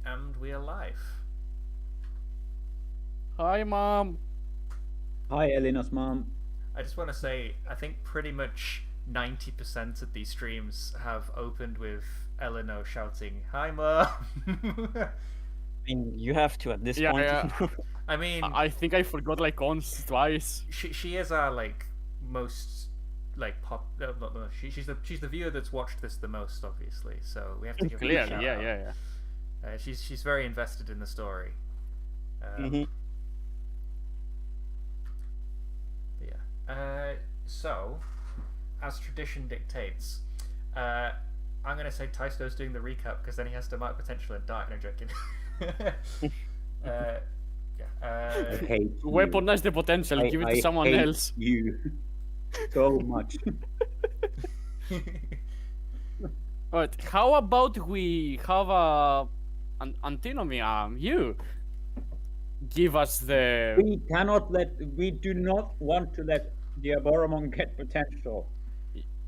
and we are live. Hi, Mom. Hi, Elena's mom. I just want to say, I think pretty much 90% of these streams have opened with Eleanor shouting, "Hi, Mom!" I mean, you have to at this Yeah, point. yeah. I mean, I think I forgot like once, twice. she is our like most like pop. No, she's the viewer that's watched this the most, obviously. So we have to give her a Clearly, shout yeah, out. yeah, yeah. She's very invested in the story. Mhm. Yeah. So, as tradition dictates, I'm gonna say Taisto's doing the recap because then he has to mark potential and die. No joking. Yeah. I hate you. Weaponize the potential, give it to someone hate else. you so much. Alright, how about we have Antinomy, you give us the... We do not want to let Diaboromon get potential.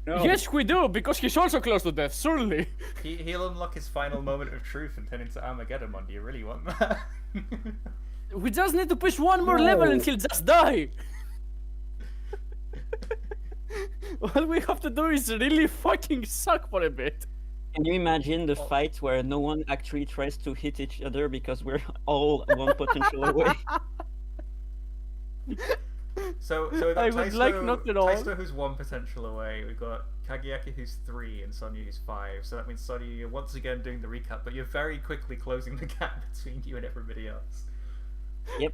No. Yes, we do, because he's also close to death, surely. He'll unlock his final moment of truth and turn into Armageddon. Do you really want that? We just need to push one more level and No. he'll just die. All we have to do is really fucking suck for a bit. Can you imagine the fight where no one actually tries to hit each other because we're all one potential away? So we've got I would like not at all. Taisto who's 1 potential away. We've got Kageyaki who's 3 and Sonya who's 5. So that means Sonya, you're once again doing the recap, but you're very quickly closing the gap between you and everybody else. Yep.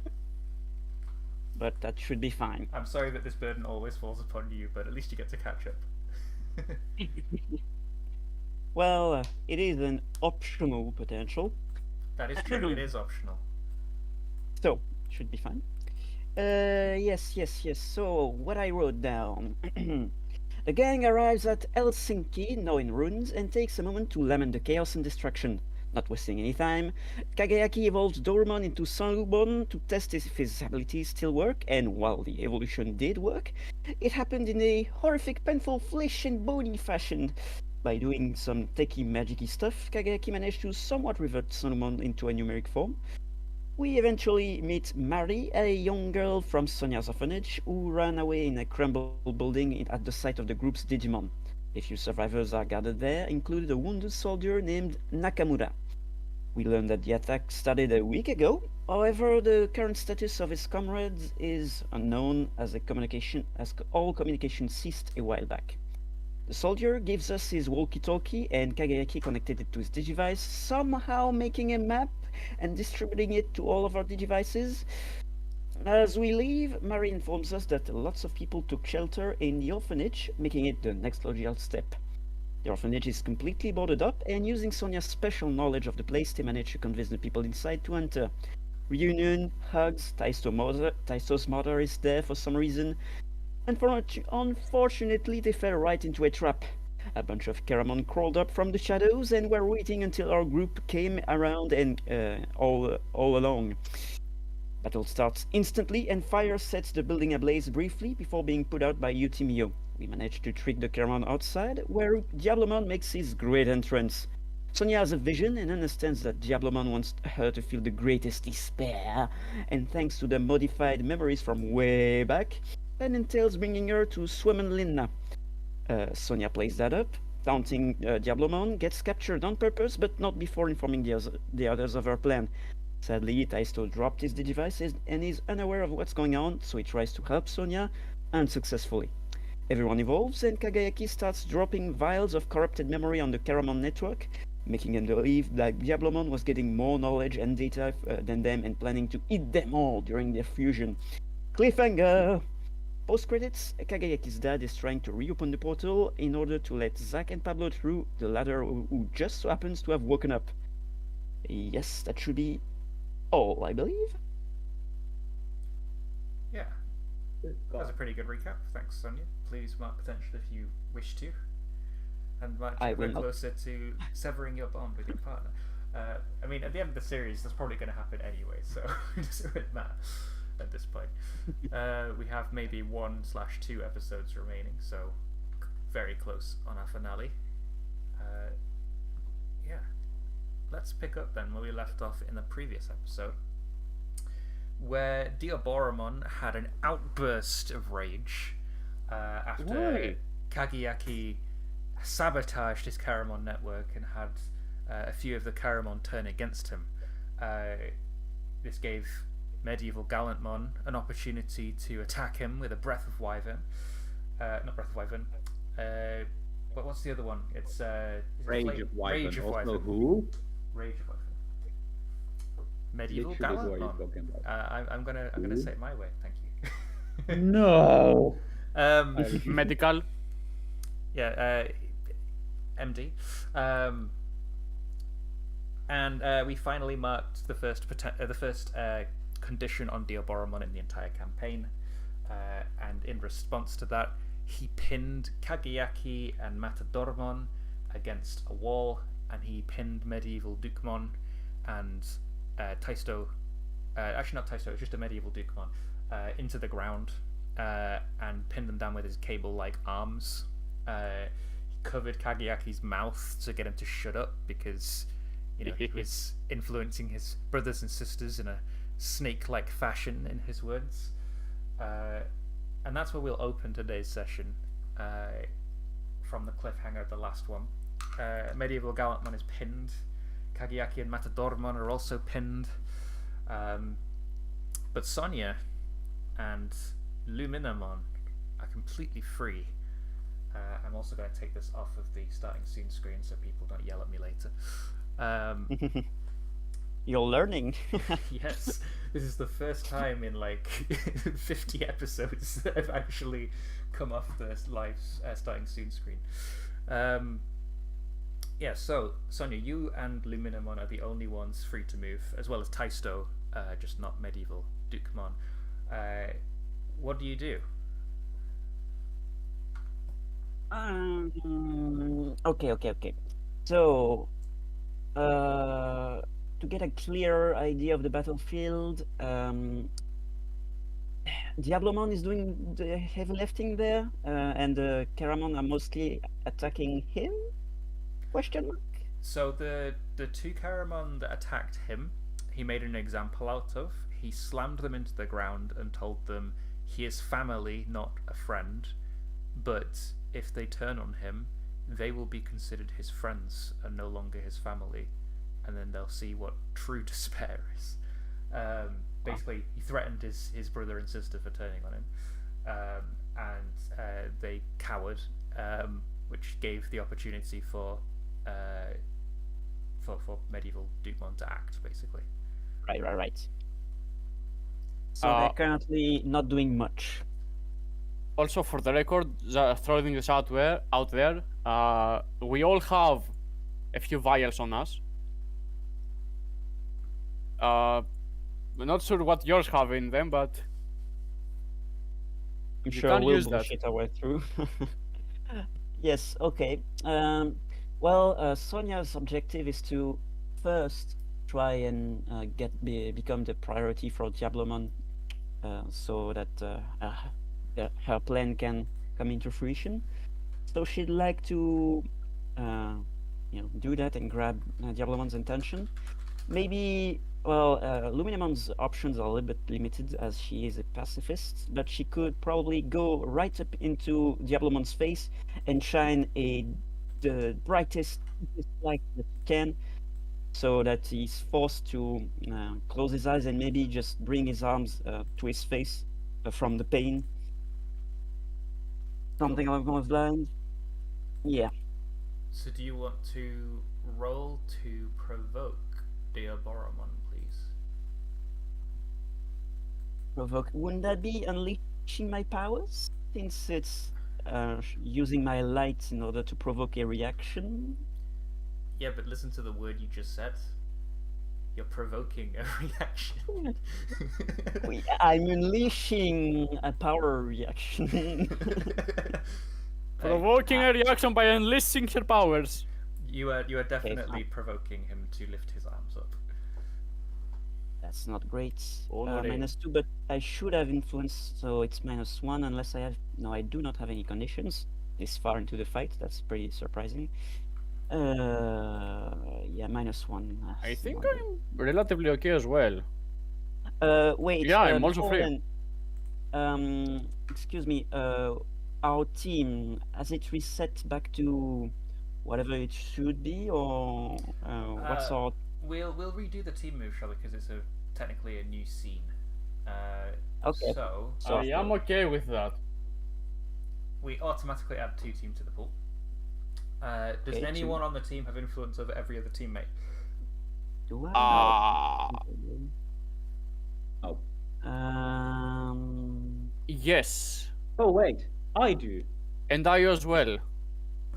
But that should be fine. I'm sorry that this burden always falls upon you, but at least you get to catch up. Well, it is an optional potential, That is true. It is optional. so should be fine. Yes. So, what I wrote down. The gang arrives at Helsinki, now in ruins, and takes a moment to lament the chaos and destruction. Not wasting any time, Kageyaki evolves Dorumon into Sanubon to test if his abilities still work, and while the evolution did work, it happened in a horrific, painful, flesh and bony fashion. By doing some techie, magicy stuff, Kageyaki managed to somewhat revert Sanumon into a numeric form. We eventually meet Mari, a young girl from Sonya's orphanage, who ran away in a crumbled building at the site of the group's Digimon. A few survivors are gathered there, including a wounded soldier named Nakamura. We learn that the attack started a week ago. However, the current status of his comrades is unknown as all communication ceased a while back. The soldier gives us his walkie-talkie, and Kageyaki connected it to his Digivice, somehow making a map and distributing it to all of our Digivices. As we leave, Mari informs us that lots of people took shelter in the orphanage, making it the next logical step. The orphanage is completely boarded up, and using Sonya's special knowledge of the place, they manage to convince the people inside to enter. Reunion, hugs, Taisto's mother is there for some reason. Unfortunately, they fell right into a trap. A bunch of Karamon crawled up from the shadows and were waiting until our group came around and all along. Battle starts instantly, and fire sets the building ablaze briefly before being put out by Utimio. We manage to trick the Karamon outside, where Diablomon makes his great entrance. Sonya has a vision and understands that Diablomon wants her to feel the greatest despair, and thanks to the modified memories from way back, that entails bringing her to Swimmenlinna. Sonya plays that up. Taunting Diablomon gets captured on purpose, but not before informing the others of her plan. Sadly, Taisto dropped his Digivice and is unaware of what's going on, so he tries to help Sonya, unsuccessfully. Everyone evolves, and Kageyaki starts dropping vials of corrupted memory on the Karamon network, making them believe that Diablomon was getting more knowledge and data than them and planning to eat them all during their fusion. Cliffhanger! Post-credits, Kageyaki's dad is trying to reopen the portal in order to let Zack and Pablo through, the latter who just so happens to have woken up. Yes, that should be all, I believe. Yeah. That was a pretty good recap. Thanks, Sonya. Please mark potential if you wish to. And march I a bit will not. closer to severing your bond with your partner. I mean, at the end of the series, that's probably going to happen anyway, so it doesn't really matter at this point. We have maybe 1/2 episodes remaining, so very close on our finale. Yeah. let's pick up then where we left off in the previous episode, where Diaboromon had an outburst of rage after Why? Kageyaki sabotaged his Caramon network and had a few of the Caramon turn against him. This gave Medieval Gallantmon an opportunity to attack him with a Breath of Wyvern. Not Breath of Wyvern. What's the other one? It's Rage of Wyvern. Rage of Also Wyvern. who? Rage of Wyvern. Medieval Literally who are you Gallantmon. talking about? I'm gonna say it my way. Thank you. No. Medical. Yeah. MD. And we finally marked the first condition on Diaboromon in the entire campaign, and in response to that, he pinned Kageyaki and Matadormon against a wall, and he pinned Medieval Dukemon and Taisto. Actually, not Taisto. It's just a Medieval Dukemon into the ground, and pinned them down with his cable-like arms. He covered Kageyaki's mouth to get him to shut up because he was influencing his brothers and sisters in a snake-like fashion, in his words. And that's where we'll open today's session, from the cliffhanger of the last one. Medieval Gallantmon is pinned. Kageyaki and Matadormon are also pinned. But Sonia and Luminamon are completely free. I'm also going to take this off of the starting scene screen so people don't yell at me later. You're learning. Yes, this is the first time in like 50 episodes that I've actually come off the live starting scene screen. Yeah, so Sonia, you and Luminamon are the only ones free to move, as well as Taisto, just not Medieval Dukemon. What do you do? Okay. So, to get a clear idea of the battlefield, Diablomon is doing the heavy lifting there, and the Caramon are mostly attacking him? Question mark? So the two Caramon that attacked him, he made an example out of. He slammed them into the ground and told them he is family, not a friend, but if they turn on him, they will be considered his friends and no longer his family, and then they'll see what true despair is. Basically, he threatened his brother and sister for turning on him, and they cowered, which gave the opportunity for Medieval Dukemon to act, basically. Right. So they're currently not doing much. Also, for the record, throwing this out there, we all have a few vials on us. We're not sure what yours have in them, but I'm you sure can't we'll use that. bullshit our way through. Yes, okay. Sonia's objective is to first try and become the priority for Diablomon, so that her plan can come into fruition. So she'd like to, do that and grab Diablomon's attention. Maybe, Luminamon's options are a little bit limited as she is a pacifist, but she could probably go right up into Diablomon's face and shine the brightest light that she can, so that he's forced to close his eyes and maybe just bring his arms to his face from the pain. Something along those lines. Yeah. So do you want to roll to provoke Diaboromon, please? Provoke. Wouldn't that be unleashing my powers? Since it's using my light in order to provoke a reaction? Yeah, but listen to the word you just said. You're provoking a reaction. I'm unleashing a power reaction. Provoking a reaction by unleashing her powers. You are definitely provoking him to lift his arms up. That's not great. Already. -2, but I should have influence, so it's -1 unless I have... No, I do not have any conditions this far into the fight. That's pretty surprising. Yeah, -1. I think no. I'm relatively okay as well. Wait. Yeah, I'm also before free. then, excuse me. Our team, has it reset back to whatever it should be, or what's our? We'll redo the team move, shall we? Because it's technically a new scene. Okay. So So I am okay with that. we automatically add 2 teams to the pool. Does Okay, anyone on the team have influence over every other teammate? Do I? Oh. Yes, Oh wait, I do. and I as well.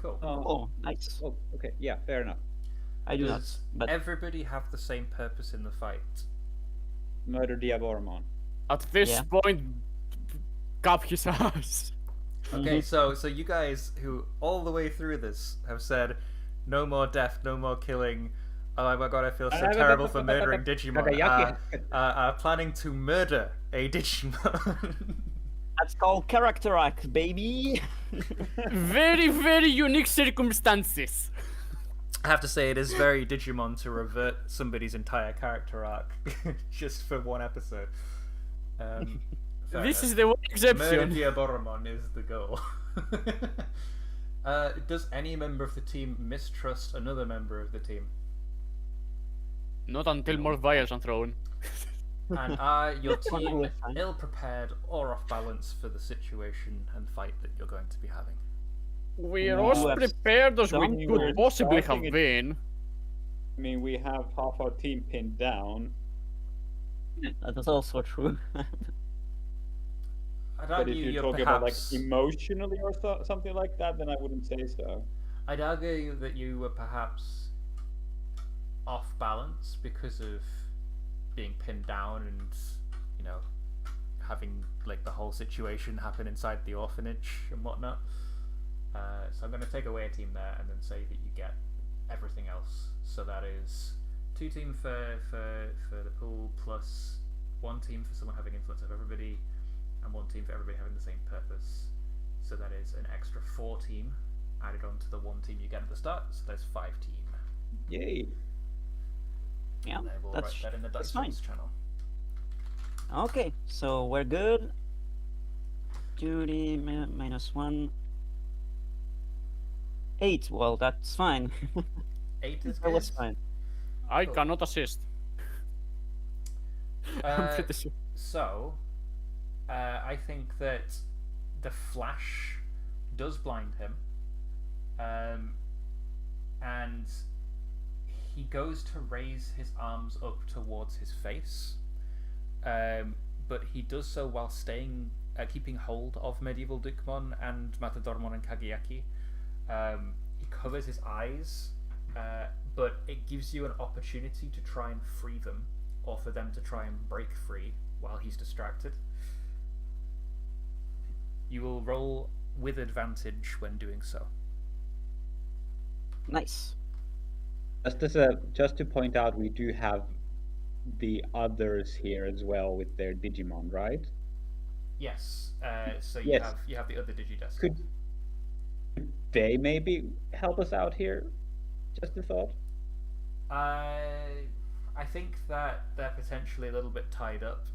Cool. Oh, nice. Oh, okay. Yeah, fair enough. I do not. Does But everybody have the same purpose in the fight? Murder Diaboromon. At this Yeah. point, cap his ass. Okay, so you guys who all the way through this have said, no more death, no more killing. Oh my god, I feel so terrible for murdering Digimon. Are planning to murder a Digimon. That's called character arc, baby. Very, very unique circumstances. I have to say, it is very Digimon to revert somebody's entire character arc just for one episode. This is the one Murder exception. Diaboromon is the goal. Does any member of the team mistrust another member of the team? Not until more vials are thrown. And are your team Totally fine. ill-prepared or off-balance for the situation and fight that you're going to be having? We're No, as I've prepared as we done could we're possibly have starting it- been. I mean, we have half our team pinned down, That is also true. I'd but argue if you're you're talking about like perhaps. emotionally or something like that, then I wouldn't say so. I'd argue that you were perhaps off balance because of being pinned down and, you know, having like the whole situation happen inside the orphanage and whatnot. So I'm going to take away a team there and then say that you get everything else. So that is 2 team for the pool plus 1 team for someone having influence of everybody, and 1 team for everybody having the same purpose. So that is an extra 4 team added on to the 1 team you get at the start. So there's 5 team. Yay! Yeah, And I will that's write that in the Dice fine. Rolls channel. Okay, so we're good. Duty -1. 8. Well, that's fine. 8 is That was good. fine. I Cool. cannot assist. I'm pretty sure. So, I think that the flash does blind him, and he goes to raise his arms up towards his face, but he does so while keeping hold of Medieval Dukemon and Matadormon and Kageyaki. He covers his eyes, but it gives you an opportunity to try and free them, or for them to try and break free while he's distracted. You will roll with advantage when doing so. Nice. Just to point out, we do have the others here as well with their Digimon, right? Yes. So Yes. you have the other Digidestined. Could they maybe help us out here? Just a thought. I think that they're potentially a little bit tied up.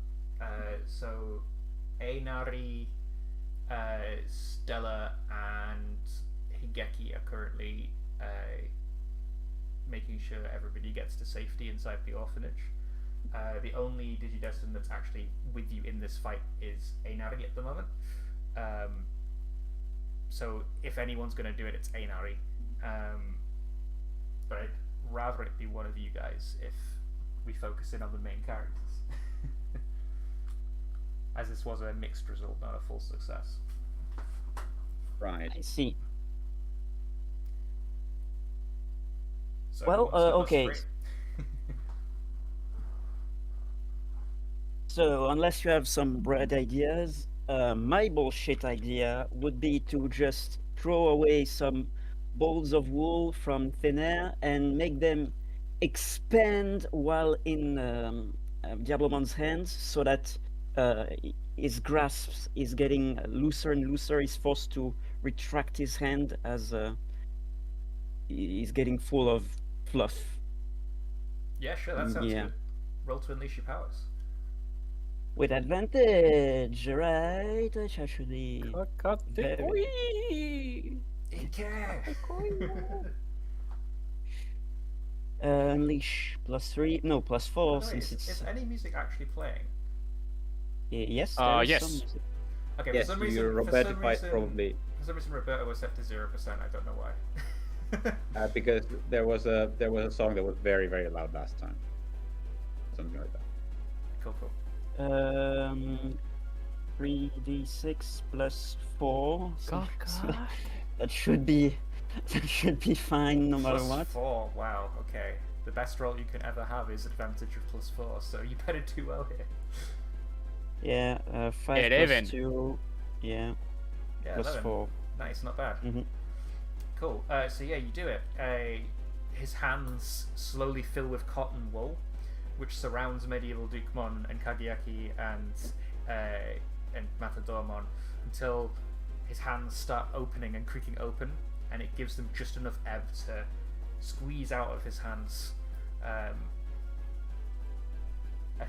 So Einari, Stella, and Higeki are currently making sure everybody gets to safety inside the orphanage. The only Digidestined that's actually with you in this fight is Einari at the moment. So if anyone's going to do it, it's Einari. But I'd rather it be one of you guys if we focus in on the main characters. As this was a mixed result, not a full success. Right. I see. So Well, who wants to bust okay. free? So, unless you have some bright ideas, my bullshit idea would be to just throw away some balls of wool from thin air and make them expand while in Diablomon's hands, so that his grasp is getting looser and looser. He's forced to retract his hand as he's getting full of fluff. Yeah, sure, that sounds Yeah. good. Roll to unleash your powers. With advantage, right? Which actually very... Kakateki. Unleash +3, no, By +4 the way, since is it's any music actually playing? yes, there is Yes. some music. Okay, Yes, for some reason, your Robertify probably for some reason, Roberta was set to 0%. I don't know why. because there was a song that was very very loud last time, something like that. Cool. 3d6 +4. So Kaka. that should be fine no matter Plus what. 4. Wow. Okay. The best roll you can ever have is advantage of +4. So you better do well here. Yeah, 5 11. +2. Yeah, Yeah. plus 11. 4. Nice. Not bad. Mhm. Cool. So yeah, you do it. His hands slowly fill with cotton wool, which surrounds medieval Dukemon and Kageaki and Matadormon until his hands start opening and creaking open, and it gives them just enough ebb to squeeze out of his hands. I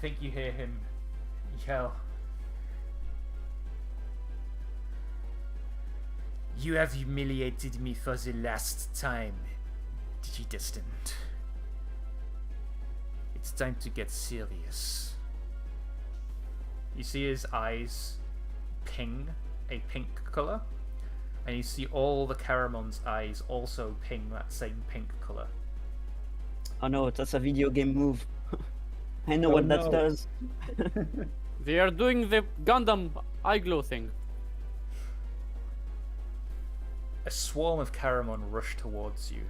think you hear him yell, "You have humiliated me for the last time, Digidestined. It's time to get serious." You see his eyes ping a pink color, and you see all the Caramon's eyes also ping that same pink color. Oh no, that's a video game move. I know Oh what that no. does. They are doing the Gundam eye glow thing. A swarm of Caramon rush towards you.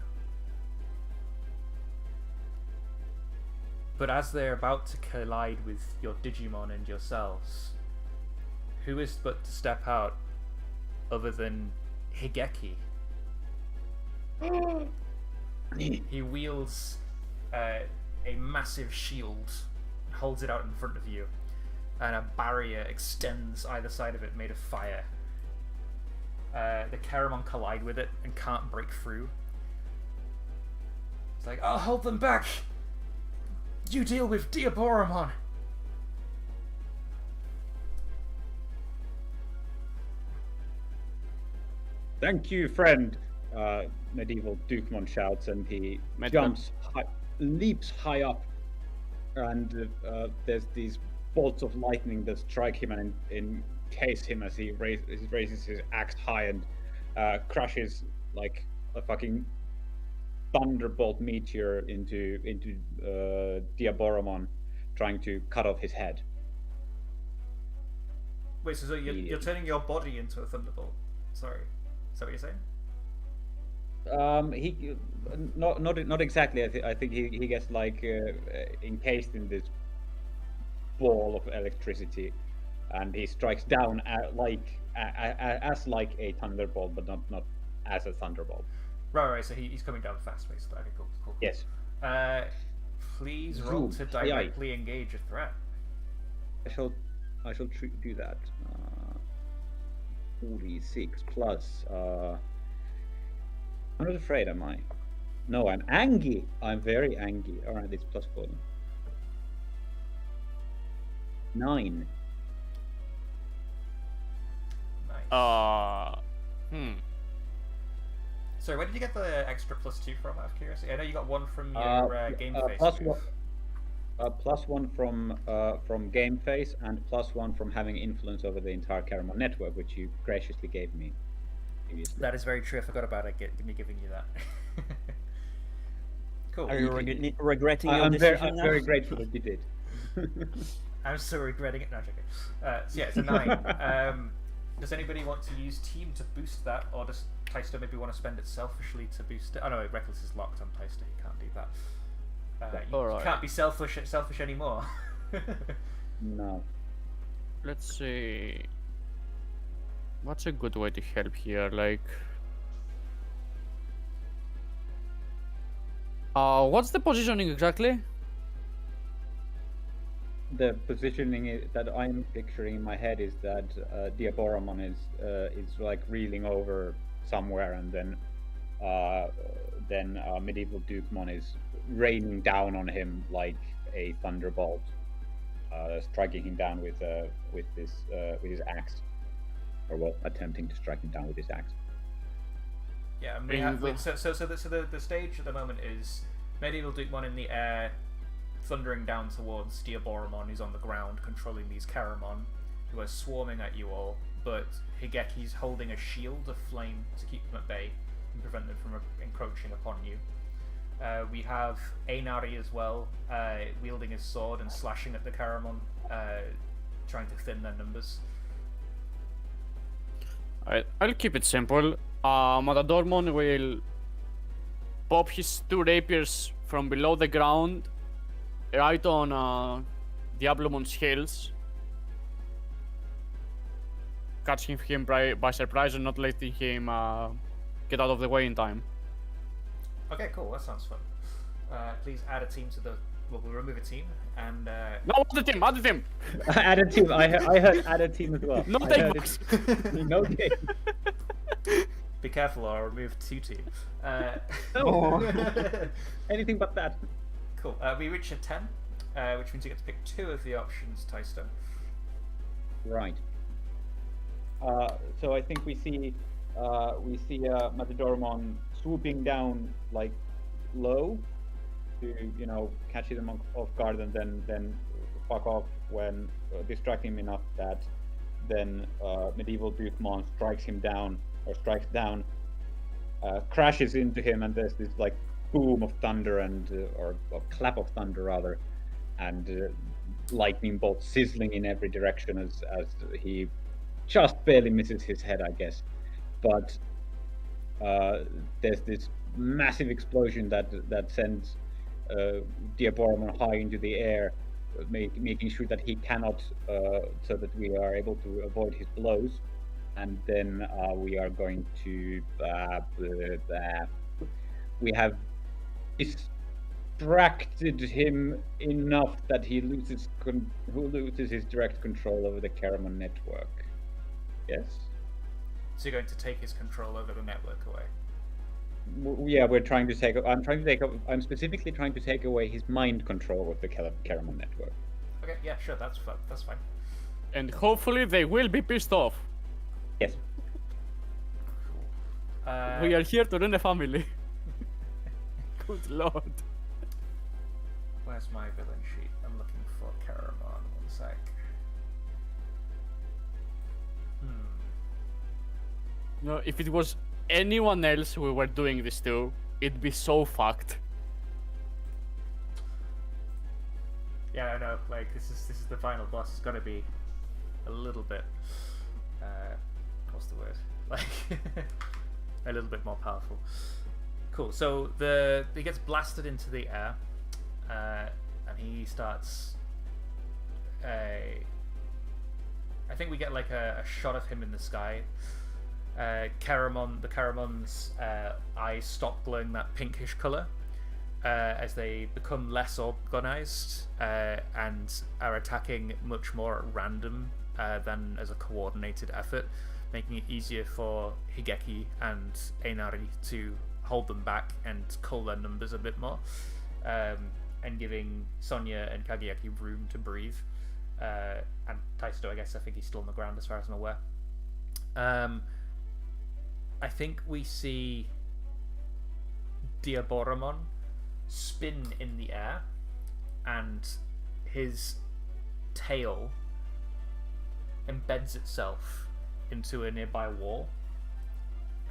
But as they're about to collide with your Digimon and yourselves, who is but to step out other than Higeki? He wields a massive shield, holds it out in front of you, and a barrier extends either side of it made of fire. The Caramon collide with it and can't break through. It's like, "I'll hold them back! You deal with Diaboromon!" Thank you, friend. Medieval Dukemon shouts, and he jumps high, leaps high up, and there's these bolts of lightning that strike him and encase him as he raises his axe high and crashes like a fucking thunderbolt meteor into Diaboromon, trying to cut off his head. Wait, so you're turning your body into a thunderbolt? Sorry, is that what you're saying? He not exactly. I think he gets like encased in this ball of electricity, and he strikes down as like a thunderbolt, but not as a thunderbolt. Right. So he's coming down fast, basically. Okay, cool. Yes. Please roll to directly engage a threat. I shall do that. 46 plus. I'm not afraid, am I? No, I'm angry. I'm very angry. All right, it's +4. 9. Nice. Hmm. Sorry, where did you get the extra +2 from, out of curiosity? I know you got one from your game face. +1 from game face, and +1 from having influence over the entire Caramon network, which you graciously gave me previously. That is very true. I forgot about me giving you that. Cool. Are you regretting your I'm decision now? very grateful that you did. I'm still regretting it. No, I'm joking. So yeah, it's a 9. Does anybody want to use team to boost that, or does Tyster maybe want to spend it selfishly to boost it? Oh no, Reckless is locked on Tyster. He can't do that. You can't be selfish anymore. No. Let's see. What's a good way to help here? Like, what's the positioning exactly? The positioning that I'm picturing in my head is that Diaboromon is like reeling over somewhere, and then medieval Dukemon is raining down on him like a thunderbolt, striking him down with his axe, or well, attempting to strike him down with his axe. Yeah, and the stage at the moment is medieval Dukemon in the air, thundering down towards Diaboromon, who's on the ground controlling these Karamon, who are swarming at you all. But Higeki's holding a shield of flame to keep them at bay and prevent them from encroaching upon you. We have Einari as well, wielding his sword and slashing at the Karamon, trying to thin their numbers. I'll keep it simple. Matadormon will pop his 2 rapiers from below the ground, right on Diablomon's heels, catching him by surprise and not letting him get out of the way in time. Okay, cool. That sounds fun. Please add a team to the. Well, we'll remove a team and. No, add the team. Add the team. Add a team. I heard add a team as well. No takebacks. No take. Be careful, or I'll remove 2 teams. Anything but that. Cool. We reach a 10, which means you get to pick 2 of the options, Tyster. Right. So I think we see Matadormon swooping down like low to catch him off guard and then fuck off when distracting him enough that then medieval Dukemon strikes down, crashes into him, and there's this like boom of thunder or clap of thunder rather, and lightning bolts sizzling in every direction as he just barely misses his head, I guess. But there's this massive explosion that sends Diaboromon high into the air, making sure that he cannot, so that we are able to avoid his blows. And then we are going to we have distracted him enough that he loses his direct control over the Karamon network. Yes. So you're going to take his control over the network away. Yeah, I'm specifically trying to take away his mind control of the Karamon network. Okay, yeah, sure, that's fine. And hopefully they will be pissed off. Yes. We are here to run a family. Good lord. Where's my villain sheet? I'm looking for Karamon. 1 sec. No, if it was anyone else we were doing this to, it'd be so fucked. Yeah, I know. Like this is the final boss. It's got to be a little bit. What's the word? Like a little bit more powerful. Cool. So he gets blasted into the air, and he starts. I think we get like a shot of him in the sky. The Karamon's eyes stop glowing that pinkish color as they become less organized and are attacking much more at random than as a coordinated effort, making it easier for Higeki and Einari to hold them back and cull their numbers a bit more, and giving Sonya and Kageyaki room to breathe. And Taisto, I guess, I think he's still on the ground as far as I'm aware. I think we see Diaboromon spin in the air, and his tail embeds itself into a nearby wall,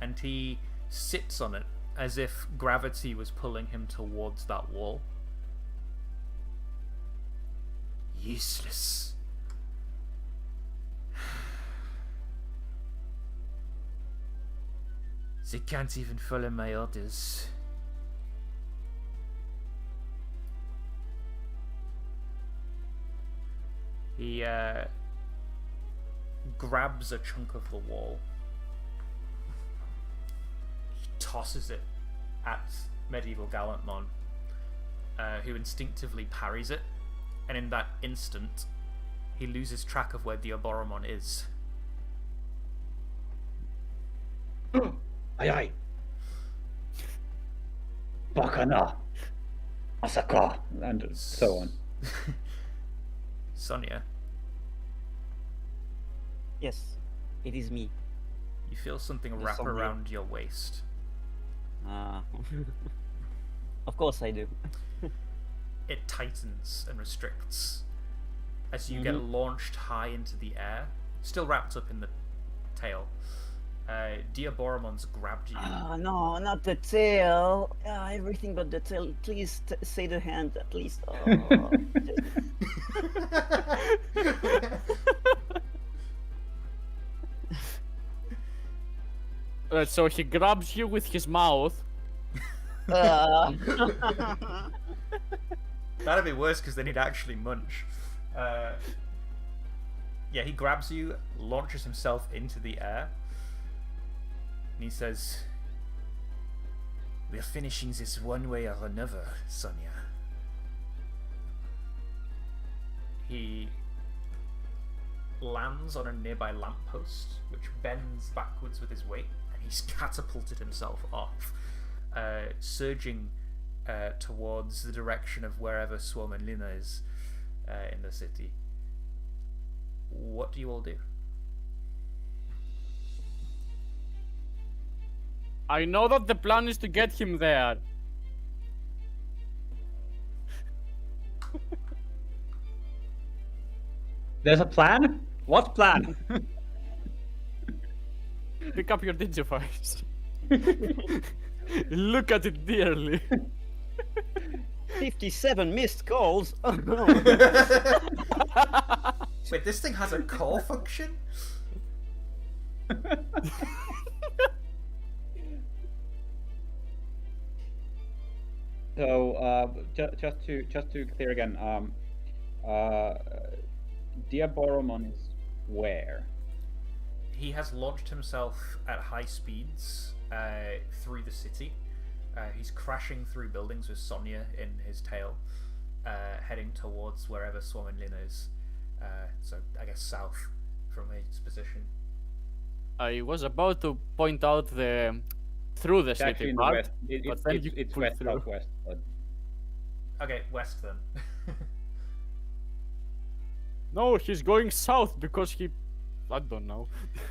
and he sits on it as if gravity was pulling him towards that wall. Useless. They can't even follow my orders. He grabs a chunk of the wall. He tosses it at medieval Gallantmon, who instinctively parries it, and in that instant, he loses track of where Diaboromon is. Aye, aye. Bakana, Asaka, and so on. Sonia, Yes, it is me. you feel something There's wrap somewhere. around your waist. Of course I do. It tightens and restricts as you get launched high into the air, still wrapped up in the tail. Diaboromon's grabbed you. No, not the tail. Everything but the tail. Please say the hand at least. Oh, Right, so he grabs you with his mouth. uh, That'd be worse because then he'd actually munch. Yeah, he grabs you, launches himself into the air, and he says, "We're finishing this one way or another, Sonia." He lands on a nearby lamppost, which bends backwards with his weight, and he's catapulted himself off, surging towards the direction of wherever Suomenlinna is in the city. What do you all do? I know that the plan is to get him there. There's a plan? What plan? Pick up your Digivice. Look at it dearly. 57 missed calls. Oh no. Wait, this thing has a call function? So, just to clear again, Diaboromon is where? He has launched himself at high speeds through the city. He's crashing through buildings with Sonia in his tail, heading towards wherever Suomenlinna is. So I guess south from his position. I was about to point out the through the It's actually city in the part, west. but then you It's pull west through. southwest. But Okay, west then. No, he's going south because he... I don't know.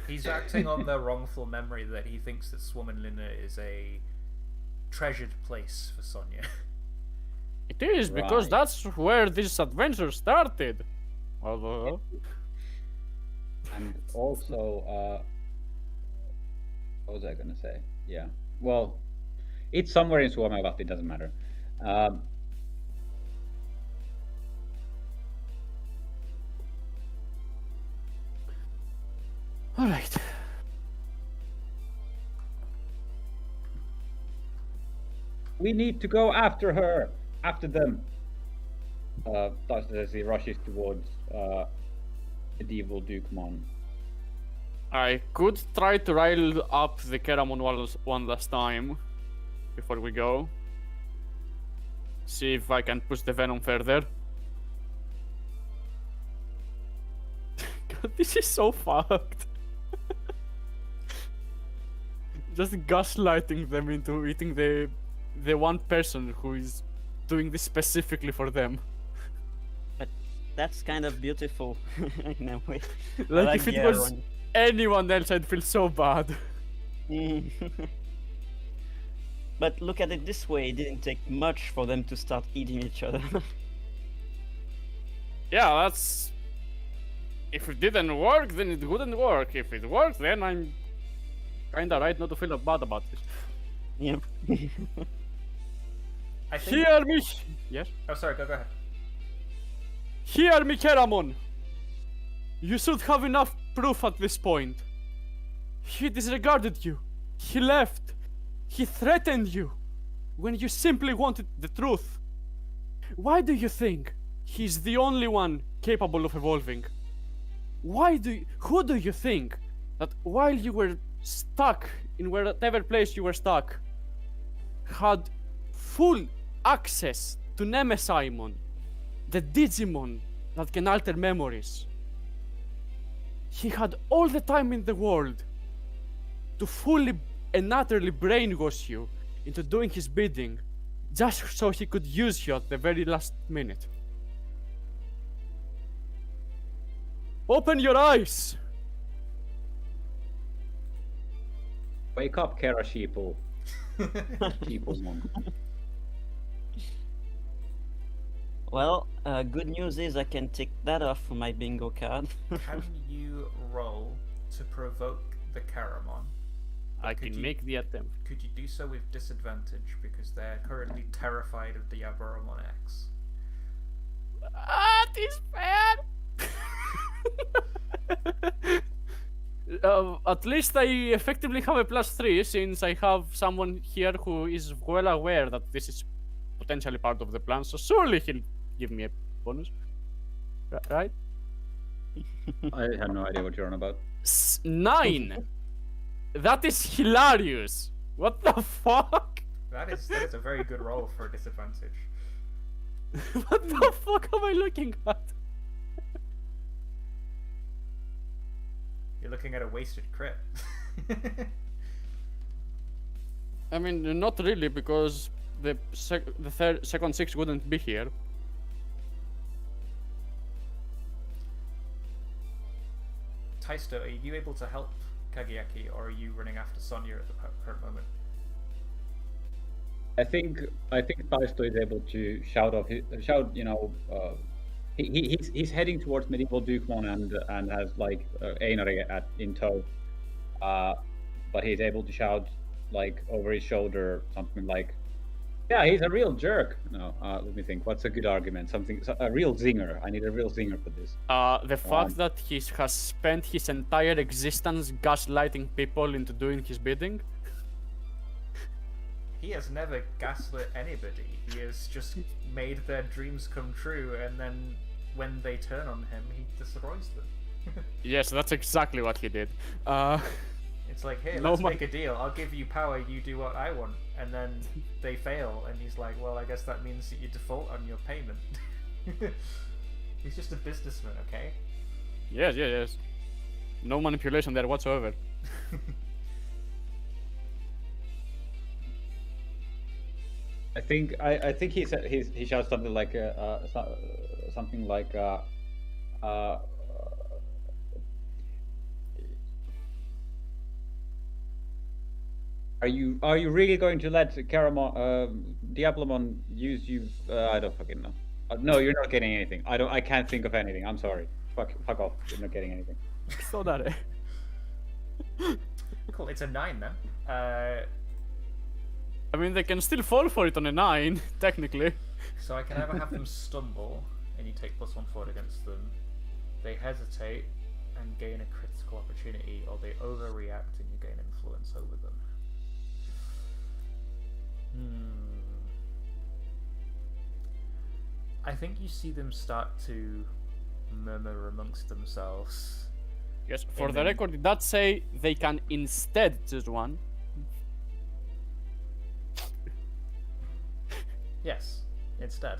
He's acting on the wrongful memory that he thinks that Suomenlinna is a treasured place for Sonia. It is, because Right. that's where this adventure started. Although... and also, what was I gonna say? Yeah. Well, it's somewhere in Suomenlahti. It doesn't matter. Alright. We need to go after her, after them. Thus, as he rushes towards medieval Dukemon. I could try to rile up the Keramon one last time before we go. See if I can push the venom further. God, this is so fucked. Just gaslighting them into eating the one person who is doing this specifically for them. But that's kind of beautiful in a way. I Like if the it was irony. anyone else, I'd feel so bad. But look at it this way, it didn't take much for them to start eating each other. Yeah, that's... If it didn't work, then it wouldn't work. If it worked, then I'm kinda right not to feel bad about this. Yeah. I think. Hear me! Yes? Oh, sorry. Go ahead. Hear me, Keramon! You should have enough proof at this point. He disregarded you. He left. He threatened you when you simply wanted the truth. Why do you think he's the only one capable of evolving? Who do you think that while you were stuck in whatever place you were stuck, had full access to Nemesimon, the Digimon that can alter memories? He had all the time in the world to fully and utterly brainwash you into doing his bidding, just so he could use you at the very last minute. Open your eyes! Wake up, Kara Sheeple. Sheeplemon. Well, good news is I can take that off from my bingo card. Can you roll to provoke the Caramon? I can make the attempt. Could you do so with disadvantage because they're currently terrified of Diaboromon X? That is fair! At least I effectively have a +3 since I have someone here who is well aware that this is potentially part of the plan, so surely he'll give me a bonus. Right? I have no idea what you're on about. 9! That is hilarious! What the fuck? That is a very good roll for a disadvantage. What the fuck am I looking at? You're looking at a wasted crit. I mean, not really, because the second 6 wouldn't be here. Taisto, are you able to help Kageaki, or are you running after Sonya at the current moment? I think Taisto is able to shout. He's heading towards medieval Dukemon and has like Einari in tow, but he's able to shout like over his shoulder something like, "Yeah, he's a real jerk." No, let me think. What's a good argument? A real zinger. I need a real zinger for this. The fact that he has spent his entire existence gaslighting people into doing his bidding. He has never gaslit anybody. He has just made their dreams come true, and then when they turn on him, he destroys them. Yes, that's exactly what he did. It's like, hey, No let's ma- make a deal. I'll give you power, you do what I want. And then they fail, and he's like, well, I guess that means that you default on your payment. He's just a businessman, okay? Yes. No manipulation there whatsoever. I think he shouts something like Are you really going to let Diablomon use you? I don't fucking know. No, you're not getting anything. I can't think of anything. I'm sorry. Fuck off. You're not getting anything. So that Cool, it's a 9 then. I mean, they can still fall for it on a 9, technically. So I can either have them stumble, and you take +1 forward against them. They hesitate and gain a critical opportunity, or they overreact and you gain influence over them. I think you see them start to murmur amongst themselves. Yes, for the record, did that say they can instead choose one? Yes, instead.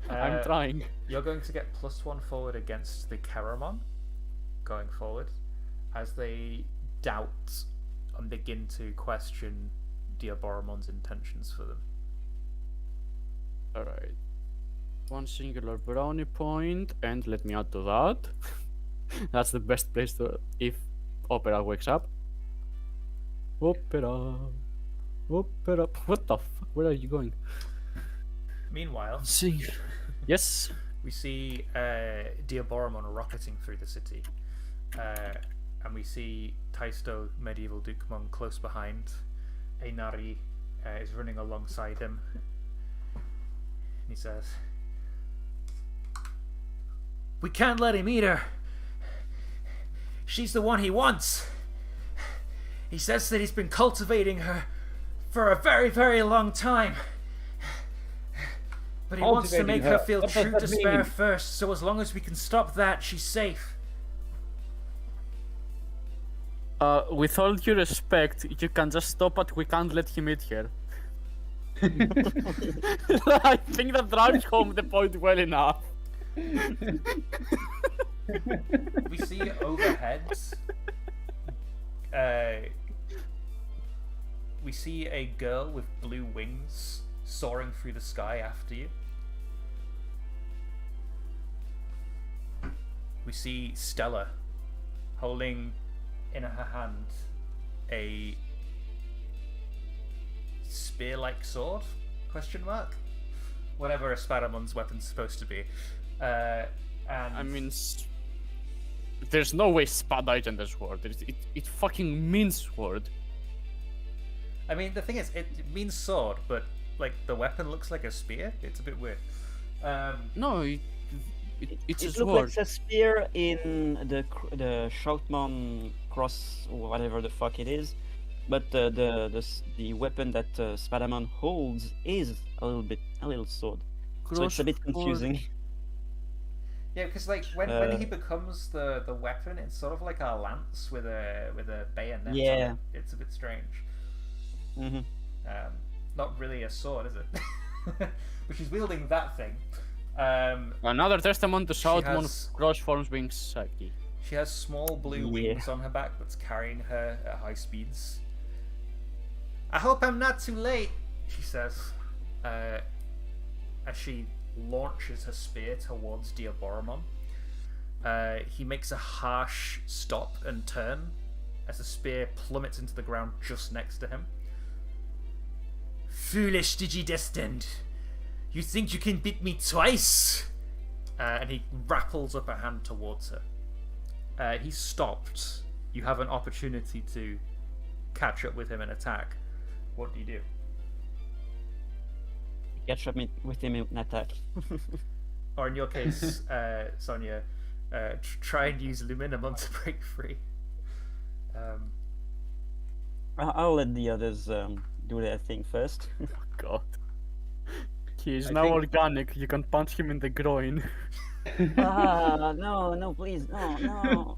I'm trying. You're going to get +1 forward against the Caramon going forward, as they doubt and begin to question Diaboromon's intentions for them. Alright. 1 singular brownie point, and let me add to that. That's the best place to, if Opera wakes up. Opera. What the fuck? Where are you going? Meanwhile, Sing. Yes. we see Diaboromon rocketing through the city, and we see Taisto, medieval Dukemon, close behind. Einari is running alongside him. And he says, "We can't let him eat her. She's the one he wants. He says that he's been cultivating her for a very, very long time. But he wants to make her feel true despair first, so as long as we can stop that, she's safe." With all due respect, you can just stop at we can't let him eat her. I think that drives home the point well enough. We see overhead. We see a girl with blue wings soaring through the sky after you. We see Stella holding in her hand a spear-like sword? Question mark? Whatever a Spadamon's weapon's supposed to be. And I mean, there's no way Spadite in this sword. It fucking means sword. I mean, the thing is, it means sword, but like the weapon looks like a spear. It's a bit weird. No, it's a It sword. looks like a spear in the Shoutmon cross or whatever the fuck it is, but the weapon that Spadamon holds is a little sword. So it's a bit confusing. Yeah, because like when he becomes the weapon, it's sort of like a lance with a bayonet. Yeah. On it. It's a bit strange. Mm-hmm. Not really a sword, is it? But she's wielding that thing. Another testament to Shoutmon has- cross forms being sucky. She has small blue wings on her back that's carrying her at high speeds. I hope I'm not too late, she says, as she launches her spear towards Diaboromon. He makes a harsh stop and turn as the spear plummets into the ground just next to him. Foolish Digidestined! You think you can beat me twice? And he rappels up a hand towards her. He's stopped. You have an opportunity to catch up with him and attack. What do you do? Catch up with him in attack. Or in your case, Sonia, try and use Luminamon to break free. I'll let the others do their thing first. God. He is I now think- organic. You can punch him in the groin. No, please, no.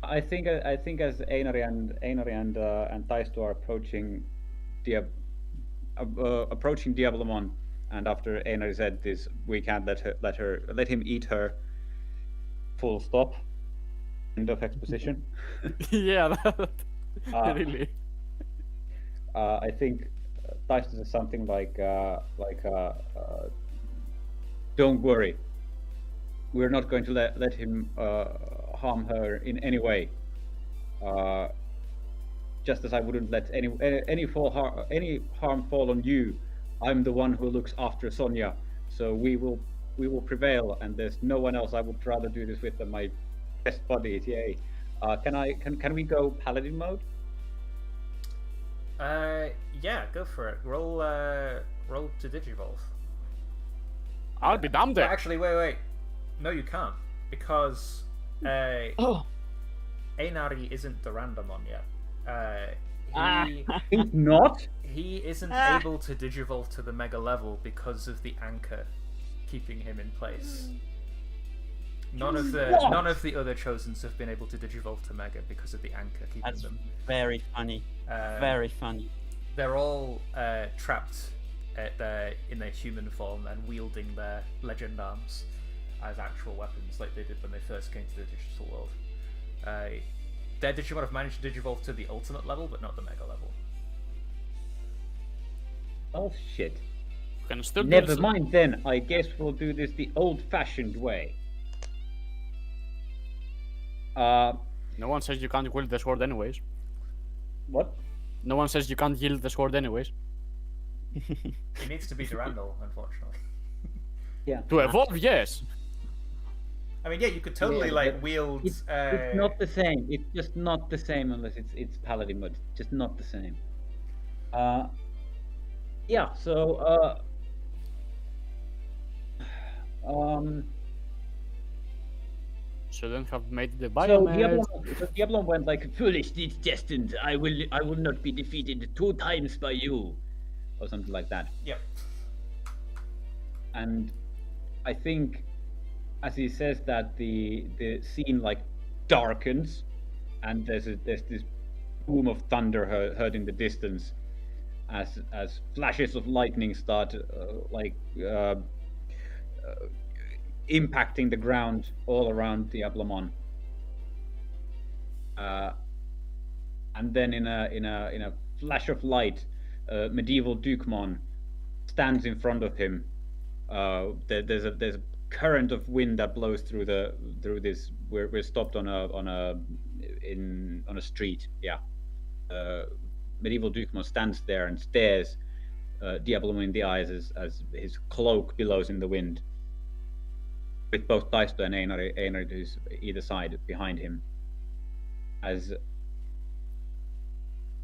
I think as Einari and Taisto are approaching Diablemon, and after Einari said this, we can't let him eat her. Full stop. End of exposition. Yeah, Uh, really. I think Taisto says something like "Don't worry, we're not going to let him harm her in any way. Just as I wouldn't let any harm fall on you. I'm the one who looks after Sonia, so we will prevail. And there's no one else I would rather do this with than my best buddies. Yay! Can we go paladin mode? Yeah, go for it. Roll to Digivolve. I'll be damned But if. actually, wait. No, you can't, because Oh, Einari isn't the Randomon yet. Think not. He isn't Ah. able to Digivolve to the Mega level because of the anchor keeping him in place. None of the other Chosens have been able to Digivolve to Mega because of the anchor keeping that's them. very funny. Very funny. They're all trapped in their human form and wielding their legend arms as actual weapons, like they did when they first came to the digital world. Their Digimon have managed to Digivolve to the ultimate level, but not the Mega level. Oh shit. Can still do Never this- mind then. I guess we'll do this the old-fashioned way. No one says you can't wield the sword anyways. What? No one says you can't yield the sword anyways. He needs to be Durandal, unfortunately. Yeah. To evolve, yes. I mean, yeah, you could totally Yeah, like but wield. It's not the same. It's just not the same unless it's paladin mode. It's just not the same. Yeah. So Shouldn't have made the So biomed. Diablo went like, foolish deeds destined. I will not be defeated 2 times by you, or something like that. Yep. And I think, as he says that, the scene like darkens, and there's this boom of thunder heard in the distance, as flashes of lightning start impacting the ground all around Diablemon. and then in a flash of light, medieval Dukemon stands in front of him. There's a current of wind that blows through this. We're stopped on a street. Yeah. Medieval Dukemon stands there and stares Diablo in the eyes as his cloak billows in the wind, with both Daisto and Einar to either side behind him. As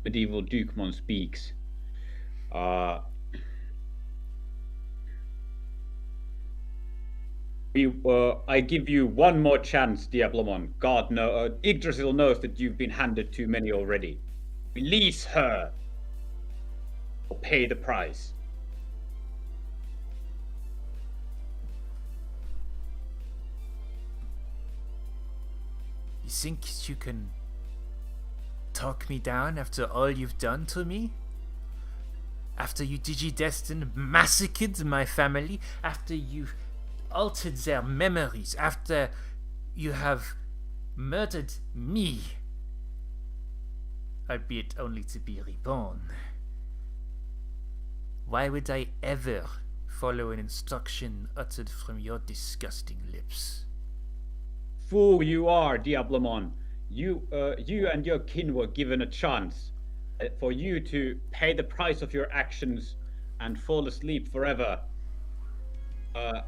Medieval Dukemon speaks, I give you one more chance, Diablomon. God no, Yggdrasil knows that you've been handed too many already. Release her, or pay the price. You think you can talk me down after all you've done to me? After you Digidestin massacred my family? After you've altered their memories? After you have murdered me? Albeit only to be reborn. Why would I ever follow an instruction uttered from your disgusting lips? Fool you are, Diablomon. You and your kin were given a chance for you to pay the price of your actions and fall asleep forever.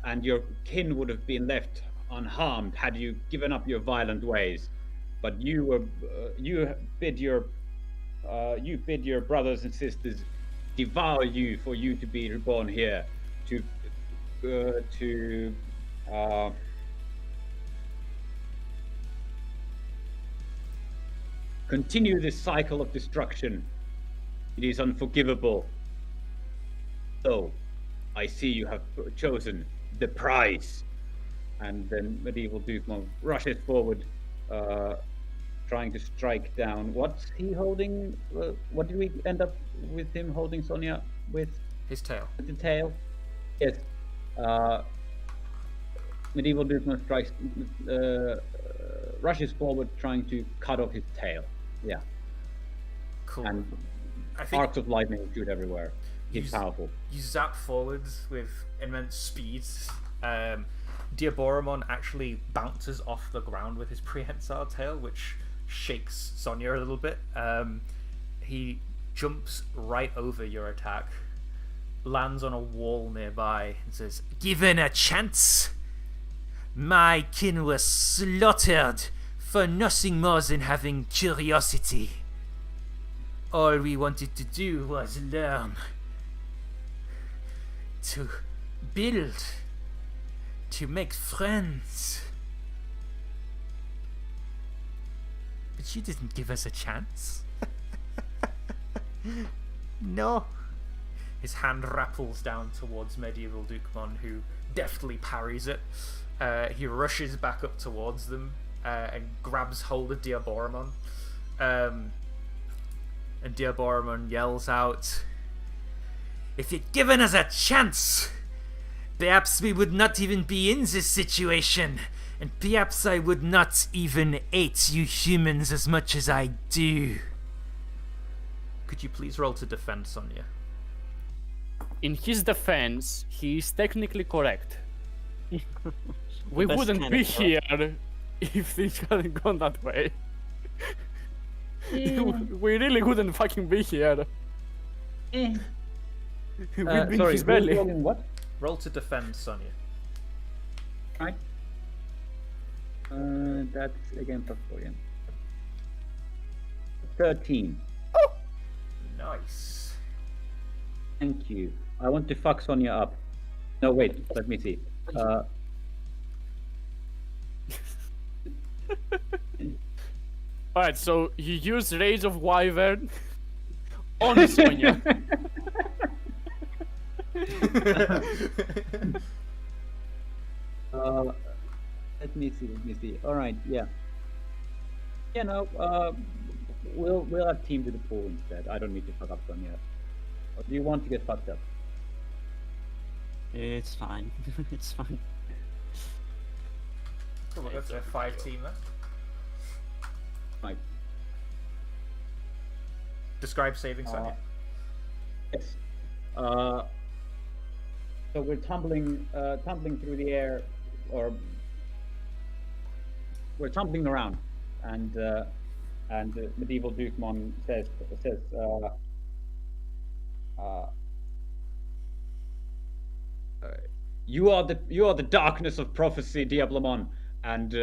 And your kin would have been left unharmed had you given up your violent ways. But you bid your brothers and sisters devour you for you to be reborn here, to continue this cycle of destruction. It is unforgivable. So, I see you have chosen the prize. And then Medieval Dukemon rushes forward, trying to strike down. What's he holding? What did we end up with him holding, Sonia? With his tail. With the tail? Yes. Medieval Dukemon strikes, rushes forward, trying to cut off his tail. Yeah. Cool. And I think arcs of lightning shoot everywhere. He's powerful. You zap forwards with immense speed. Diaboromon actually bounces off the ground with his prehensile tail, which shakes Sonya a little bit. He jumps right over your attack, lands on a wall nearby, and says, "Given a chance, my kin was slaughtered for nothing more than having curiosity. All we wanted to do was learn, to build, to make friends. But you didn't give us a chance." No. His hand rappels down towards Medieval Dukemon, who deftly parries it. He rushes back up towards them and grabs hold of Diaboromon. And Diaboromon yells out, "If you'd given us a chance, perhaps we would not even be in this situation, and perhaps I would not even hate you humans as much as I do." Could you please roll to defend, Sonya? In his defense, he is technically correct. We best wouldn't kind be of here if things hadn't gone that way. We really wouldn't fucking be here. We'd be in Sorry, his belly. rolling what? Roll to defend, Sonya. Right. That's again plus 4, yeah. 13. Nice. Thank you. I want to fuck Sonia up. No, wait. Let me see. Alright, so you use Rage of Wyvern on Sonya. Let me see. All right, yeah. Yeah, no. We'll have team to the pool instead. I don't need to fuck up Sonia. Or do you want to get fucked up? It's fine. It's fine. Cool, that's a 5-teamer. Right. Describe saving Sonya. Yes. So we're tumbling through the air, or we're tumbling around, and medieval Dukemon says, "You are the darkness of prophecy, Diablemon, and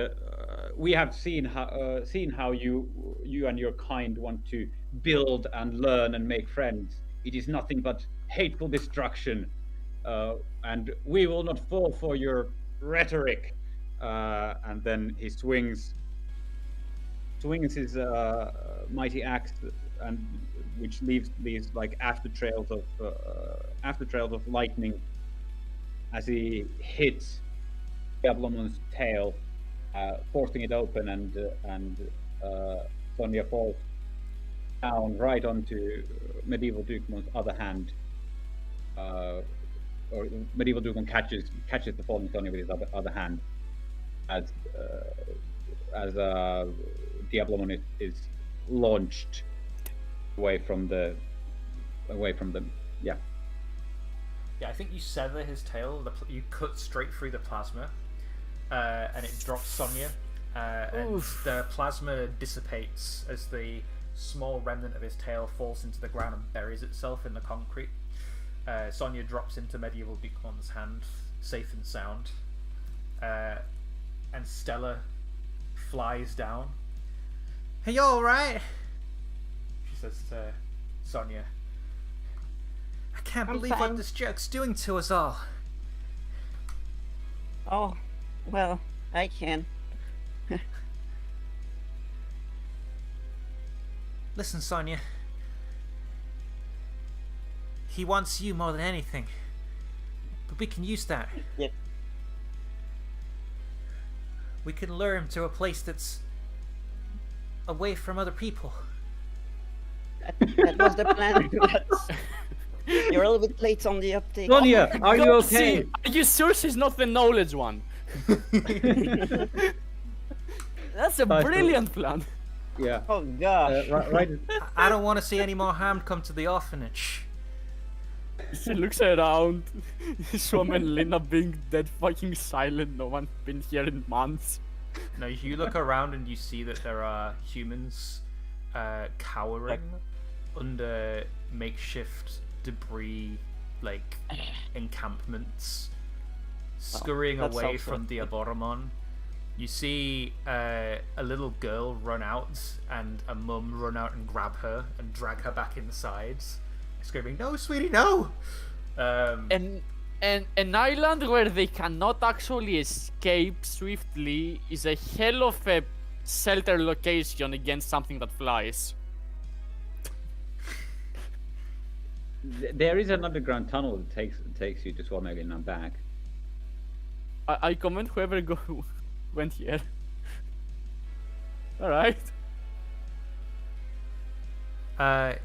we have seen how you and your kind want to build and learn and make friends. It is nothing but hateful destruction, and we will not fall for your rhetoric." And then he swings his mighty axe, and which leaves these like after trails of lightning as he hits Diablemon's tail, forcing it open, and Sonya falls down right onto medieval Dukemon's other hand. Or medieval Dukemon catches the falling Sonya with his other hand, as Diablemon is launched away from them. Yeah. Yeah, I think you sever his tail. You cut straight through the plasma, and it drops Sonya. And the plasma dissipates as the small remnant of his tail falls into the ground and buries itself in the concrete. Sonya drops into medieval Dukemon's hand, safe and sound. And Stella flies down. "Hey, you alright?" She says to Sonya. "I can't believe what this jerk's doing to us all." Oh, well, I can. Listen, Sonya. He wants you more than anything. But we can use that. Yeah. We can lure him to a place that's away from other people. That was the plan. You're a little bit late on the update. Sonya, are you God, okay? see, are you sure she's not the knowledge one? That's a brilliant plan. Yeah. Oh gosh. Right. I don't want to see any more harm come to the orphanage. She looks around. Shom and Lena being dead fucking silent. No one been here in months. No, you look around and you see that there are humans cowering under makeshift debris, like encampments, scurrying that's away helpful. from Diaboromon. You see a little girl run out and a mum run out and grab her and drag her back inside, screaming, "No, sweetie, no!" And an island where they cannot actually escape swiftly is a hell of a shelter location against something that flies. There is an underground tunnel that takes you to Swarmegin and back. I comment whoever went here. Alright. I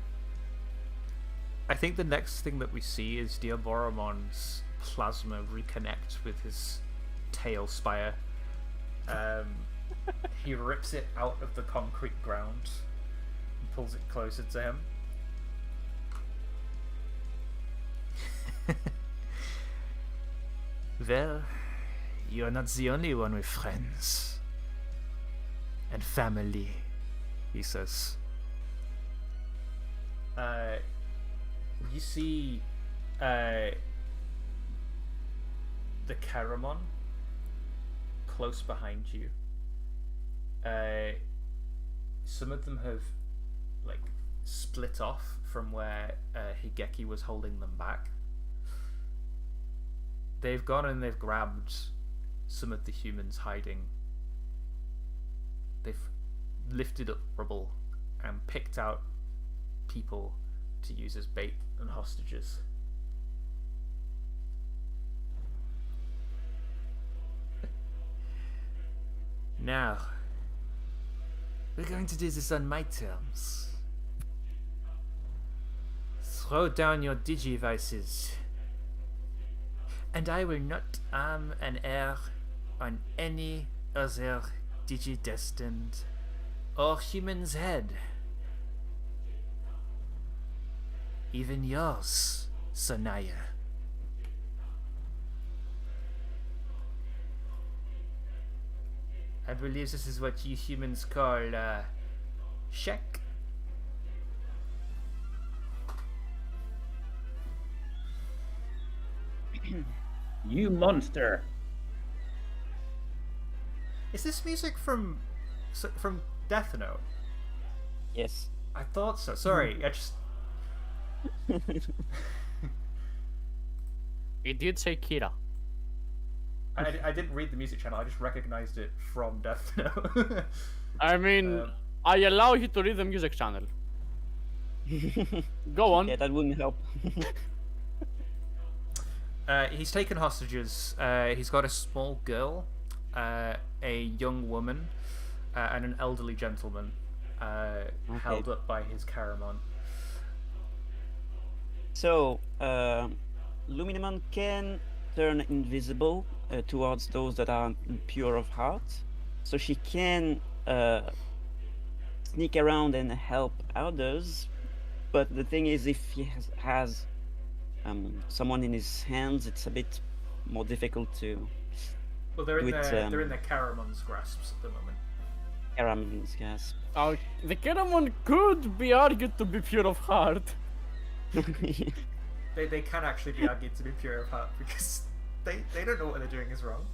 think the next thing that we see is Diaboromon's plasma reconnect with his tail spire. He rips it out of the concrete ground and pulls it closer to him. Well, you're not the only one with friends and family, he says. You see the Caramon close behind you. Some of them have like split off from where Higeki was holding them back. They've gone and they've grabbed some of the humans hiding. They've lifted up rubble and picked out people to use as bait and hostages. Now, we're going to do this on my terms. Throw down your digivices, and I will not arm an heir on any other digidestined or human's head. Even yours, Sanaya. I believe this is what you humans call, check. You monster! Is this music from Death Note? Yes. I thought so. Sorry, I just... It did say Kira. I didn't read the music channel, I just recognized it from Death Note. I mean, I allow you to read the music channel. Go on. Yeah, that wouldn't help. He's taken hostages. He's got a small girl, a young woman, and an elderly gentleman held up by his Caramon. So, Luminamon can turn invisible towards those that are pure of heart. So she can sneak around and help others. But the thing is, if he has someone in his hands, it's a bit more difficult to. Well, they're in their Caramon's grasps at the moment. Caramon's grasp. The Keramon could be argued to be pure of heart. They can actually be argued to be pure of heart because they don't know what they're doing is wrong.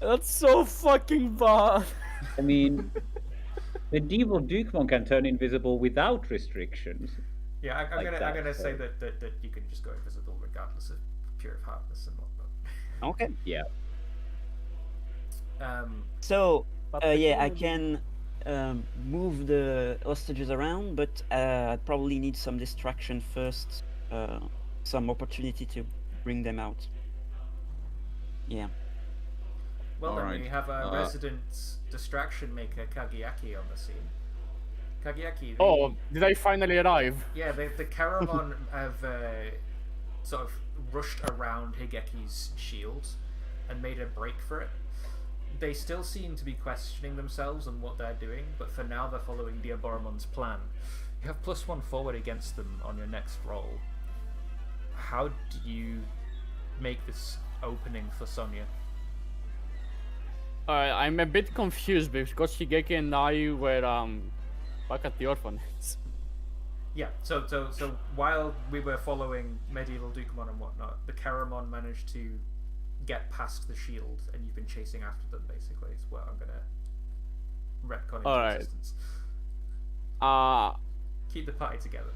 That's so fucking bad. I mean, medieval Dukemon can turn invisible without restrictions. Yeah, I'm Like gonna that, say that you can just go invisible regardless of pure of heartness and whatnot. Okay. Yeah. So, But yeah, I can move the hostages around, but I probably need some distraction first, some opportunity to bring them out. Yeah. Well, then Alright, we have a resident distraction maker, Kagiaki, on the scene. Kagiaki. Oh, did I finally arrive? Yeah, the Caramon have sort of rushed around Higeki's shield and made a break for it. They still seem to be questioning themselves and what they're doing, but for now they're following Diaboromon's plan. You have +1 forward against them on your next roll. How do you make this opening for Sonya? I'm a bit confused because Higeki and I were back at the orphanage. Yeah, so while we were following medieval Dukemon and whatnot, the Caramon managed to get past the shield, and you've been chasing after them. Basically, is what I'm gonna retcon into Alright. existence. Keep the party together.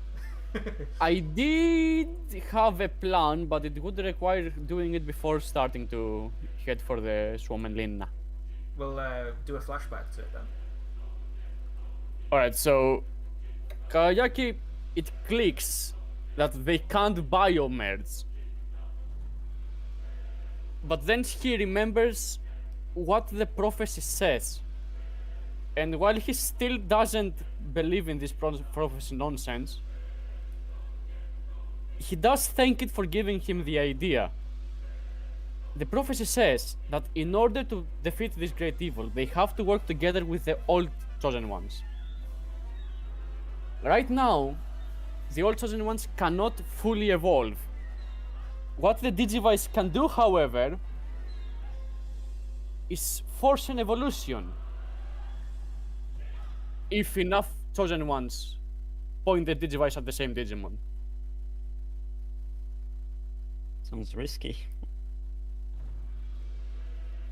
I did have a plan, but it would require doing it before starting to head for the Suomenlinna. We'll do a flashback to it then. Alright, so Kayaki, it clicks that they can't biomerge. But then he remembers what the prophecy says. And while he still doesn't believe in this prophecy nonsense, he does thank it for giving him the idea. The prophecy says that in order to defeat this great evil, they have to work together with the old chosen ones. Right now, the old chosen ones cannot fully evolve. What the Digivice can do, however, is force an evolution. If enough chosen ones point the Digivice at the same Digimon. Sounds risky.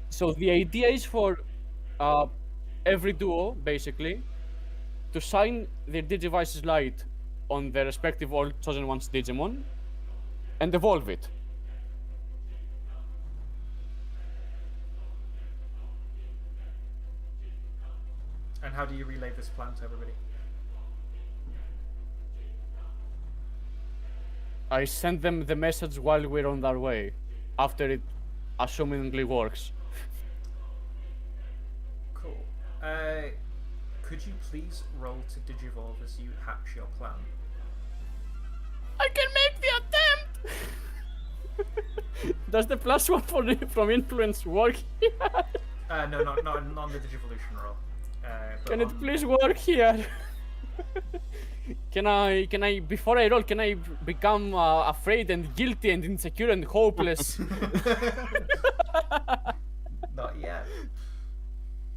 So the idea is for every duo, basically, to shine their Digivice's light on their respective old chosen one's Digimon and evolve it. And how do you relay this plan to everybody? I send them the message while we're on our way, after it assumingly works. Cool. Could you please roll to Digivolve as you hatch your plan? I can make the attempt! Does the +1 from influence work here? No, not on the Digivolution roll. But Can it on- please work here? Can I, before I roll, can I become afraid and guilty and insecure and hopeless? Not yet.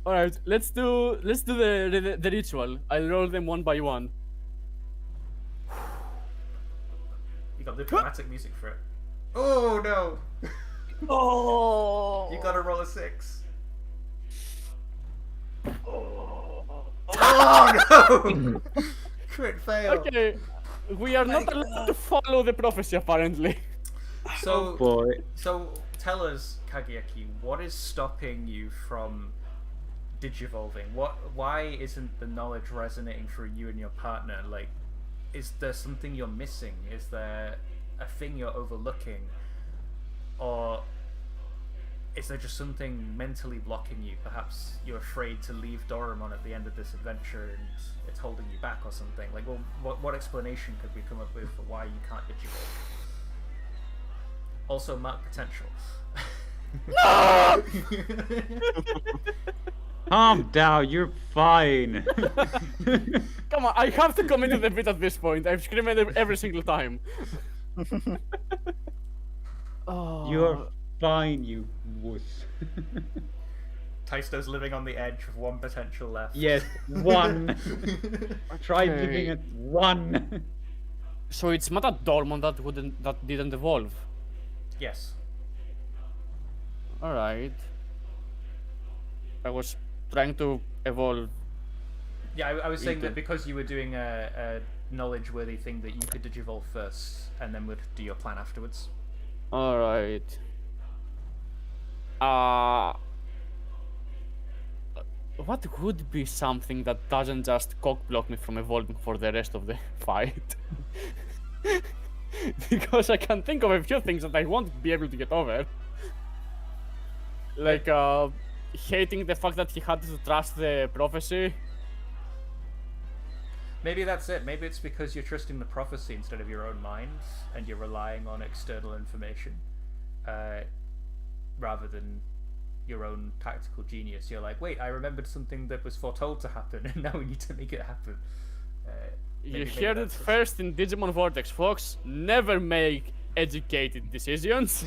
All right, let's do the ritual. I'll roll them one by one. You got the dramatic music for it. Oh no! Oh! You gotta roll a 6. Oh! Oh no! Crit fail. Okay, we are not allowed to follow the prophecy apparently. So, Boy. so tell us, Kageyaki, what is stopping you from digivolving? Why isn't the knowledge resonating through you and your partner? Like, is there something you're missing? Is there a thing you're overlooking? Or is there just something mentally blocking you? Perhaps you're afraid to leave Doraemon at the end of this adventure and it's holding you back or something. Like, well, what explanation could we come up with for why you can't digivolve? Also, mark potential. Calm down, you're fine. Come on, I have to commit to the bit at this point. I've screamed every single time. Oh. You're fine, you wuss. Taisto's living on the edge with one potential left. Yes, 1. Try Okay. living at 1. So it's Matadormon that didn't evolve. Yes. All right. I was trying to evolve. Yeah, I was saying Ethan. that because you were doing a knowledge-worthy thing that you could digivolve first, and then would do your plan afterwards. All right. What would be something that doesn't just cock-block me from evolving for the rest of the fight? Because I can think of a few things that I won't be able to get over. Like, hating the fact that he had to trust the prophecy. Maybe that's it. Maybe it's because you're trusting the prophecy instead of your own mind, and you're relying on external information, rather than your own tactical genius. You're like, wait, I remembered something that was foretold to happen, and now we need to make it happen. You heard it first in Digimon Vortex, folks. Never make educated decisions.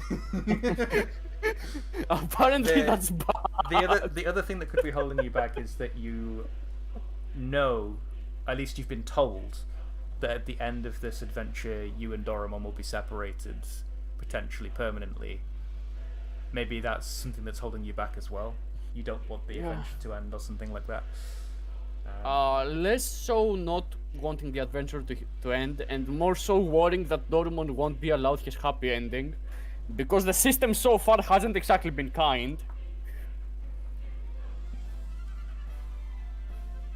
Apparently, that's bad. The other thing that could be holding you back is that you know, at least you've been told, that at the end of this adventure, you and Doraemon will be separated, potentially permanently. Maybe that's something that's holding you back as well. You don't want the adventure to end or something like that. Less so not wanting the adventure to end, and more so worrying that Doraemon won't be allowed his happy ending, because the system so far hasn't exactly been kind.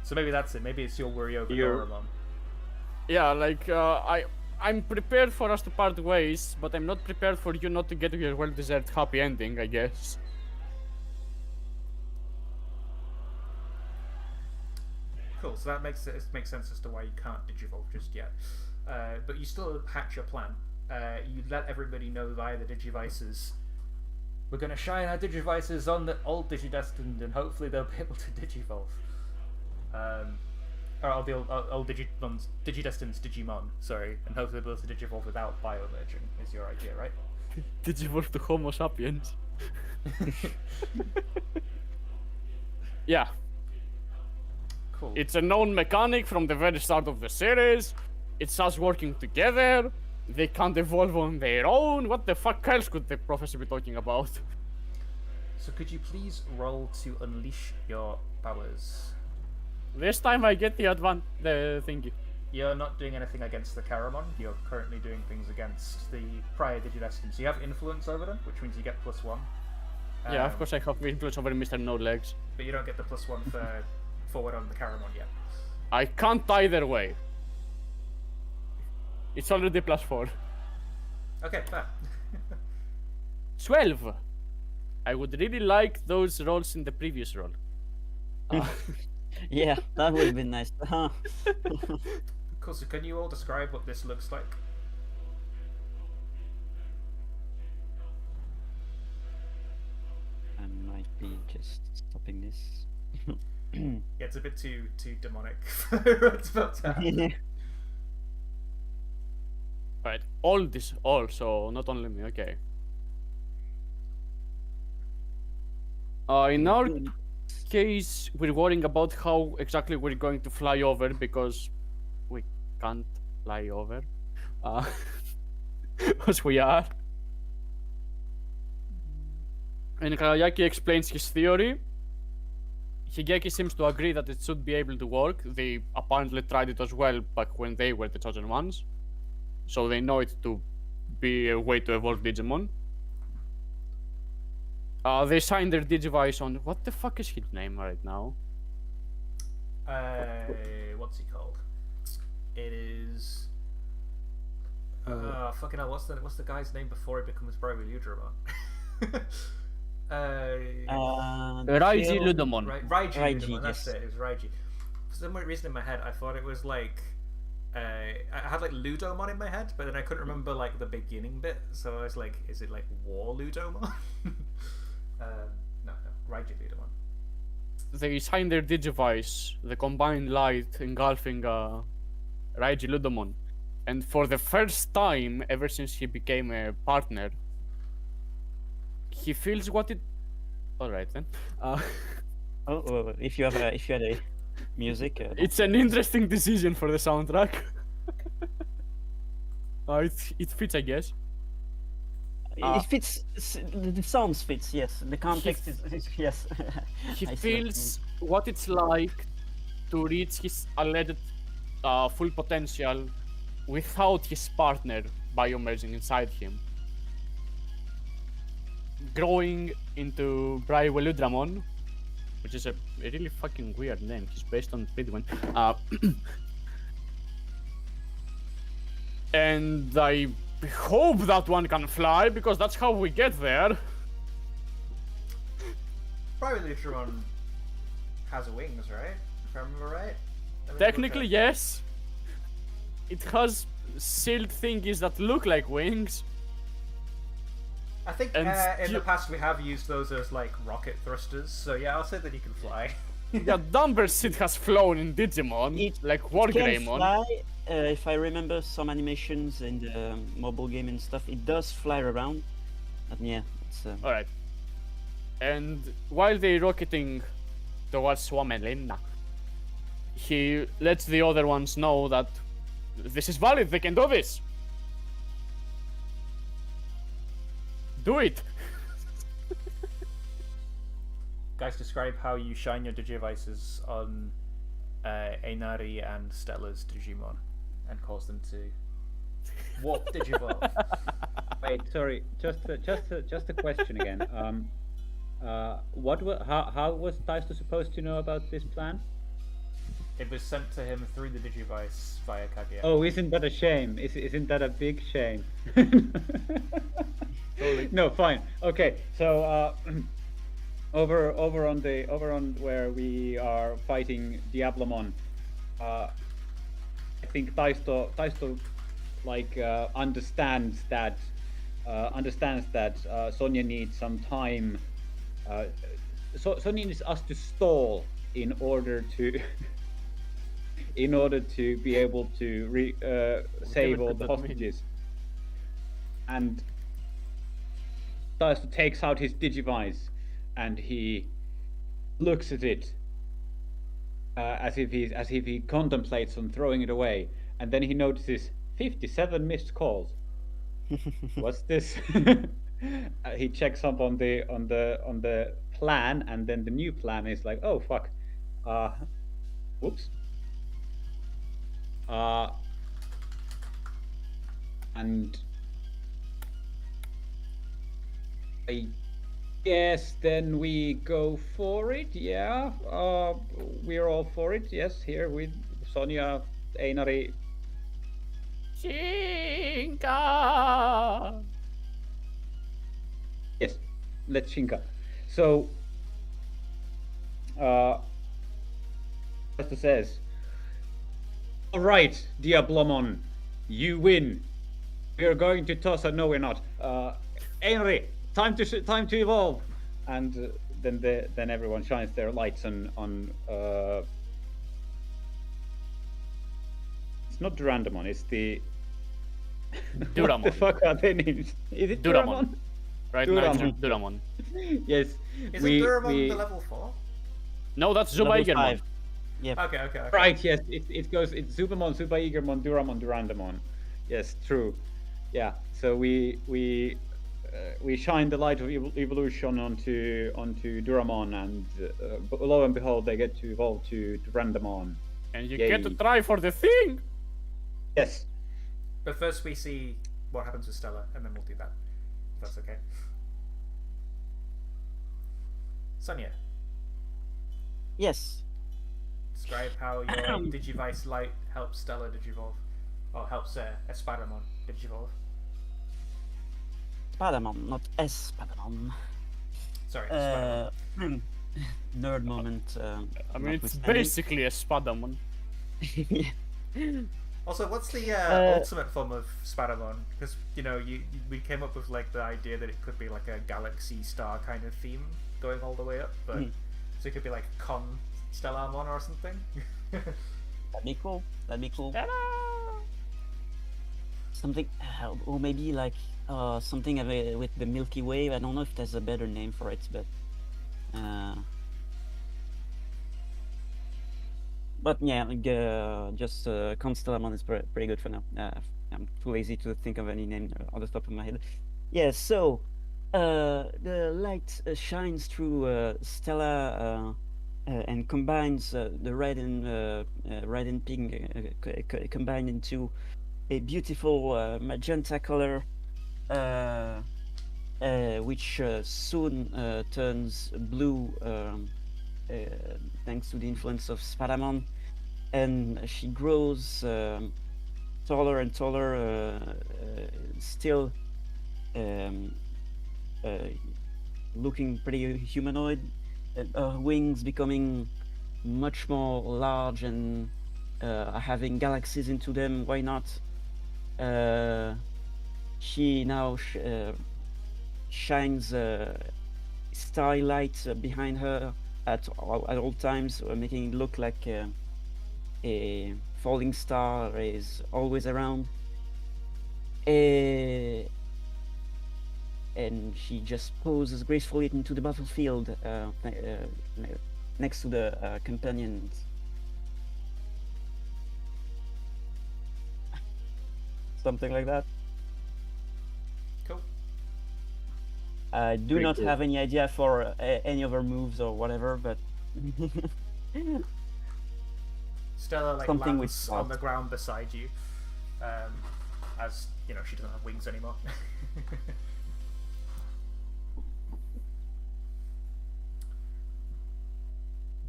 So maybe that's it. Maybe it's your worry over Doraemon. Yeah, like, I'm prepared for us to part ways, but I'm not prepared for you not to get your well-deserved happy ending, I guess. Cool. So that makes sense as to why you can't digivolve just yet. But you still hatch your plan. You let everybody know via the Digivices. We're going to shine our Digivices on the old Digidestined, and hopefully they'll be able to digivolve. Or I'll be old Digidestined's Digimon, sorry, and hopefully they'll be able to digivolve without biomerging, is your idea, right? Digivolve to Homo sapiens. Yeah. Cool. It's a known mechanic from the very start of the series. It's us working together. They can't evolve on their own. What the fuck else could the prophecy be talking about? So could you please roll to unleash your powers? This time I get the thingy. You're not doing anything against the Caramon. You're currently doing things against the prior Digidestined. So you have influence over them, which means you get +1. Yeah, of course I have influence over Mr. No Legs. But you don't get the +1 for forward on the Caramon yet. I can't either way. It's already +4. Okay, fair. 12! I would really like those rolls in the previous roll. Yeah, that would have been nice. Huh? Cool, so can you all describe what this looks like? I might be just stopping this. Yeah, it's a bit too demonic for what's about to happen. Right. All this also, not only me. Okay. In our case, we're worrying about how exactly we're going to fly over because we can't fly over, as we are. And Karayaki explains his theory. Higeki seems to agree that it should be able to work. They apparently tried it as well back when they were the chosen ones. So they know it to be a way to evolve Digimon. They signed their Digivice on... What the fuck is his name right now? What's he called? It is... fucking hell, what's the guy's name before he becomes Bravo Udramon? Raiji Ludamon. Raiji Raiji, Ludamon, that's yes. it was Raiji. For some reason in my head, I thought it was like... I had like Ludomon in my head, but then I couldn't remember like the beginning bit, so I was like, is it like War Ludomon? No, Raiji Ludamon. They signed their Digivice, the combined light engulfing Raiji Ludamon. And for the first time ever since he became a partner, he feels what it... Alright then. If you had a music. It's an interesting decision for the soundtrack. It fits, I guess. It fits. The sounds fits. Yes, the context is yes. He I see what you feels what it's like to reach his alleged full potential without his partner biomerging inside him. Growing into Braiweludramon, which is a really fucking weird name. He's based on Pridwen. And I hope that one can fly, because that's how we get there. Probably Ludramon has wings, right? If I remember right? Technically, yes. It has sealed thingies that look like wings. I think And in the past we have used those as like rocket thrusters, so yeah, I'll say that he can fly. Yeah, Dumbersid has flown in Digimon, like can Wargreymon. fly. If I remember some animations in the mobile game and stuff, it does fly around. And yeah, it's. Alright. And while they're rocketing towards Swamelina, he lets the other ones know that this is valid, they can do this. Do it! Guys, describe how you shine your Digivices on Einari and Stella's Digimon and cause them to warp Digivolve. Wait, sorry. Just a question again. How was Taisto supposed to know about this plan? It was sent to him through the Digivice via Kaguya. Oh, isn't that a shame? Isn't that a big shame? No, fine. Okay, so over on where we are fighting Diablomon, I think Taisto like understands that Sonia needs some time. Sonia needs us to stall in order to be able to save all the hostages. And Taisto takes out his Digivice and he looks at it as if he contemplates on throwing it away, and then he notices 57 missed calls. What's this? He checks up on the plan, and then the new plan is like, oh fuck, whoops. And I guess then we go for it. Yeah, we're all for it. Yes, here with Sonia, Einari. Shinka! Yes, let's Shinka. So, Taisto says, all right, Diablomon, you win. We are going to toss. No, we're not. Einari, time to evolve. And then everyone shines their lights on. It's not Durandamon. It's the. Duramon. What the fuck are they named? Is it Duramon. Duramon? Right now it's Duramon. Yes. Isn't Duramon the level 4? No, that's Level Zubaigermon. 5. Yep. Okay. Right. Yes. It goes. It's Zubamon, Zubaigermon, Duramon, Durandamon. Yes. True. Yeah. So we shine the light of evolution onto Duramon, and lo and behold, they get to evolve to Durandamon. And you Yay. get to try for the thing. Yes. But first we see what happens with Stella, and then we'll do that. If that's okay. Sonia, Yes. describe how your Digivice light helps Stella digivolve. Or helps Espadamon digivolve. Spadamon, not Espadamon. Sorry, Espadamon. Nerd moment. I mean, it's notwithstanding. basically a Spadamon. Also, what's the ultimate form of Spadamon? Because, we came up with, like, the idea that it could be, like, a galaxy star kind of theme going all the way up, but... So it could be, like, Con Stellarmon or something? That'd be cool. Ta-da! Something, or maybe, like, something with the Milky Way. I don't know if there's a better name for it, but... But yeah, just Constellamon is pretty good for now. I'm too lazy to think of any name on the top of my head. Yeah, so the light shines through Stella and combines the red and pink combined into a beautiful magenta color, which soon turns blue. Thanks to the influence of Spadamon, and she grows taller and taller, still looking pretty humanoid. Her wings becoming much more large and having galaxies into them. Why not? She now shines starlight behind her at all times, making it look like a falling star is always around. And she just poses gracefully into the battlefield next to the companions. Something like that. Cool. I do Pretty not cool. have any idea for any of her moves or whatever, but Stella, like, Something with lands on salt. the ground beside you. As, she doesn't have wings anymore.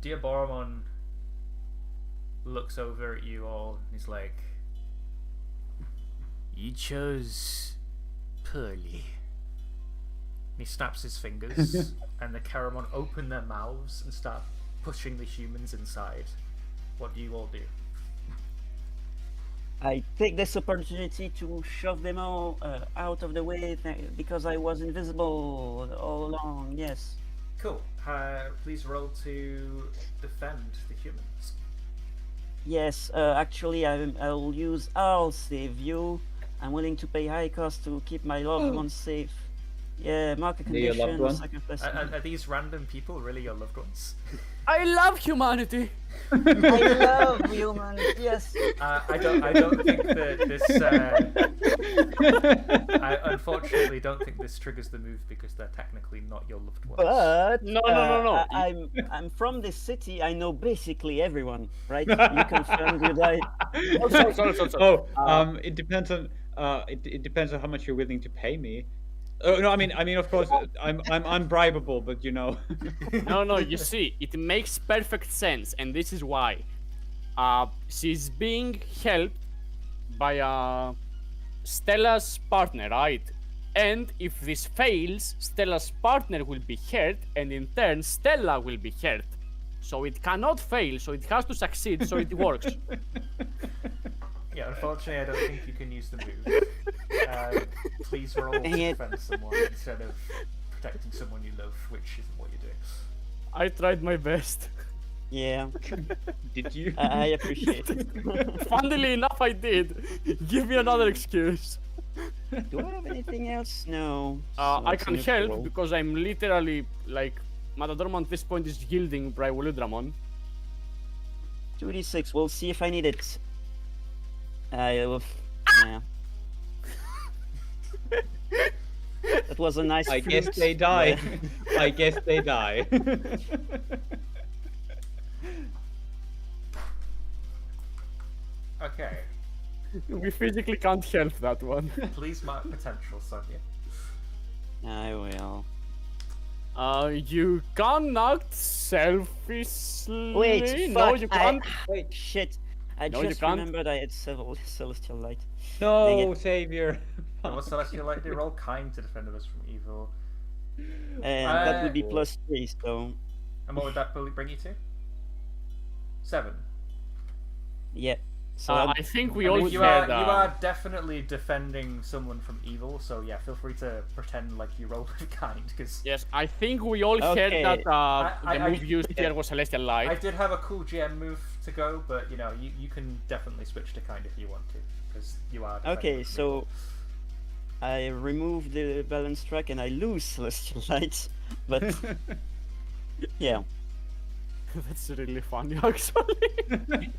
Dear Boromon looks over at you all and he's like, "You chose poorly." And he snaps his fingers, and the Caramon open their mouths and start pushing the humans inside. What do you all do? I take this opportunity to shove them all out of the way because I was invisible all along. Yes. Cool. Please roll to defend the humans. Yes, actually, I'll use I'll save you. I'm willing to pay high cost to keep my loved ones safe. Yeah, mark a Your loved condition. one? Sacrifice. Are these random people really your loved ones? I love humanity. I love humans. Yes. I don't think that this. I unfortunately don't think this triggers the move because they're technically not your loved ones. But No. I'm from this city. I know basically everyone, right? You confirmed you like. Sorry. It depends on it depends on how much you're willing to pay me. Oh no, I mean of course I'm unbribable, but No, you see, it makes perfect sense, and this is why. She's being helped by Stella's partner, right? And if this fails, Stella's partner will be hurt, and in turn, Stella will be hurt. So it cannot fail, so it has to succeed, so it works. Yeah, unfortunately, I don't think you can use the move. Please roll to Dang it. defend someone instead of protecting someone you love, which isn't what you're doing. I tried my best. Yeah, Did you? I appreciate it. Funnily enough, I did. Give me another excuse. Do I have anything else? No. I So can it's help neutral. because I'm literally like Matadormon at this point is yielding Brywoludramon. 2d6. We'll see if I need it. Yeah. That was a nice. I guess flute, they die. but- I guess they die. Okay, We physically can't help that one. please mark potential, Sonia. I will. You can act selfishly. Wait, no, fuck, you can't. Wait, shit. I No, you just can't. remembered I had several Celestial Light. No, Dang it. savior. And what's Celestial Light do? Roll kind to defend us from evil. And that would be Uh, +3, so. And what would that bring you to? 7. Yeah. So I think we I all mean, you shared are definitely defending someone from evil, so yeah, feel free to pretend like you rolled with kind, because Yes, I think we all Okay. heard that I- the move used here was Celestial I Light. did have a cool GM move to go, but you know, you can definitely switch to kind if you want to, because you are defending Okay, from so evil. I remove the balance track and I lose Celestial Light, but yeah. That's really funny, actually.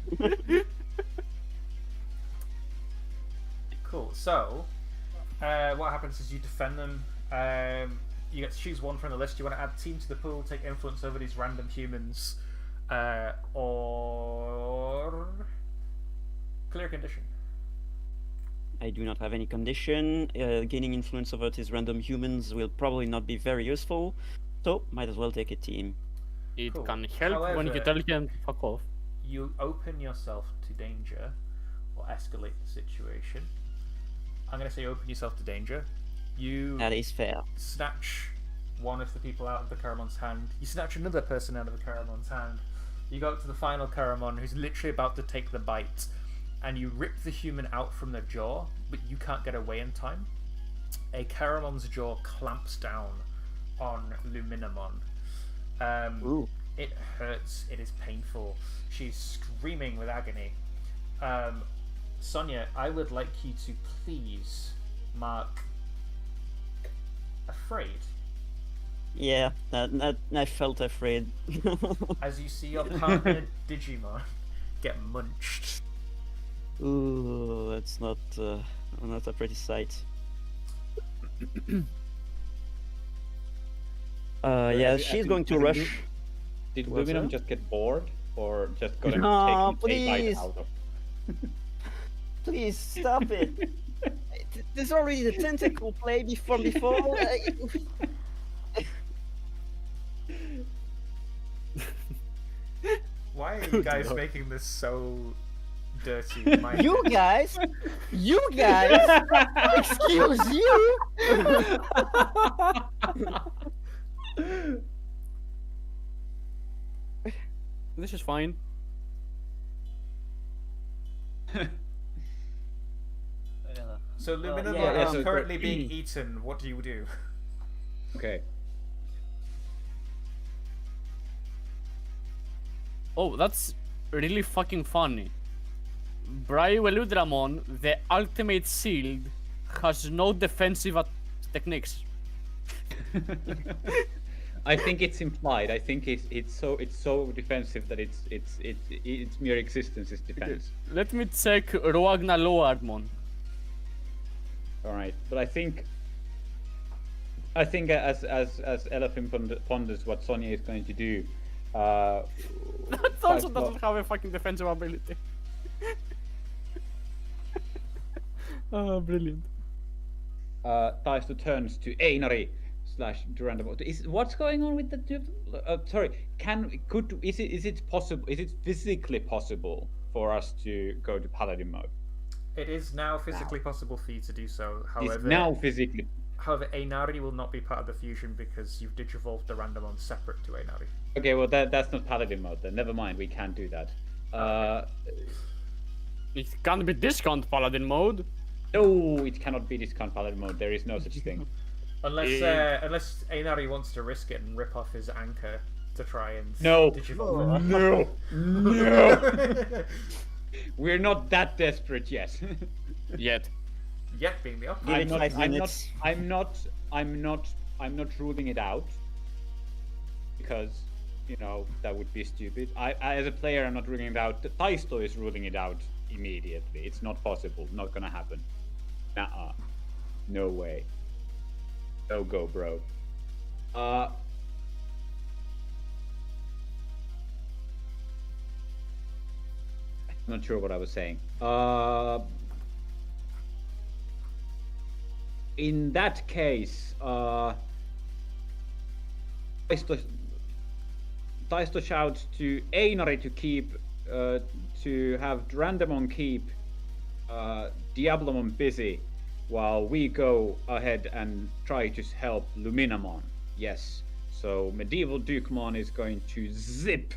Cool. So, what happens is you defend them. You get to choose one from the list. You want to add team to the pool, take influence over these random humans, or clear condition. I do not have any condition. Gaining influence over these random humans will probably not be very useful, so might as well take a team. It Cool. can help when you However- tell him to fuck off. You open yourself to danger, or escalate the situation. I'm going to say you open yourself to danger. You That is fair. snatch one of the people out of the Karamon's hand. You snatch another person out of the Karamon's hand. You go up to the final Karamon, who's literally about to take the bite, and you rip the human out from their jaw, but you can't get away in time. A Karamon's jaw clamps down on Luminamon. Ooh. It hurts. It is painful. She's screaming with agony. Sonia, I would like you to please mark afraid Yeah, that I felt afraid. as you see your partner Digimon get munched. Ooh, that's not a pretty sight. Yeah, she's going to rush. Did What's Luminum that? just get bored, or just got No, taken a bite please. out of? Please stop it. There's already the tentacle play before. Why are you guys making this so dirty? You guys, excuse you. This is fine. So Luminamon yeah, is so- currently being eaten. What do you do? Okay. Oh, that's really fucking funny. Brywoludramon, the ultimate shield, has no defensive techniques. I think it's implied. I think it's so defensive that its mere existence is defense. Let me check Roagna Loardmon. All right, but I think as Elephant ponders what Sonia is going to do. That also Five doesn't have a fucking defensive ability. Oh, brilliant. Taisto turns to Einari / Durandam. What's going on with the two? Sorry, is it possible? Is it physically possible for us to go to Paladin mode? It is now physically possible for you to do so. It's However, now physically. However, Einari will not be part of the fusion because you've digivolved the Randomon separate to Einari. Okay, well that's not Paladin mode then. Never mind, we can't do that. It can't be discount paladin mode. No, it cannot be discount Paladin mode. There is no such thing. Unless Einari wants to risk it and rip off his anchor to try and No, Digivolve. no. We're not that desperate yet. Yet. Yet being the opposite. Give it 5 minutes. I'm not ruling it out because that would be stupid. I as a player, I'm not ruling it out. Taisto is ruling it out immediately. It's not possible. Not gonna happen. Nuh-uh. No way. No go, bro. Not sure what I was saying. In that case, Taisto shouts to Einari to keep, to have Randamon keep Diablomon busy while we go ahead and try to help Luminamon. Yes. So Medieval Dukemon is going to zip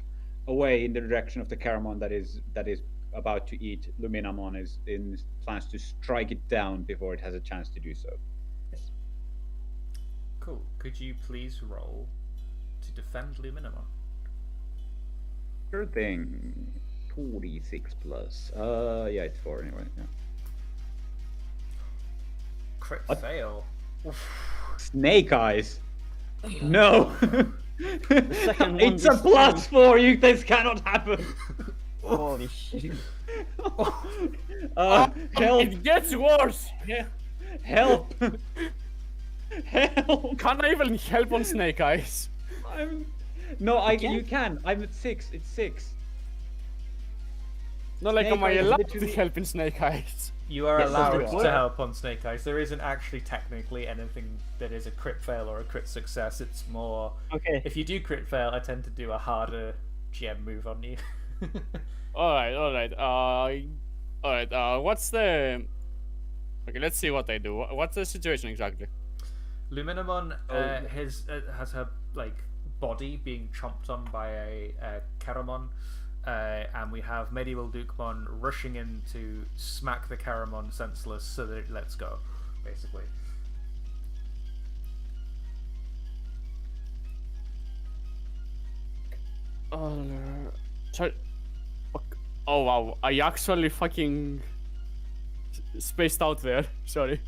away in the direction of the Caramon that is about to eat Luminamon, plans to strike it down before it has a chance to do so. Yes. Cool. Could you please roll to defend Luminamon? Sure thing. 2d6 plus. Yeah, it's 4 anyway. Yeah. Crit What? fail. Snake eyes. No. second one It's a this +4. This cannot happen. Holy shit. Help! It gets worse! Help! Help! Can I even help on Snake Eyes? You can. I'm at 6. It's 6. Not like, Snake am I Eyes allowed literally- to help in Snake Eyes? You are Yes, allowed of course. to help on Snake Eyes. There isn't actually technically anything that is a crit fail or a crit success. It's more, Okay. if you do crit fail, I tend to do a harder GM move on you. Alright. What's the... Okay, let's see what I do. What's the situation exactly? Luminamon has her body being chomped on by a Caramon, and we have Medieval Dukemon rushing in to smack the Caramon senseless so that it lets go, basically. Sorry. Oh wow, I actually fucking spaced out there. Sorry.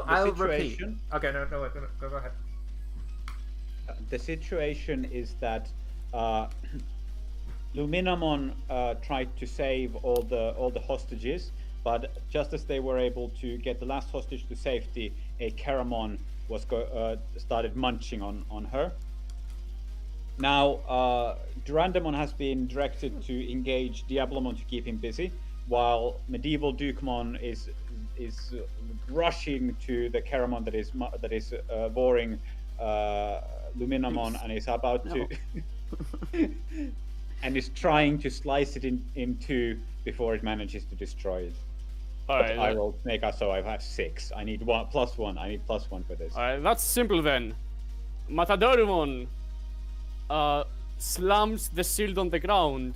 I'll repeat. Okay, no, go ahead. The situation is that Luminamon tried to save all the hostages, but just as they were able to get the last hostage to safety, a Caramon started munching on her. Now, Durandamon has been directed to engage Diablomon to keep him busy, while Medieval Dukemon is rushing to the Caramon that is boring Luminamon and is about to and is trying to slice it in two before it manages to destroy it. Alright. I rolled Snake Eyes, so I have 6. I need +1. I need +1 for this. Alright, that's simple then. Matadormon slams the shield on the ground.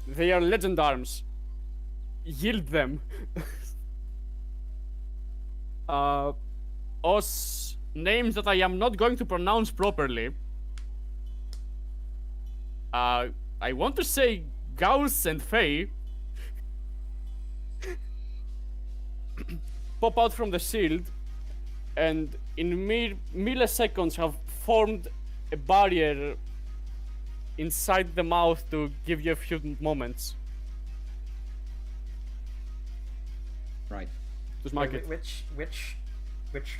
They are legend arms. Yield them. Os names that I am not going to pronounce properly. I want to say Gauss and Faye pop out from the shield and in milliseconds have formed a barrier inside the mouth to give you a few moments Right. to smack it. Which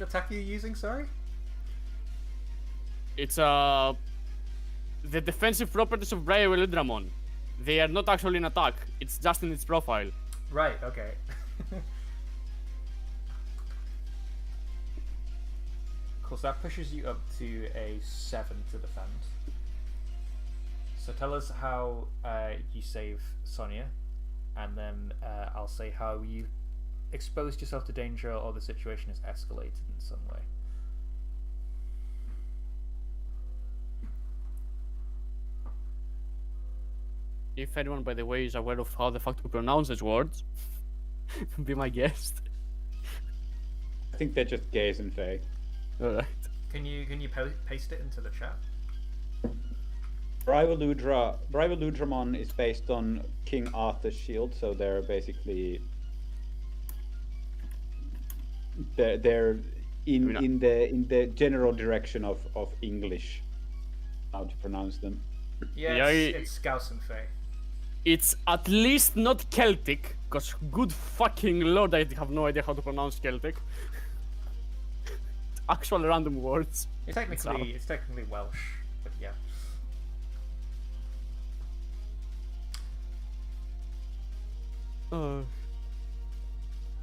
attack are you using? Sorry. It's the defensive properties of Braille-Eludramon. They are not actually an attack. It's just in its profile. Right. Okay. Cool. So that pushes you up to a 7 to defend. So tell us how you save Sonia, and then I'll say how you exposed yourself to danger or the situation has escalated in some way. If anyone, by the way, is aware of how the fuck to pronounce these words, be my guest. think they're just gays and fae. Alright. Can you paste it into the chat? Bribeludramon is based on King Arthur's shield, so they're basically they're in the general direction of English, how to pronounce them. Yeah, it's Scouse and Fae. It's at least not Celtic, because good fucking lord, I have no idea how to pronounce Celtic. Actual random words. It's technically Welsh, but yeah.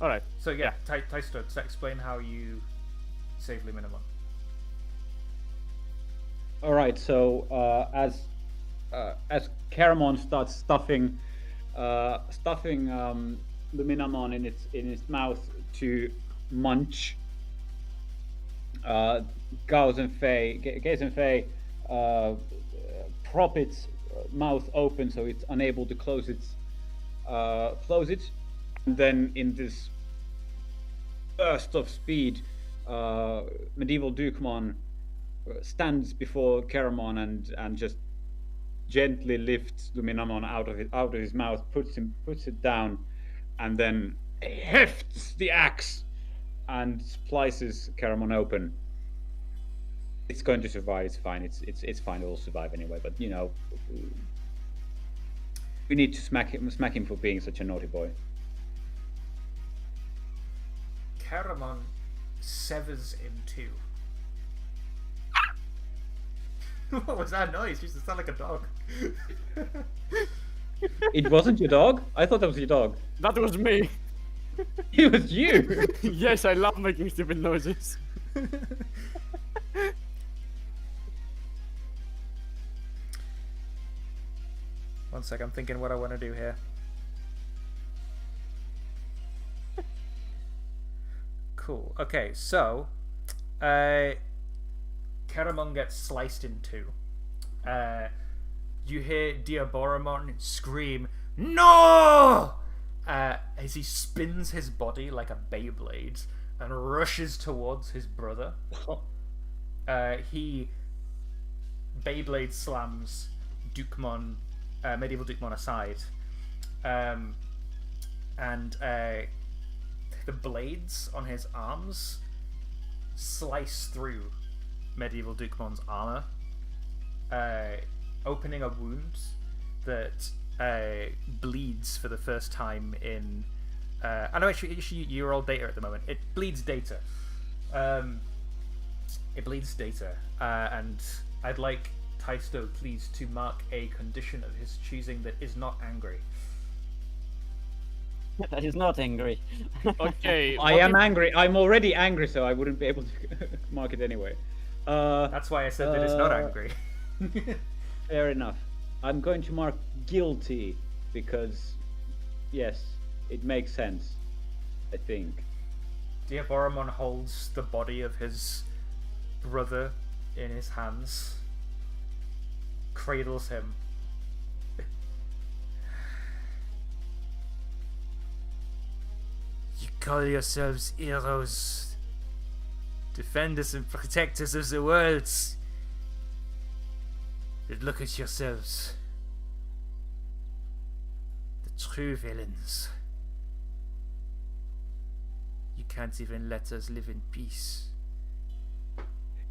Alright. So yeah, Taisto, explain how you save Luminamon. All right. So as Caramon starts stuffing Luminamon in its mouth to munch, Gaze and Fae prop its mouth open so it's unable to close it. And then in this burst of speed, Medieval Dukemon stands before Caramon and just gently lifts Luminamon out of his mouth, puts it down, and then hefts the axe and splices Caramon open. It's going to survive. It's fine. It's fine. It will survive anyway. But you know, we need to smack him for being such a naughty boy. Caramon severs in two. What was that noise? You sound like a dog. It wasn't your dog? I thought that was your dog. That was me. It was you. Yes, I love making stupid noises. One sec, I'm thinking what I want to do here. Cool. Okay, so Caramon gets sliced in two. You hear Diaboromon scream, "No!" As he spins his body like a Beyblade and rushes towards his brother. He Beyblade slams Medieval Dukemon aside, and the blades on his arms slice through Medieval Dukemon's armor, opening a wound that bleeds for the first time in. I know actually you're all data at the moment. It bleeds data. And I'd like Taisto, please, to mark a condition of his choosing that is not angry. That is not angry. Okay. I am angry. I'm already angry, so I wouldn't be able to mark it anyway. That's why I said that it's not angry. Fair enough. I'm going to mark guilty because, yes, it makes sense, I think. Diaboromon holds the body of his brother in his hands, cradles him. You call yourselves heroes, defenders and protectors of the worlds. But look at yourselves. The true villains. You can't even let us live in peace.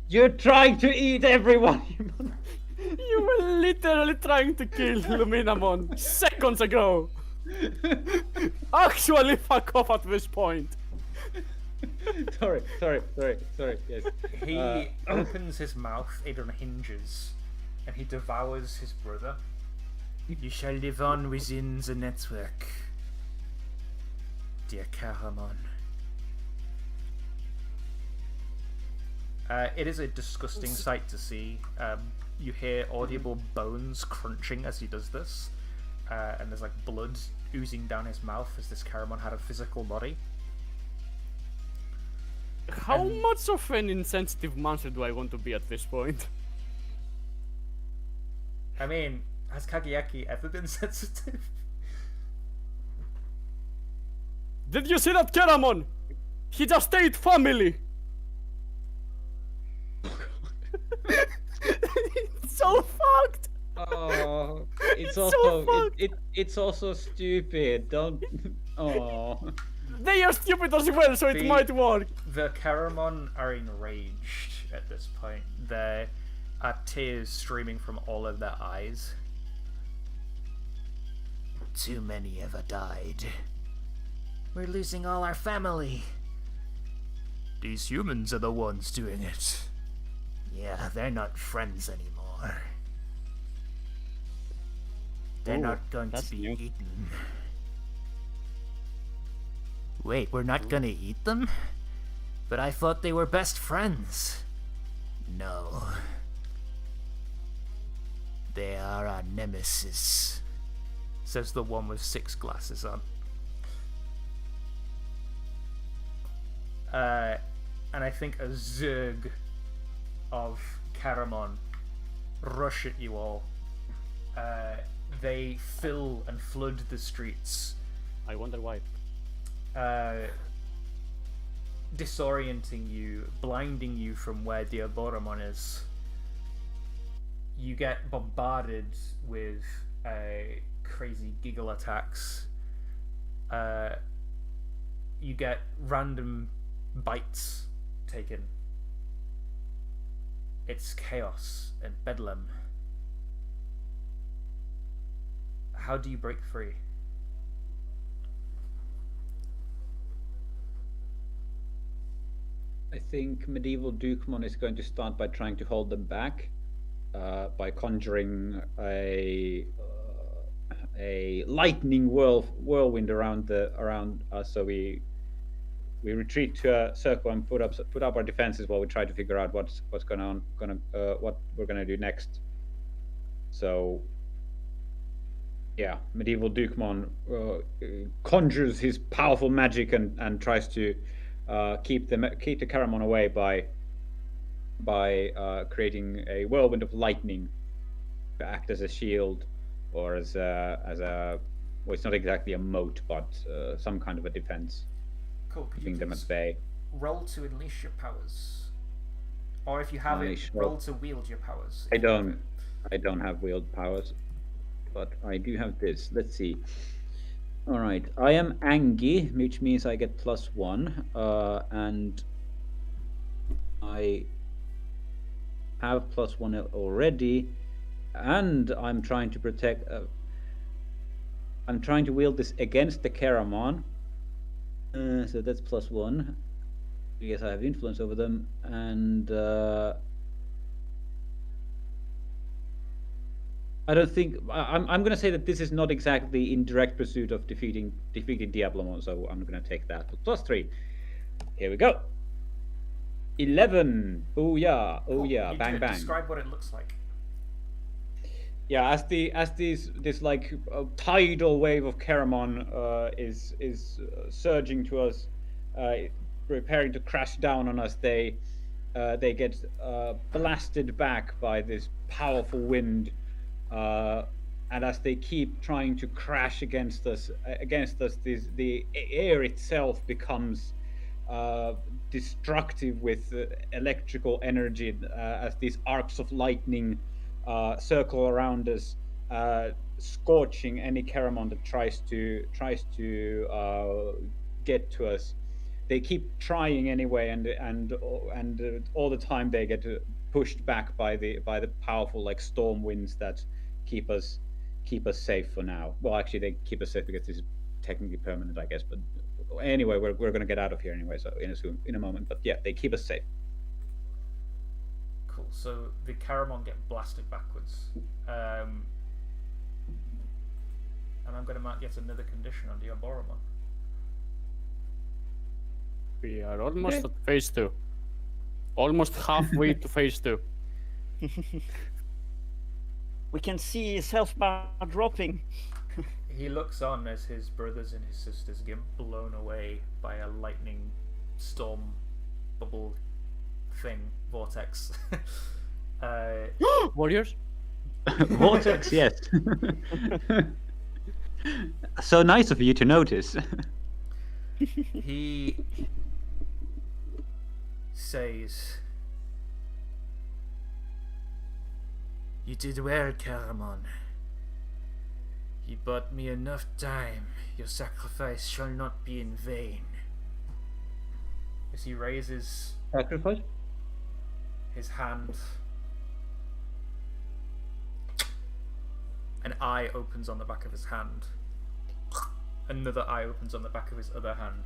You're trying to eat everyone. You were literally trying to kill Luminamon seconds ago. Actually, fuck off at this point. Sorry. Yes. He opens his mouth, it unhinges, and he devours his brother. You shall live on within the network, dear Caramon. It is a disgusting sight to see. You hear audible bones crunching as he does this, and there's like blood oozing down his mouth as this Caramon had a physical body. How much of an insensitive monster do I want to be at this point? I mean, has Kageyaki ever been sensitive? Did you see that, Caramon? He just ate family. It's so fucked. Oh, It's so fucked. it's also stupid. Don't. Oh. They are stupid as well, so it might work. The Caramon are enraged at this point. There are tears streaming from all of their eyes. Too many ever died. We're losing all our family. These humans are the ones doing it. Yeah, they're not friends anymore. They're not going to be eaten. Wait, we're not gonna eat them? But I thought they were best friends. No. They are our nemesis, says the one with 6 glasses on. And I think a zerg of Caramon rush at you all. They fill and flood the streets. I wonder why. Disorienting you, blinding you from where Diaboromon is. You get bombarded with crazy giggle attacks. You get random bites taken. It's chaos and bedlam. How do you break free? I think Medieval Dukemon is going to start by trying to hold them back, by conjuring a lightning whirlwind around us. So we retreat to a circle and put up our defenses while we try to figure out what's going on, what we're gonna do next. So yeah, Medieval Dukemon conjures his powerful magic and tries to keep the Caramon away by creating a whirlwind of lightning to act as a shield, or as a well, it's not exactly a moat, but some kind of a defense, cool. keeping them at bay. Roll to unleash your powers, or if you have roll to wield your powers. I don't have wield powers, but I do have this. Let's see. All right, I am Angie, which means I get +1, and I have +1 already, and I'm trying to protect. I'm trying to wield this against the Caramon, so that's +1. I guess I have influence over them, and I don't think I'm going to say that this is not exactly in direct pursuit of defeating Diablomon, so I'm going to take that. +3. Here we go. 11. Oh yeah, bang bang. Describe what it looks like. Yeah, as this like tidal wave of Caramon is surging to us, preparing to crash down on us, they get blasted back by this powerful wind. And as they keep trying to crash against us, the air itself becomes destructive with electrical energy, as these arcs of lightning circle around us, scorching any Caramon that tries to get to us. They keep trying anyway, and all the time they get pushed back by the powerful like storm winds that keep us safe for now. Well, actually, they keep us safe because this is technically permanent, I guess. But anyway, we're going to get out of here anyway, so in a moment. But yeah, they keep us safe. Cool. So the Caramon get blasted backwards, and I'm going to mark yet another condition on Diaboromon. We are almost at phase 2. Almost halfway to phase 2. We can see his health bar dropping. He looks on as his brothers and his sisters get blown away by a lightning storm bubble thing, vortex. Warriors? Vortex, yes. So nice of you to notice. He says, "You did well, Caramon. You bought me enough time. Your sacrifice shall not be in vain." As he raises Sacrifice? his hand, an eye opens on the back of his hand. Another eye opens on the back of his other hand.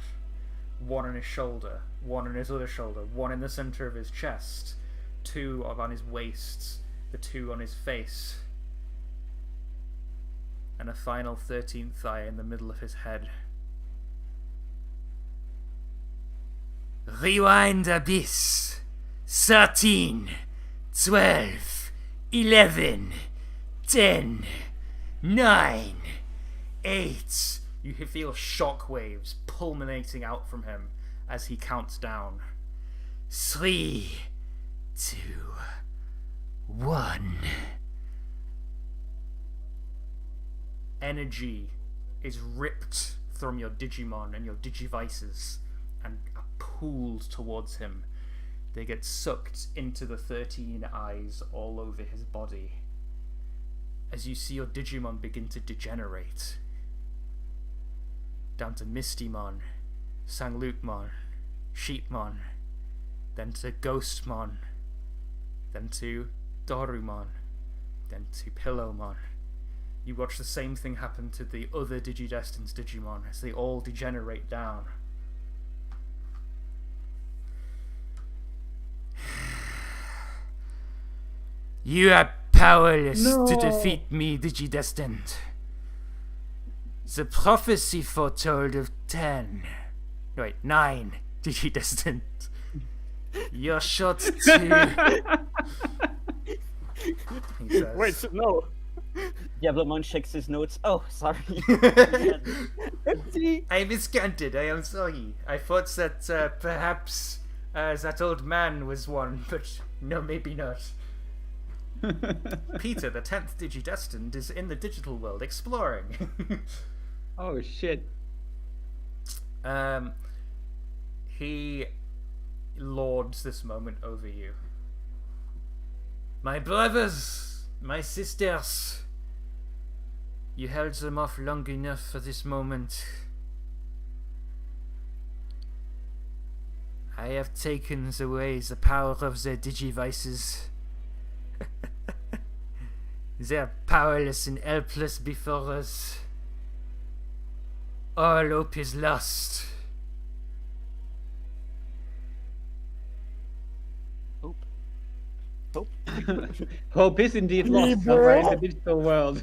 One on his shoulder, one on his other shoulder, one in the center of his chest, two on his waist, the two on his face, and a final 13th eye in the middle of his head. Rewind Abyss. 13, 12, 11, 10, 9, 8. You feel shock waves pulminating out from him as he counts down. 3, 2, 1. Energy is ripped from your Digimon and your Digivices and pulled towards him. They get sucked into the 13 eyes all over his body. As you see your Digimon begin to degenerate. Down to Mistymon, Sanglutmon, Sheepmon, then to Ghostmon, then to Dorumon, then to Pillowmon. You watch the same thing happen to the other Digidestined Digimon as they all degenerate down. You are powerless to defeat me, Digidestined. The prophecy foretold of 9 Digidestined. You're shot to... he says. Wait, so, no. Diablomon checks his notes. Oh, sorry. I miscounted, I am sorry. I thought that perhaps that old man was one, but no, maybe not. Peter, the 10th Digidestined, is in the digital world exploring. Oh shit. He lords this moment over you. My brothers, my sisters, you held them off long enough for this moment. I have taken away the power of their Digivices. They are powerless and helpless before us. All hope is lost. Hope. Hope is indeed lost somewhere in the digital world.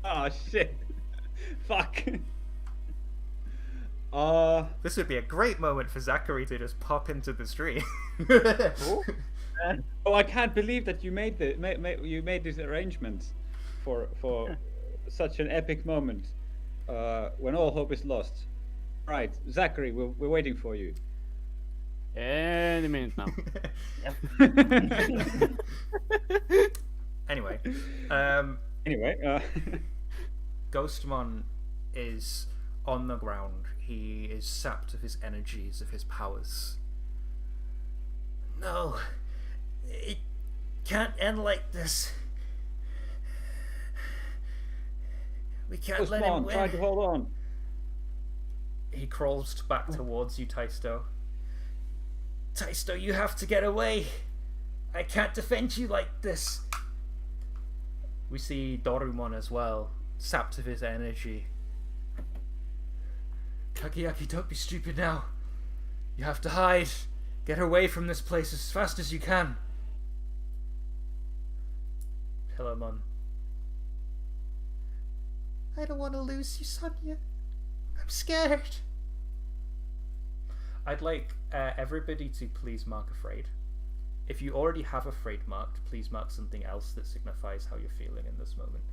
Oh shit. Fuck. This would be a great moment for Zachary to just pop into the stream. Oh, I can't believe that you made this arrangement for such an epic moment when all hope is lost. Right, Zachary, we're waiting for you. Any minute now. Anyway, Ghostmon is on the ground. He is sapped of his energies, of his powers. No, it can't end like this. We can't let him win. Try to hold on. He crawls back towards you, Taisto. Taisto, you have to get away. I can't defend you like this. We see Dorumon as well, sapped of his energy. Kageyaki, don't be stupid now. You have to hide. Get away from this place as fast as you can. Pillowmon. I don't want to lose you, Sonia. I'm scared. I'd like everybody to please mark afraid. If you already have afraid marked, please mark something else that signifies how you're feeling in this moment.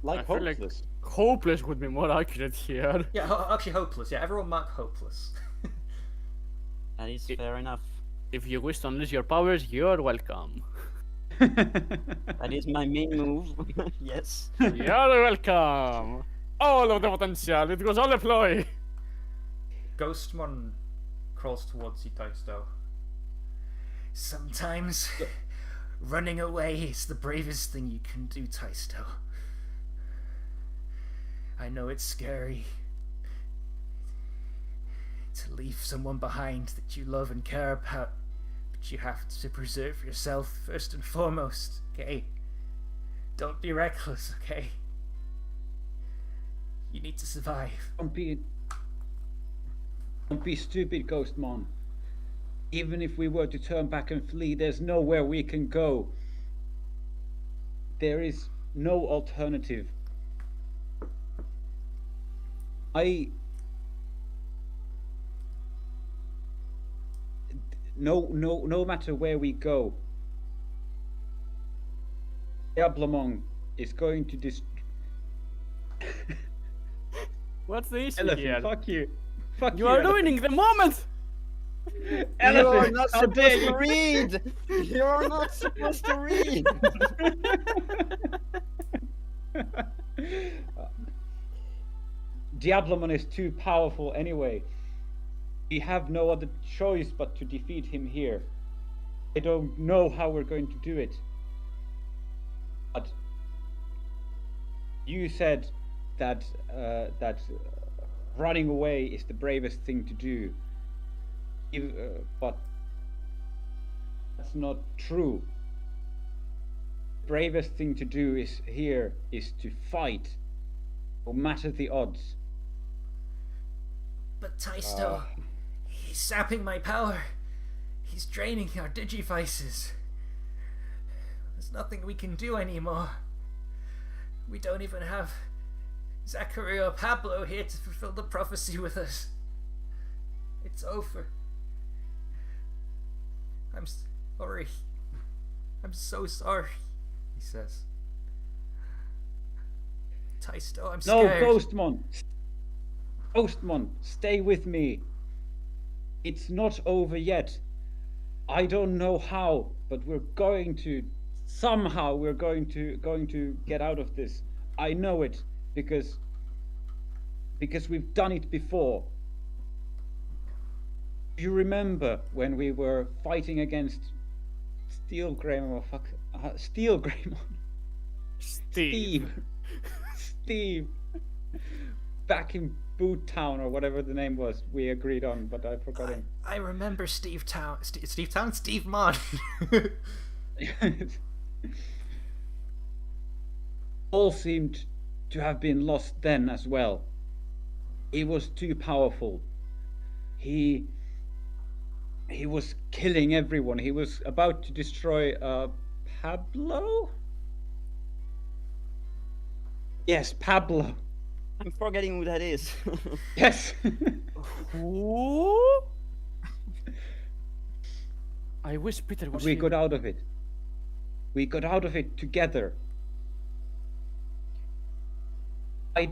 Like I feel hopeless. like hopeless would be more accurate here. Yeah, actually hopeless. Yeah, everyone mark hopeless. That is fair enough. If you wish to unleash your powers, you're welcome. That is my main move. Yes. You're welcome. All of the potential, it goes all deploy. Ghostmon crawls towards you, Taisto. Sometimes running away is the bravest thing you can do, Taisto. I know it's scary to leave someone behind that you love and care about, but you have to preserve yourself first and foremost, okay? Don't be reckless, okay? You need to survive. Don't be stupid, Ghostmon. Even if we were to turn back and flee, there's nowhere we can go. There is no alternative. No matter where we go, Diablamon is going to What's the issue Elephant, here? fuck you. Fuck You are Elephant. ruining the moment! Elephant, You're not how supposed dare to you. read! You're not supposed to read! Diablamon is too powerful anyway. We have no other choice but to defeat him here. I don't know how we're going to do it. But you said that running away is the bravest thing to do. But that's not true. Bravest thing to do is to fight, no matter the odds. But Taisto, he's sapping my power. He's draining our digivices. There's nothing we can do anymore. We don't even have Zachary or Pablo here to fulfill the prophecy with us. It's over. I'm sorry. I'm so sorry, he says. Taisto, I'm scared. No, Ghostmon, stay with me. It's not over yet. I don't know how, but somehow we're going to get out of this. I know it because we've done it before. You remember when we were fighting against Steel Greymon? Steve. Back in Boot Town or whatever the name was we agreed on, but I forgot him. I remember Steve Mon. All seemed to have been lost then as well. He was too powerful. He was killing everyone. He was about to destroy Pablo? Yes, Pablo. I'm forgetting who that is. Yes. Who? I wish Peter was We here. got out of it. We got out of it together. I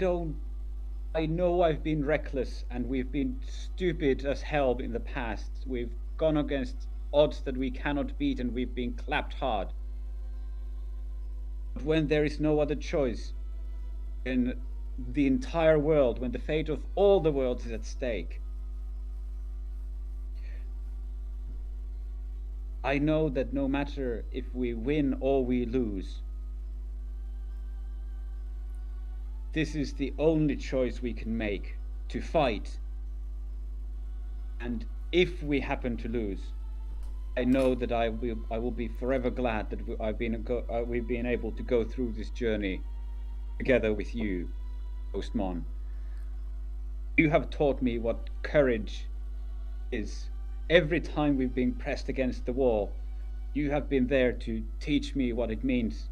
know I've been reckless and we've been stupid as hell in the past. We've gone against odds that we cannot beat and we've been clapped hard. But when there is no other choice in the entire world, when the fate of all the worlds is at stake, I know that no matter if we win or we lose, this is the only choice we can make, to fight. And if we happen to lose, I know that I will be forever glad that we've been able to go through this journey together with you, Ghostmon. You have taught me what courage is. Every time we've been pressed against the wall, you have been there to teach me what it means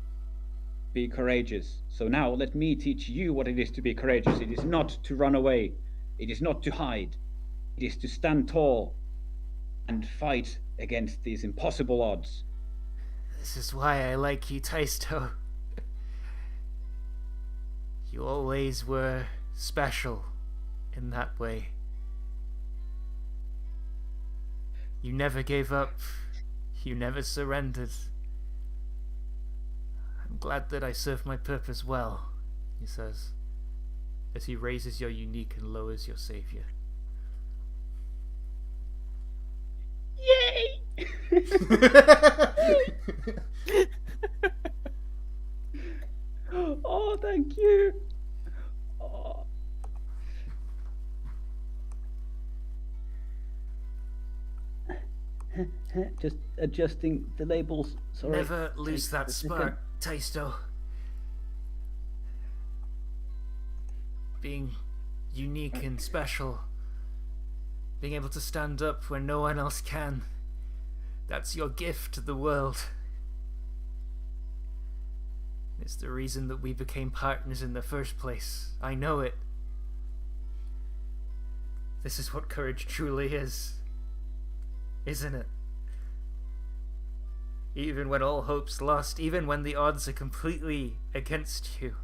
to be courageous. So now let me teach you what it is to be courageous. It is not to run away. It is not to hide. It is to stand tall and fight against these impossible odds. This is why I like you, Taisto. You always were special in that way. You never gave up. You never surrendered. I'm glad that I served my purpose well, he says, as he raises your unique and lowers your savior. Oh, thank you. Oh. Just adjusting the labels. Sorry. Never lose Take that a spark, Taisto. Being unique and special. Being able to stand up when no one else can. That's your gift to the world. It's the reason that we became partners in the first place. I know it. This is what courage truly is. Isn't it? Even when all hope's lost, even when the odds are completely against you,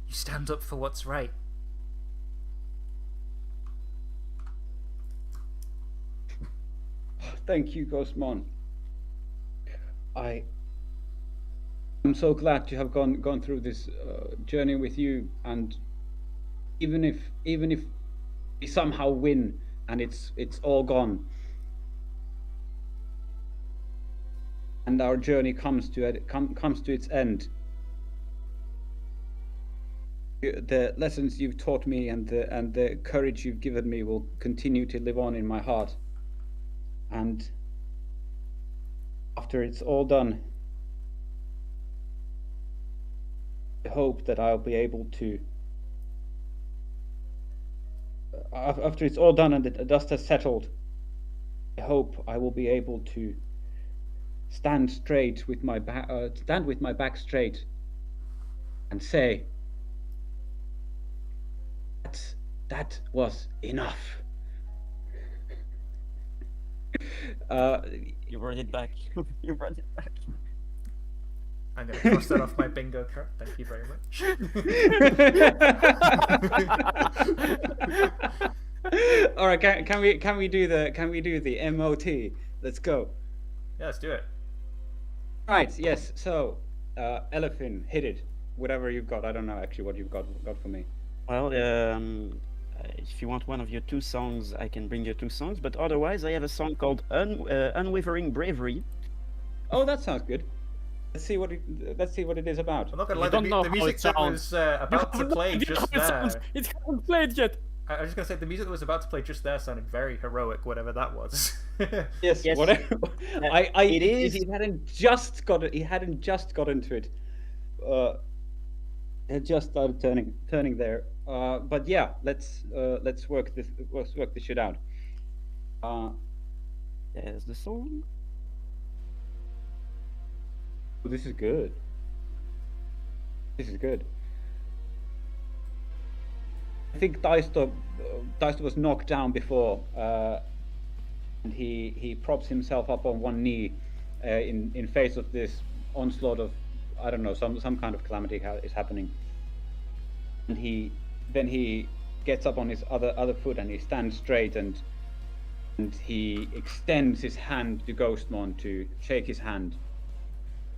you stand up for what's right. Thank you, Ghostmon. I'm so glad to have gone through this journey with you, and even if we somehow win and it's all gone, and our journey comes to its end, the lessons you've taught me and the courage you've given me will continue to live on in my heart. And after it's all done, I hope that I'll be able to, after it's all done and the dust has settled, I hope I will be able to stand straight with my back straight and say that was enough. You brought it back. You brought it back. I'm going to cross that off my bingo card. Thank you very much. All right, can we do the MOT? Let's go. Yeah, let's do it. Right. Yes. So, Elephant, hit it. Whatever you've got. I don't know actually what you've got for me. Well, if you want one of your two songs, I can bring you two songs. But otherwise, I have a song called "Unwavering Bravery." Oh, that sounds good. Let's see what it is about. I'm not going to lie, don't know the how music it that was sounds. about to play just there. It hasn't played yet. I was just going to say, the music that was about to play just there sounded very heroic, whatever that was. Yes. Yes. Whatever. It is. He hadn't just got into it. It just started turning there. But yeah, let's work this shit out. There's the song. This is good. This is good. I think Daisto was knocked down before, and he props himself up on one knee in face of this onslaught of, I don't know, some kind of calamity is happening. And he gets up on his other foot and he stands straight and he extends his hand to Ghostmon to shake his hand.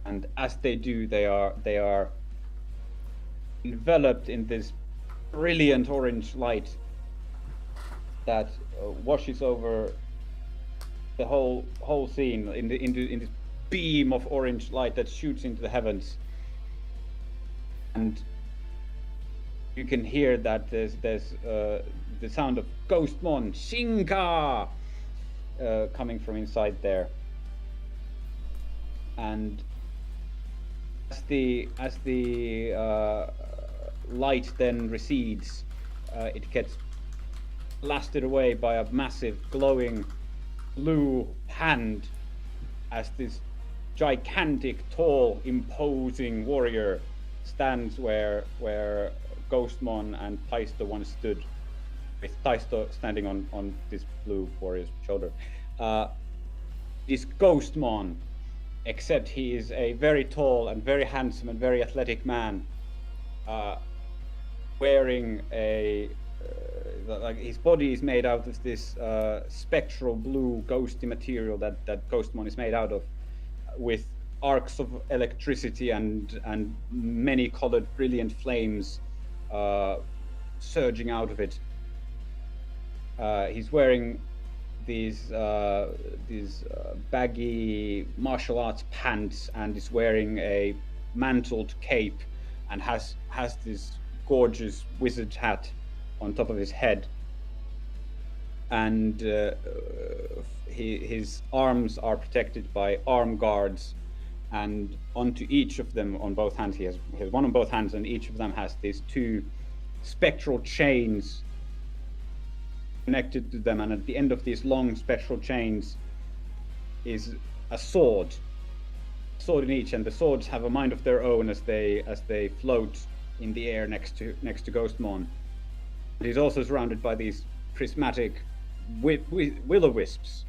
And as they do, they are enveloped in this brilliant orange light that washes over the whole scene in this beam of orange light that shoots into the heavens. And you can hear that there's the sound of Ghostmon Shinka coming from inside there. And as the light then recedes, it gets blasted away by a massive glowing blue hand as this gigantic, tall, imposing warrior stands where Ghostmon and Taisto once stood, with Taisto standing on this blue warrior's shoulder. This Ghostmon, except he is a very tall and very handsome and very athletic man, wearing like his body is made out of this spectral blue ghosty material that Ghostmon is made out of, with arcs of electricity and many colored brilliant flames surging out of it. He's wearing these baggy martial arts pants and is wearing a mantled cape and has this gorgeous wizard hat on top of his head, and his arms are protected by arm guards, and onto each of them on both hands he has one on both hands, and each of them has these two spectral chains connected to them, and at the end of these long spectral chains is a sword in each, and the swords have a mind of their own as they float in the air next to Ghostmon. He's also surrounded by these prismatic will-o-wisps,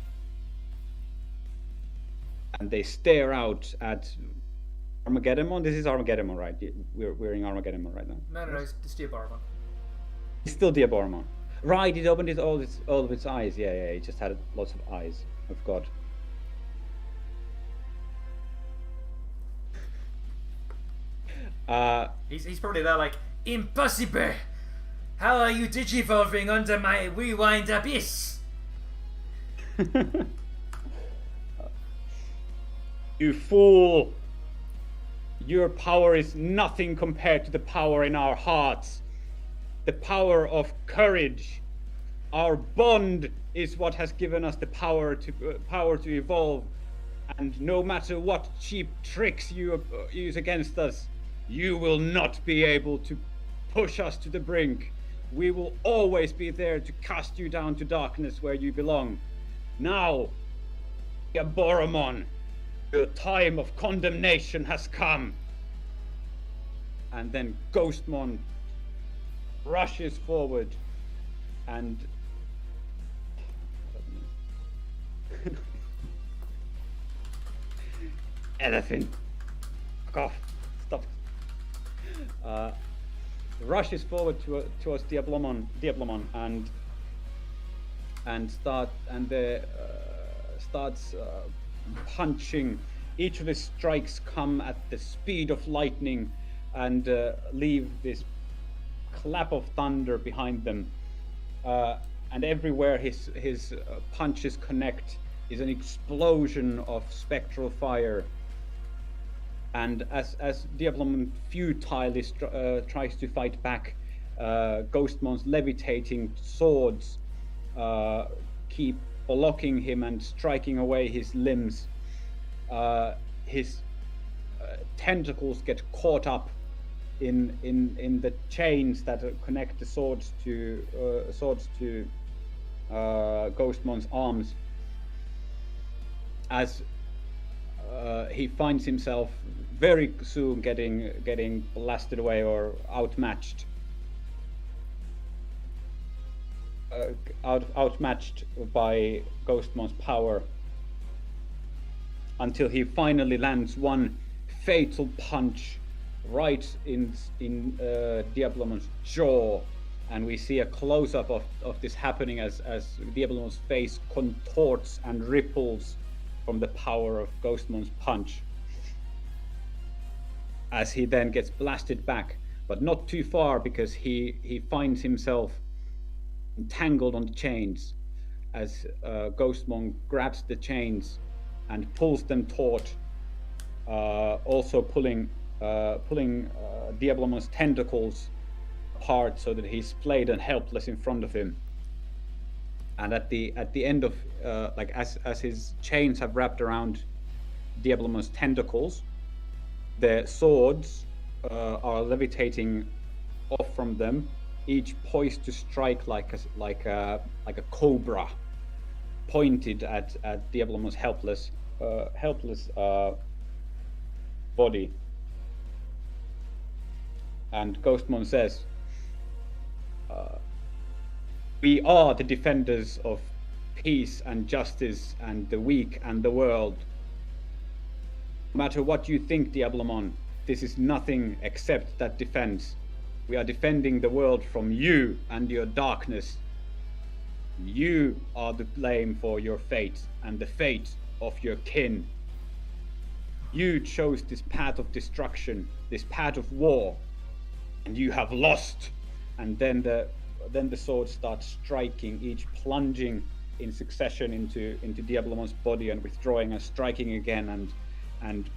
and they stare out at Armageddon. This is Armageddon, right? We're in Armageddon right now. No, it's Diaboromon. It's still Diaboromon. Right, it opened all of its eyes. Yeah, it just had lots of eyes. I forgot. He's probably there like, impossible! How are you digivolving under my rewind abyss? You fool! Your power is nothing compared to the power in our hearts. The power of courage. Our bond is what has given us the power to evolve. And no matter what cheap tricks you use against us, you will not be able to push us to the brink. We will always be there to cast you down to darkness where you belong. Now, Boromon, your time of condemnation has come. And then Ghostmon rushes forward and Elephant, fuck off, stop. Rushes forward towards Diablomon and starts punching. Each of his strikes come at the speed of lightning and leave this clap of thunder behind them. And everywhere his punches connect is an explosion of spectral fire. And as Diablomon futilely tries to fight back, Ghostmon's levitating swords keep blocking him and striking away his limbs. His tentacles get caught up in the chains that connect the swords to Ghostmon's arms, as he finds himself very soon getting blasted away or outmatched by Ghostmon's power, until he finally lands one fatal punch right in Diablomon's jaw, and we see a close-up of this happening as Diablomon's face contorts and ripples from the power of Ghostmon's punch, as he then gets blasted back, but not too far, because he finds himself entangled on the chains as Ghostmon grabs the chains and pulls them taut, also pulling Diablomon's tentacles apart so that he's splayed and helpless in front of him. And at the end of as his chains have wrapped around Diablomon's tentacles, the swords are levitating off from them, each poised to strike like a cobra, pointed at Diablomon's helpless body. And Ghostmon says, "We are the defenders of peace and justice and the weak and the world. No matter what you think, Diablomon, this is nothing except that defense. We are defending the world from you and your darkness. You are to blame for your fate and the fate of your kin. You chose this path of destruction, this path of war, and you have lost." And then the sword starts striking, each plunging in succession into Diablomon's body and withdrawing and striking again and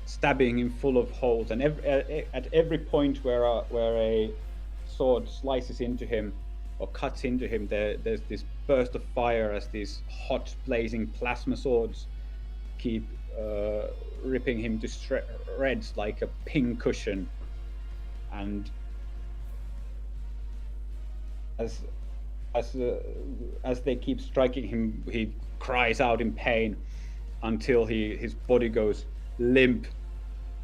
stabbing him full of holes. And at every point where a sword slices into him or cuts into him, there's this burst of fire as these hot blazing plasma swords keep ripping him to shreds like a pin cushion. And as they keep striking him, he cries out in pain until his body goes limp,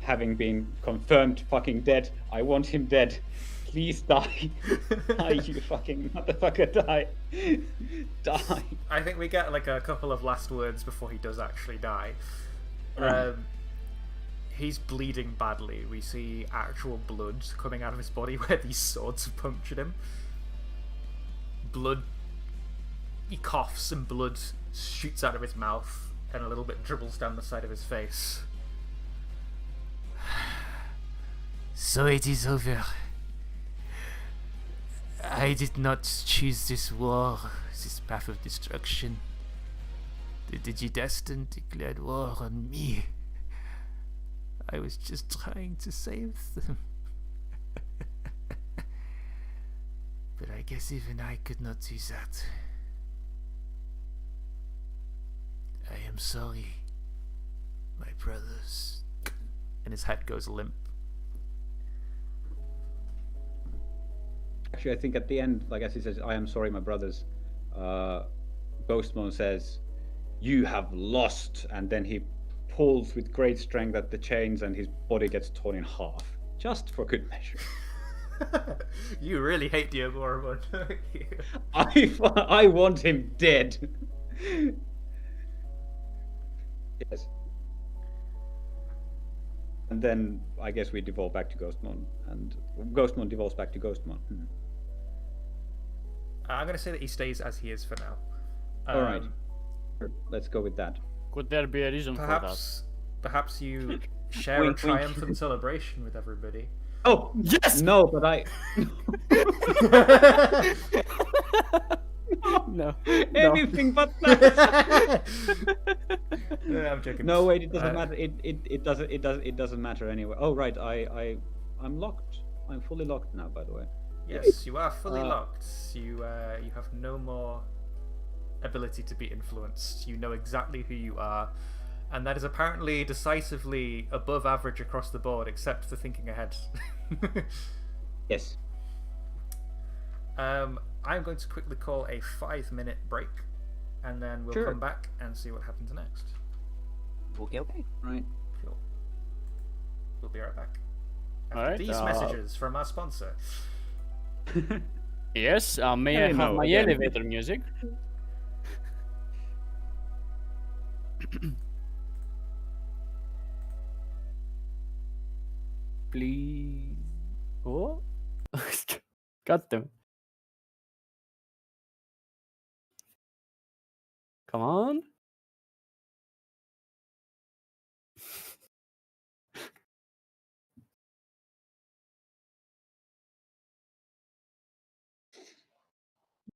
having been confirmed fucking dead. I want him dead. Please die. Die, you fucking motherfucker, die. Die. I think we get like a couple of last words before he does actually die. He's bleeding badly. We see actual blood coming out of his body where these swords have punctured him. Blood. He coughs and blood shoots out of his mouth and a little bit dribbles down the side of his face. So it is over. I did not choose this war, this path of destruction. The Digidestined declared war on me. I was just trying to save them. But I guess even I could not do that. I am sorry, my brothers. And his head goes limp. Actually, I think at the end, like as he says, I am sorry, my brothers, Ghostmon says, you have lost. And then he pulls with great strength at the chains and his body gets torn in half. Just for good measure. You really hate Diablo. I want him dead. Yes. And then I guess we devolve back to Ghostmon, and Ghostmon devolves back to Ghostmon. I'm going to say that he stays as he is for now. All right. Let's go with that. Could there be a reason for that? Perhaps you share a triumphant celebration with everybody. Oh, yes! No, but I... No. Anything but that. No, I'm joking. No, wait, it doesn't matter. It doesn't matter anyway. Oh, right, I'm locked. I'm fully locked now, by the way. Yes, you are fully locked. You have no more ability to be influenced. You know exactly who you are, and that is apparently decisively above average across the board, except for thinking ahead. Yes. I'm going to quickly call a 5-minute break, and then we'll come back and see what happens next. Okay. Right. Cool. We'll be right back. After Alright, these messages from our sponsor. Yes, may I have my elevator music? Please. Oh? Got them. Come on.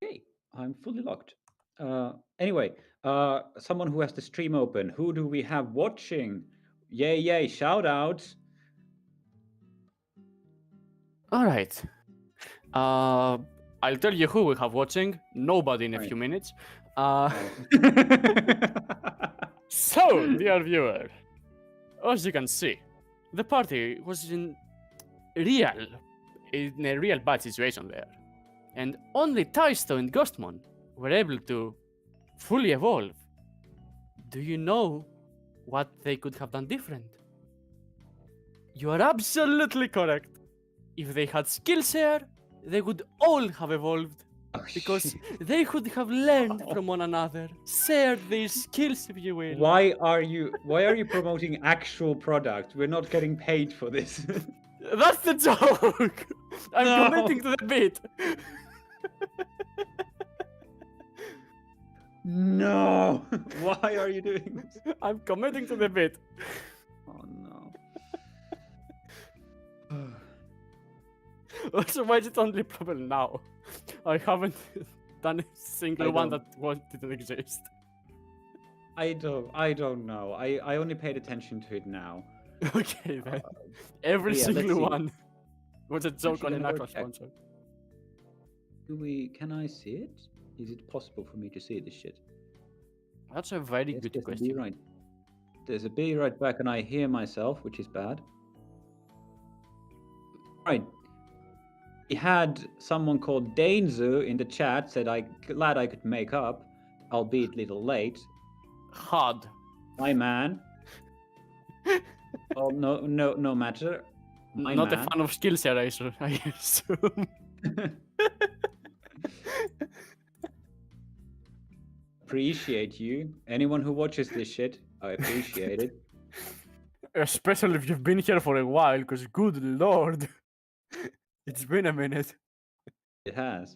Okay, I'm fully locked. Anyway, someone who has the stream open. Who do we have watching? Yay! Shout out. All right. I'll tell you who we have watching. Nobody in a few minutes. So, dear viewer, as you can see, the party was in a real bad situation there. And only Taisto and Ghostmon were able to fully evolve. Do you know what they could have done different? You are absolutely correct. If they had skill share, they would all have evolved. Because they could have learned from one another, shared their skills, if you will. Why are you promoting actual product? We're not getting paid for this. That's the joke. I'm committing to the bit. No. Why are you doing this? I'm committing to the bit. Oh no. Also, why is it only problem now? I haven't done a single one that didn't exist. I don't know. I only paid attention to it now. Okay then. Every yeah, let's single see. one was a joke on Actually, an gonna go actual check. sponsor. Can I see it? Is it possible for me to see this shit? That's a very Yes, good there's a B question. right. There's a B right back, and I hear myself, which is bad. Right. We had someone called Danezu in the chat said, glad I could make up, albeit little late. Hard. My man. Oh, no matter. My Not man. a fan of skills eraser, I assume. Appreciate you. Anyone who watches this shit, I appreciate it. Especially if you've been here for a while, because good lord. It's been a minute. It has.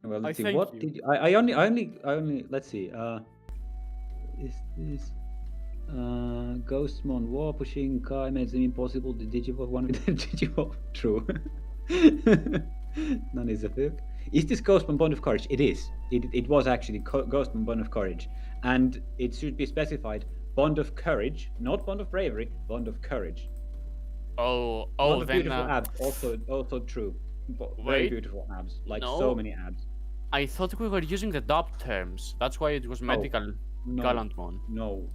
Well, let's see. thank What you. did you, I only let's see. Is this Ghostmon war pushing Kai made it impossible to Digivolve one with the Digivolve? True. None is a fuck. Is this Ghostmon Bond of Courage? It is. It was actually Ghostmon Bond of Courage, and it should be specified Bond of Courage, not Bond of Bravery. Bond of Courage. Oh, Bond of then. beautiful abs. Also true. Very Wait. beautiful abs. Like No. so many abs. I thought we were using the dub terms. That's why it was medical No. Gallantmon. No.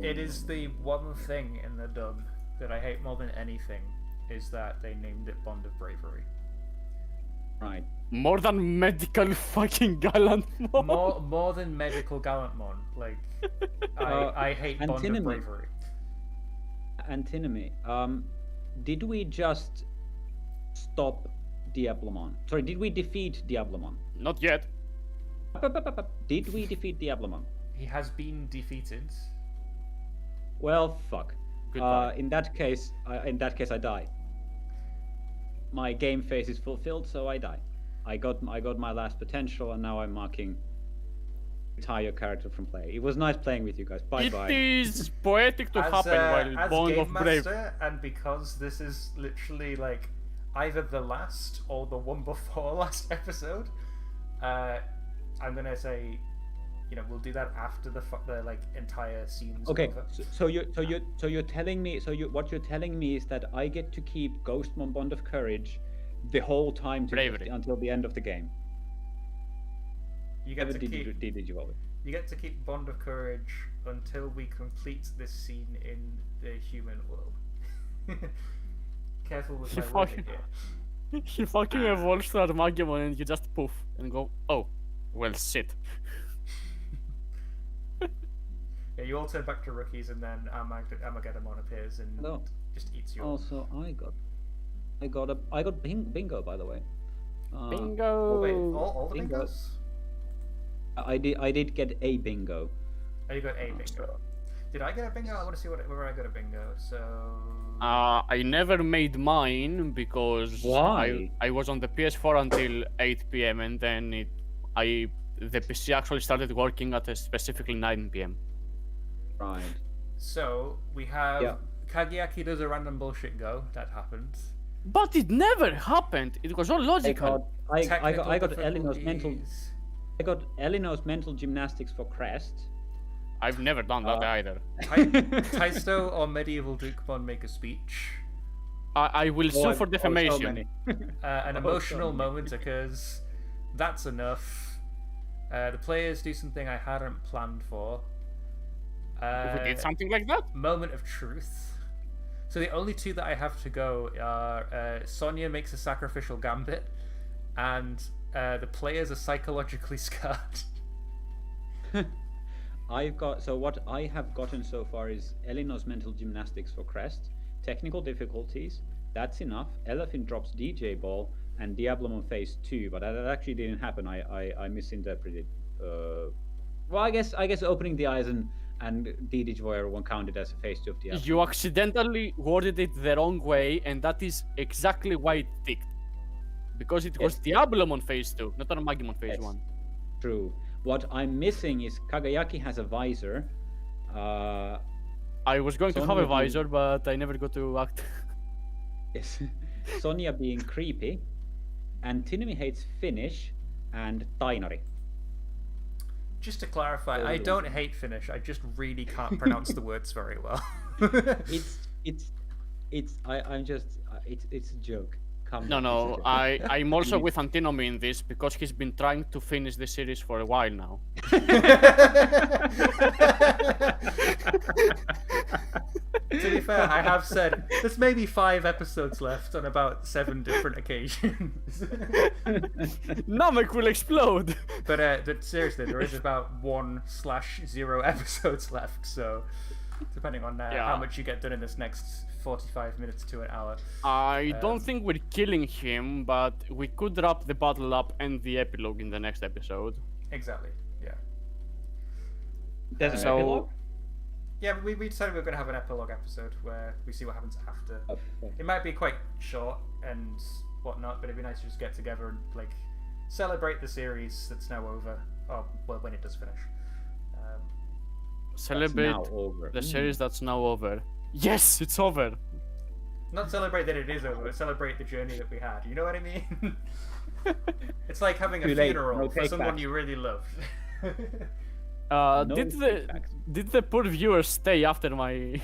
It is the one thing in the dub that I hate more than anything is that they named it Bond of Bravery. Right. More than medical fucking Gallantmon. More than medical Gallantmon. Like I hate Bond of antinomy. Bravery. Antinomy. Did we just stop Diablomon? Sorry, did we defeat Diablomon? Not yet. Did we defeat Diablomon? He has been defeated. Well, fuck. Goodbye. In that case, I die. My game phase is fulfilled, so I die. I got my last potential, and now I'm marking retire character from play. It was nice playing with you guys. Bye bye. It is poetic to happen while as Bond Game of Brave. Master, and because this is literally like either the last or the one before last episode, I'm gonna say, we'll do that after the like entire scene's Okay, over. so you're telling me what you're telling me is that I get to keep Ghostmon Bond of Courage the whole time Bravery. until the end of the game. You get to Did keep you always? you get to keep Bond of Courage until we complete this scene in the human world. Careful with You my wording fucking- here. You fucking evolve to Armageddon and you just poof and go, oh, well, shit. Yeah, you all turn back to rookies, and then Armageddon appears and Hello. just eats you. up. Also, I got bingo, by the way. Bingo! Oh wait, all the Bingo. bingos? I did get a bingo. Oh, you got a bingo. Did I get a bingo? I want to see where I got a bingo. So I never made mine because Why? I was on the PS4 until 8 p.m. and then the PC actually started working at a specifically 9 p.m. Right. So we have Yeah. Kageaki does a random bullshit go. That happened. But it never happened. It was all logical. I got Technical Eleanor's difficulties. mental gymnastics for Crest. I've never done that either. Taisto or Medieval Dukemon make a speech. I will sue for defamation. An Oh, emotional so moment occurs. That's enough. The players do something I hadn't planned for. We did something like that? Moment of truth. So the only two that I have to go are Sonya makes a sacrificial gambit, and the players are psychologically scarred. What I have gotten so far is Eleanor's mental gymnastics for Crest, technical difficulties. That's enough. Elephant drops DJ Ball and Diablomon Phase 2, but that actually didn't happen. I misinterpreted. Well, I guess opening the eyes and Digivoyer won't count it as a Phase 2 of Diablo. You accidentally worded it the wrong way, and that is exactly why it ticked. Because it was Diablomon Phase 2, not Armageddon Phase Yes. 1. True. What I'm missing is Kagayaki has a visor, I was going to have Sonya a visor, being- but I never got to act. Yes. Sonya being creepy, and Tinami hates Finnish and Tainari. Just to clarify, Those I are the don't ones. hate Finnish. I just really can't pronounce the words very well. It's a joke. Come No, on, no, it's a joke. I'm also with Antinomy in this because he's been trying to finish the series for a while now. To be fair, I have said there's maybe 5 episodes left on about 7 different occasions. Namek will explode! But seriously, there is about 1/0 episodes left, so depending on how Yeah. much you get done in this next 45 minutes to an hour. I don't think we're killing him, but we could wrap the battle up and the epilogue in the next episode. Exactly, yeah. There's an So- epilogue? Yeah, we decided we were going to have an epilogue episode where we see what happens after. Oh, fuck. It might be quite short and whatnot, but it'd be nice to just get together and like celebrate the series that's now over. Oh, well, when it does finish. Celebrate That's now over. the series that's now over. Yes, it's over! Not celebrate that it is over, but celebrate the journey that we had. You know what I mean? It's like having a Too late, funeral no for someone takebacks. you really loved. No Did feedbacks. the poor viewers stay after my...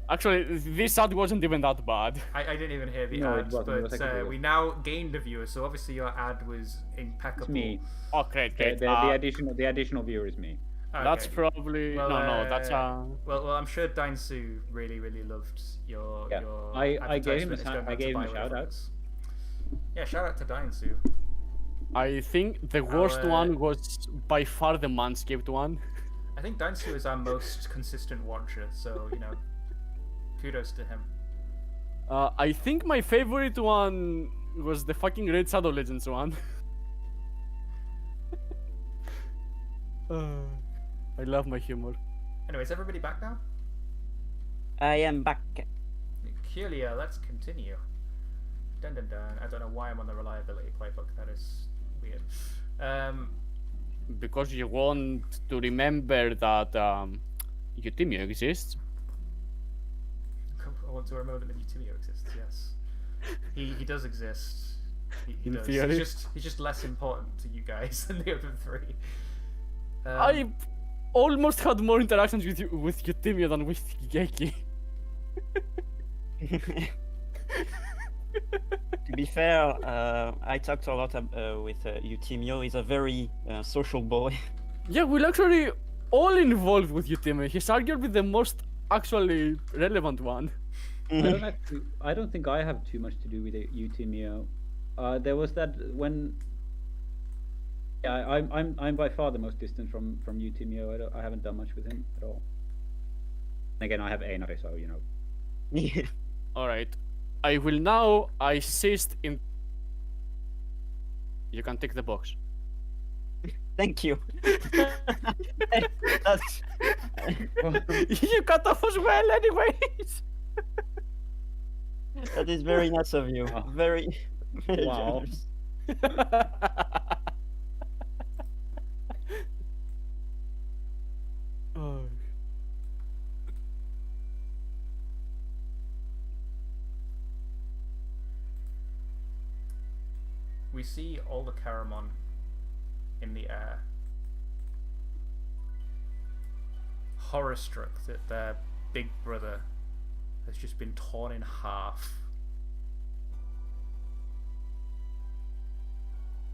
Actually, this ad wasn't even that bad. I didn't even hear the No, it ad, wasn't. It was but like a video. we now gained a viewer, so obviously your ad was impeccable. It's me. Oh, great, The, great. the additional viewer is me. That's Okay. probably... Well, no, that's... Well, I'm sure Dainsu really, really loved your Yeah. your I gave him a advertisement. It's shout- going I out to gave him a buy shout whatever out. it is. Yeah, shout out to Dainsu. I think the worst Our, one was by far the Manscaped one. I think Dainsu is our most consistent watcher, so you know, kudos to him. I think my favorite one was the fucking Red Shadow Legends one. I love my humor. Anyways, everybody back now? I am back. Culia, let's continue. Dun dun dun. I don't know why I'm on the reliability playbook. That is weird. Because you want to remember that Eutimio exists. I want to remember that Utimio exists. Yes, he does exist. He In does. theory. He's just less important to you guys than the other 3. I almost had more interactions with Eutimio than with Geki. To be fair, I talked a lot with Eutimio. He's a very social boy. Yeah, we're actually all involved with Eutimio. He's arguably the most actually relevant one. I don't think I have too much to do with Eutimio. There was that when. Yeah, I'm by far the most distant from Eutimio. I haven't done much with him at all. Again, I have Einari, so you know. Yeah. Alright. I will now assist in... You can take the box. Thank you. That's... You cut off as well anyways! That is very nice of you. Wow. Very, very Wow. generous. Oh. we see all the Karamon in the air, horror-struck that their big brother has just been torn in half.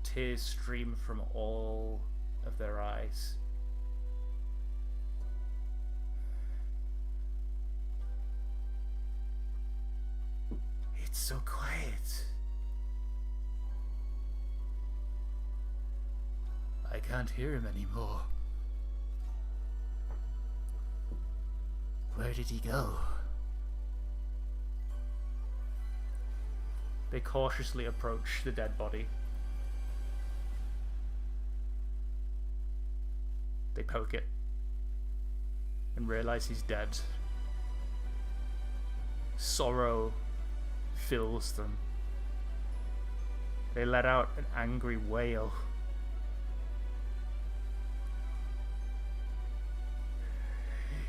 Tears stream from all of their eyes. It's so quiet. I can't hear him anymore. Where did he go? They cautiously approach the dead body. They poke it and realize he's dead. Sorrow fills them. They let out an angry wail.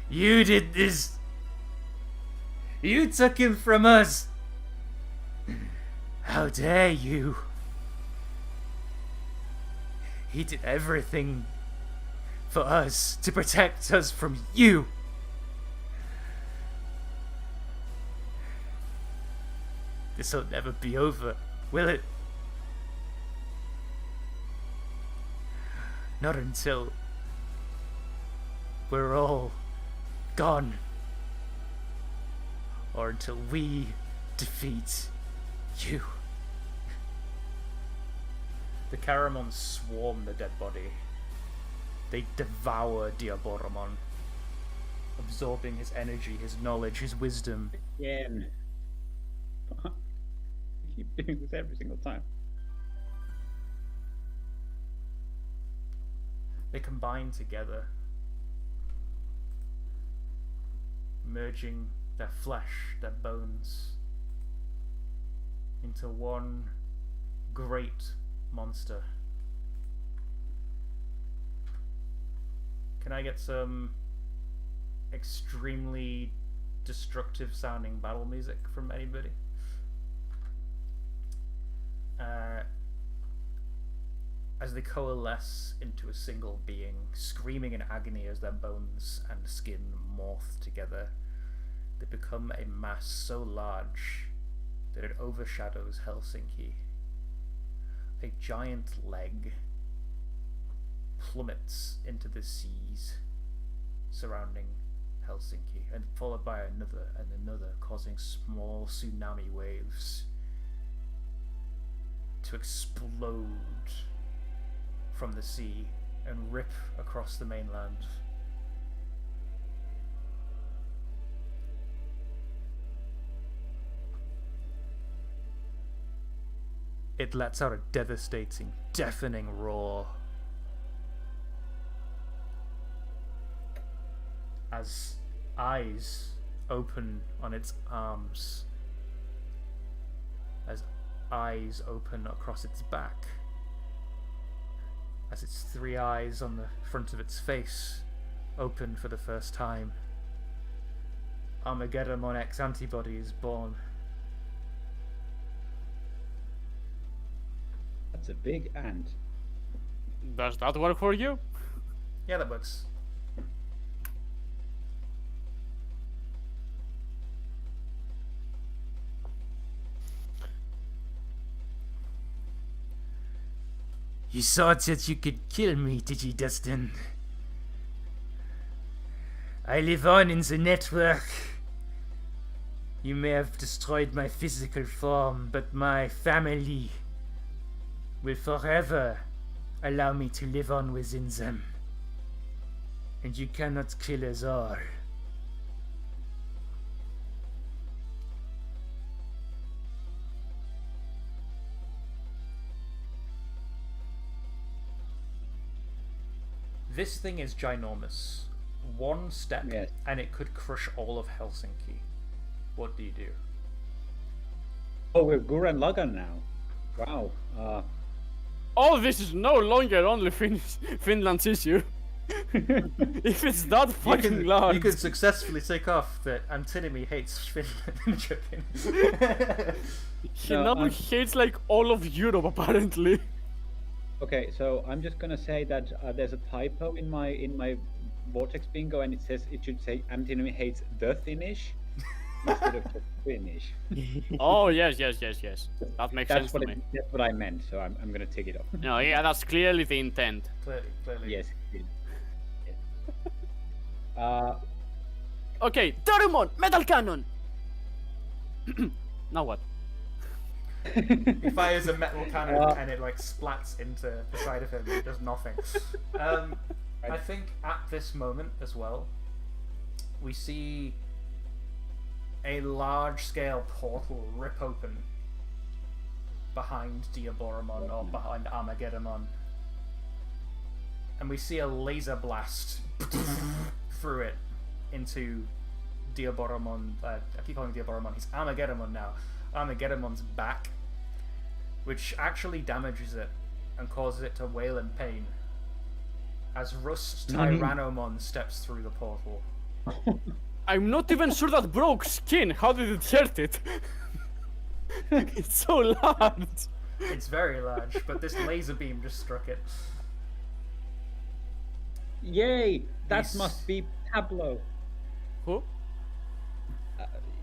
You did this! You took him from us! How dare you! He did everything for us, to protect us from you! This'll never be over, will it? Not until we're all gone. Or until we defeat you. The Caramons swarm the dead body. They devour Diaboromon, absorbing his energy, his knowledge, his wisdom. Again. You keep doing this every single time. They combine together, merging their flesh, their bones, into one great monster. Can I get some extremely destructive sounding battle music from anybody? As they coalesce into a single being, screaming in agony as their bones and skin morph together, they become a mass so large that it overshadows Helsinki. A giant leg plummets into the seas surrounding Helsinki, and followed by another and another, causing small tsunami waves to explode from the sea and rip across the mainland. It lets out a devastating, deafening roar as eyes open on its arms, as eyes open across its back, as its three eyes on the front of its face open for the first time. Armageddon X antibody is born. That's a big ant. Does that work for you? Yeah, that works. You thought that you could kill me, did you, Dustin? I live on in the network. You may have destroyed my physical form, but my family will forever allow me to live on within them. And you cannot kill us all. This thing is ginormous. One step, Yes. and it could crush all of Helsinki. What do you do? Oh, we're Gurren Lagann now. Wow. Oh, this is no longer only Finland's issue. If it's that fucking large. You could successfully take off that antinomy hates Finland. Joking. He No, now I'm- hates like all of Europe apparently. Okay, so I'm just gonna say that there's a typo in my vortex bingo, and it should say antinomy hates the Finnish instead of just Finnish. Oh yes. That makes sense to me. That's what I meant. So I'm gonna take it off. No, yeah, that's clearly the intent. Clearly. Yes. It is. Okay, Digimon Metal Cannon. Now what? He fires a metal cannon and it like splats into the side of him. It does nothing. I think at this moment as well, we see a large-scale portal rip open behind Diaboromon or behind Armageddon, and we see a laser blast through it into Diaboromon. I keep calling him Diaboromon. He's Armageddon now. Armageddon's back, which actually damages it and causes it to wail in pain as Rust Tyrannomon steps through the portal. I'm not even sure that broke skin. How did it hurt it? It's so large. It's very large, but this laser beam just struck it. Yay! That Yes. must be Pablo. Who?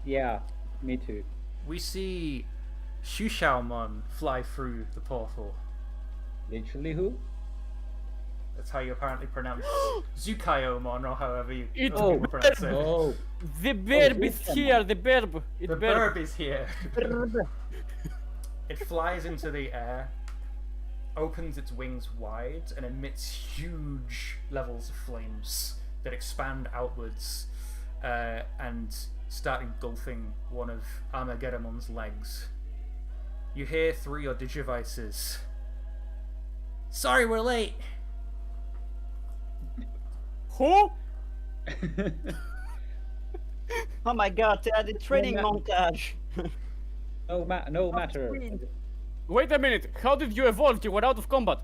Yeah, me too. We see Shushaomon fly through the portal. Literally who? That's how you apparently pronounce Zukaiomon, or however you It- other people pronounce it. Oh, The verb is Zuckerman. here. The verb. It The verb. verb is here. It flies into the air, opens its wings wide, and emits huge levels of flames that expand outwards and start engulfing one of Armageddon's legs. You hear through your digivices, "Sorry, we're late." Who? Oh my god, they had a training montage. no matter. Wait a minute. How did you evolve? You were out of combat.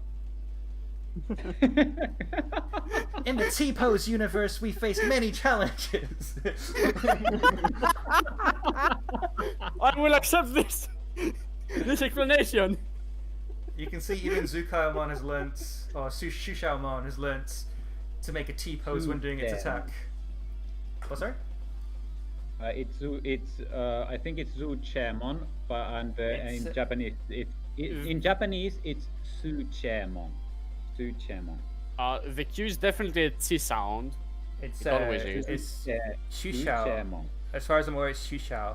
In the T-pose universe, we face many challenges. I will accept this. This explanation. You can see even Zukaiomon has learnt, or Shushaomon has learnt to make a T-pose when doing its attack. What, sorry? I think it's Zuchemon, and It's, in Japanese in Japanese it's Suchemon. Suchemon. The Q is definitely a T sound. It's It always is. it's Shushao. Suchemon. As far as I'm aware, it's Shushao.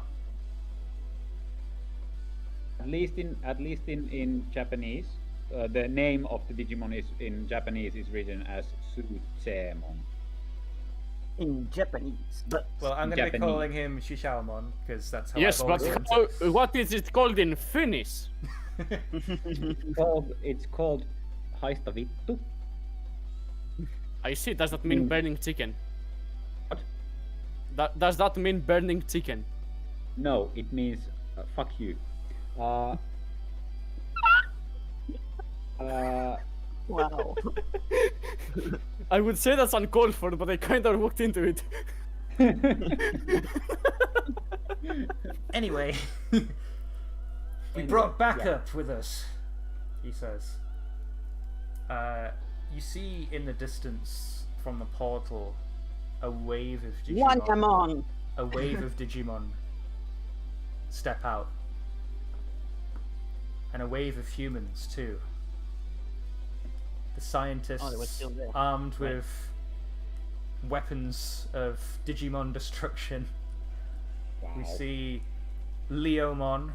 At least in Japanese, the name of the Digimon is in Japanese is written as Suchemon. In Japanese, but Well, I'm going to be Japanese. calling him Shushaomon because that's how Yes, I've but always learned what is it called in Finnish? it. It's called Haista vittu. I see. Does that mean burning chicken? What? Does that mean burning chicken? No, it means fuck you. wow. I would say that's uncalled for, but I kind of walked into it. Anyway, we brought backup with us, he says. You see in the distance from the portal a wave of Digimon. Wanyamon. A wave of Digimon step out. And a wave of humans too. The scientists Oh, they were still there. armed with weapons of Digimon destruction. Wow. We see Leomon,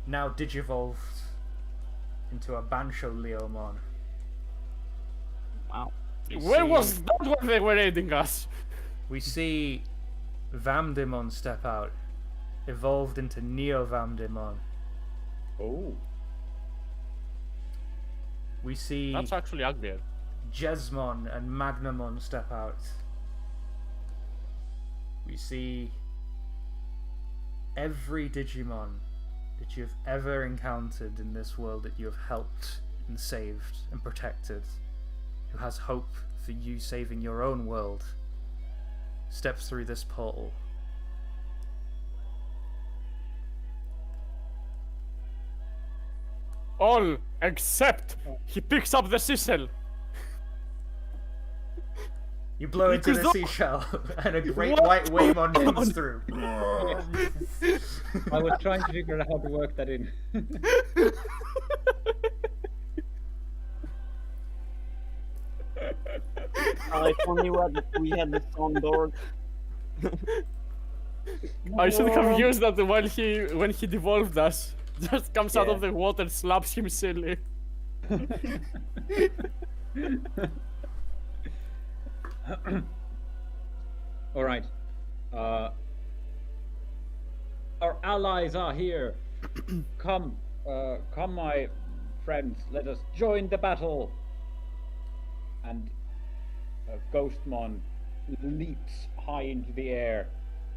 now digivolved into a Bansho Leomon. Wow. We Where see- was that when they were aiding us? We see Vamdemon step out, evolved into Neo Vamdemon. Oh. We see That's actually uglier. Jesmon and Magnamon step out. We see every Digimon that you have ever encountered in this world that you have helped and saved and protected, who has hope for you saving your own world, steps through this portal. All except he picks up the sisel. You blow into the Because seashell, and a great What? white Waymon comes through. I was trying to figure out how to work that in. If only we had the soundboard. I should have used that when he devolved us. Just comes out Yeah. of the water, slaps him silly. All right. Our allies are here. Come, my friends. Let us join the battle. And Ghostmon leaps high into the air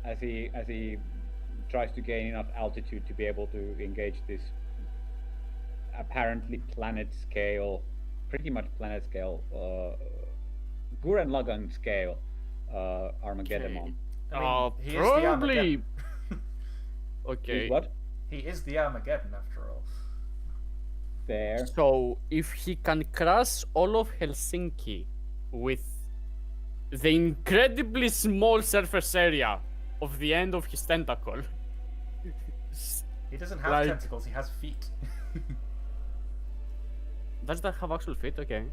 as he tries to gain enough altitude to be able to engage this apparently planet scale, pretty much planet scale, Gurren Lagann scale Armageddon. I mean, he is the probably. Armageddon. Okay. He's what? He is the Armageddon after all. Fair. So if he can crush all of Helsinki with the incredibly small surface area of the end of his tentacle. He doesn't have Like- tentacles, he has feet. Does that have actual feet? Okay.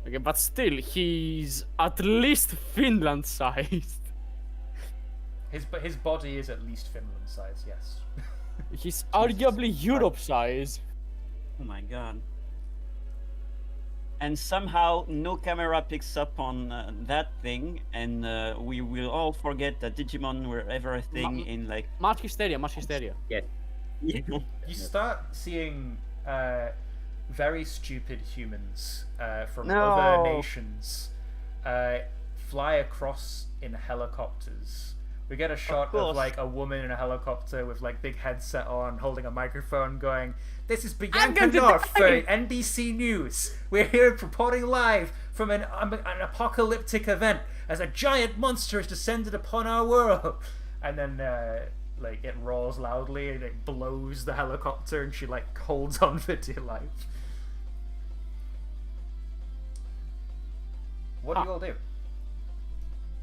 Okay, but still, he's at least Finland sized. His body is at least Finland size, yes. He's arguably Europe size. Oh my god. And somehow no camera picks up on that thing, and we will all forget that Digimon were ever a thing in like. Much hysteria, much hysteria. Yes. You start seeing very stupid humans from No. other nations fly across in helicopters. We get a shot of course. like a woman in a helicopter with like big headset on, holding a microphone, going, "This is Bianca North for NBC News. We're here reporting live from an apocalyptic event as a giant monster has descended upon our world." And then like it roars loudly and it blows the helicopter, and she like holds on for dear life. What do you all do?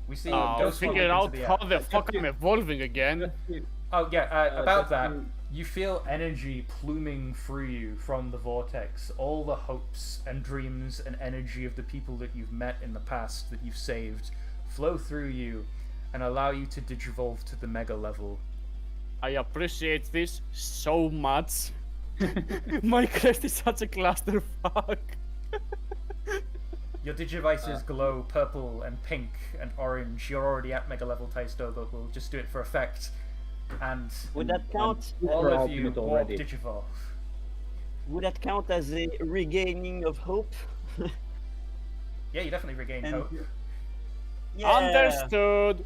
We see Ghost Figure fall out into the how air. the fuck I'm evolving again. Oh yeah, about that, you- you feel energy pluming through you from the vortex. All the hopes and dreams and energy of the people that you've met in the past, that you've saved, flow through you and allow you to digivolve to the mega level. I appreciate this so much. My crest is such a clusterfuck. Your digivices glow purple and pink and orange. You're already at mega level Taisto, but we'll just do it for effect. And Would that count? all We're of you ultimate warp already. digivolve. Would that count as a regaining of hope? Yeah, you definitely regain And- hope. Yeah. Understood.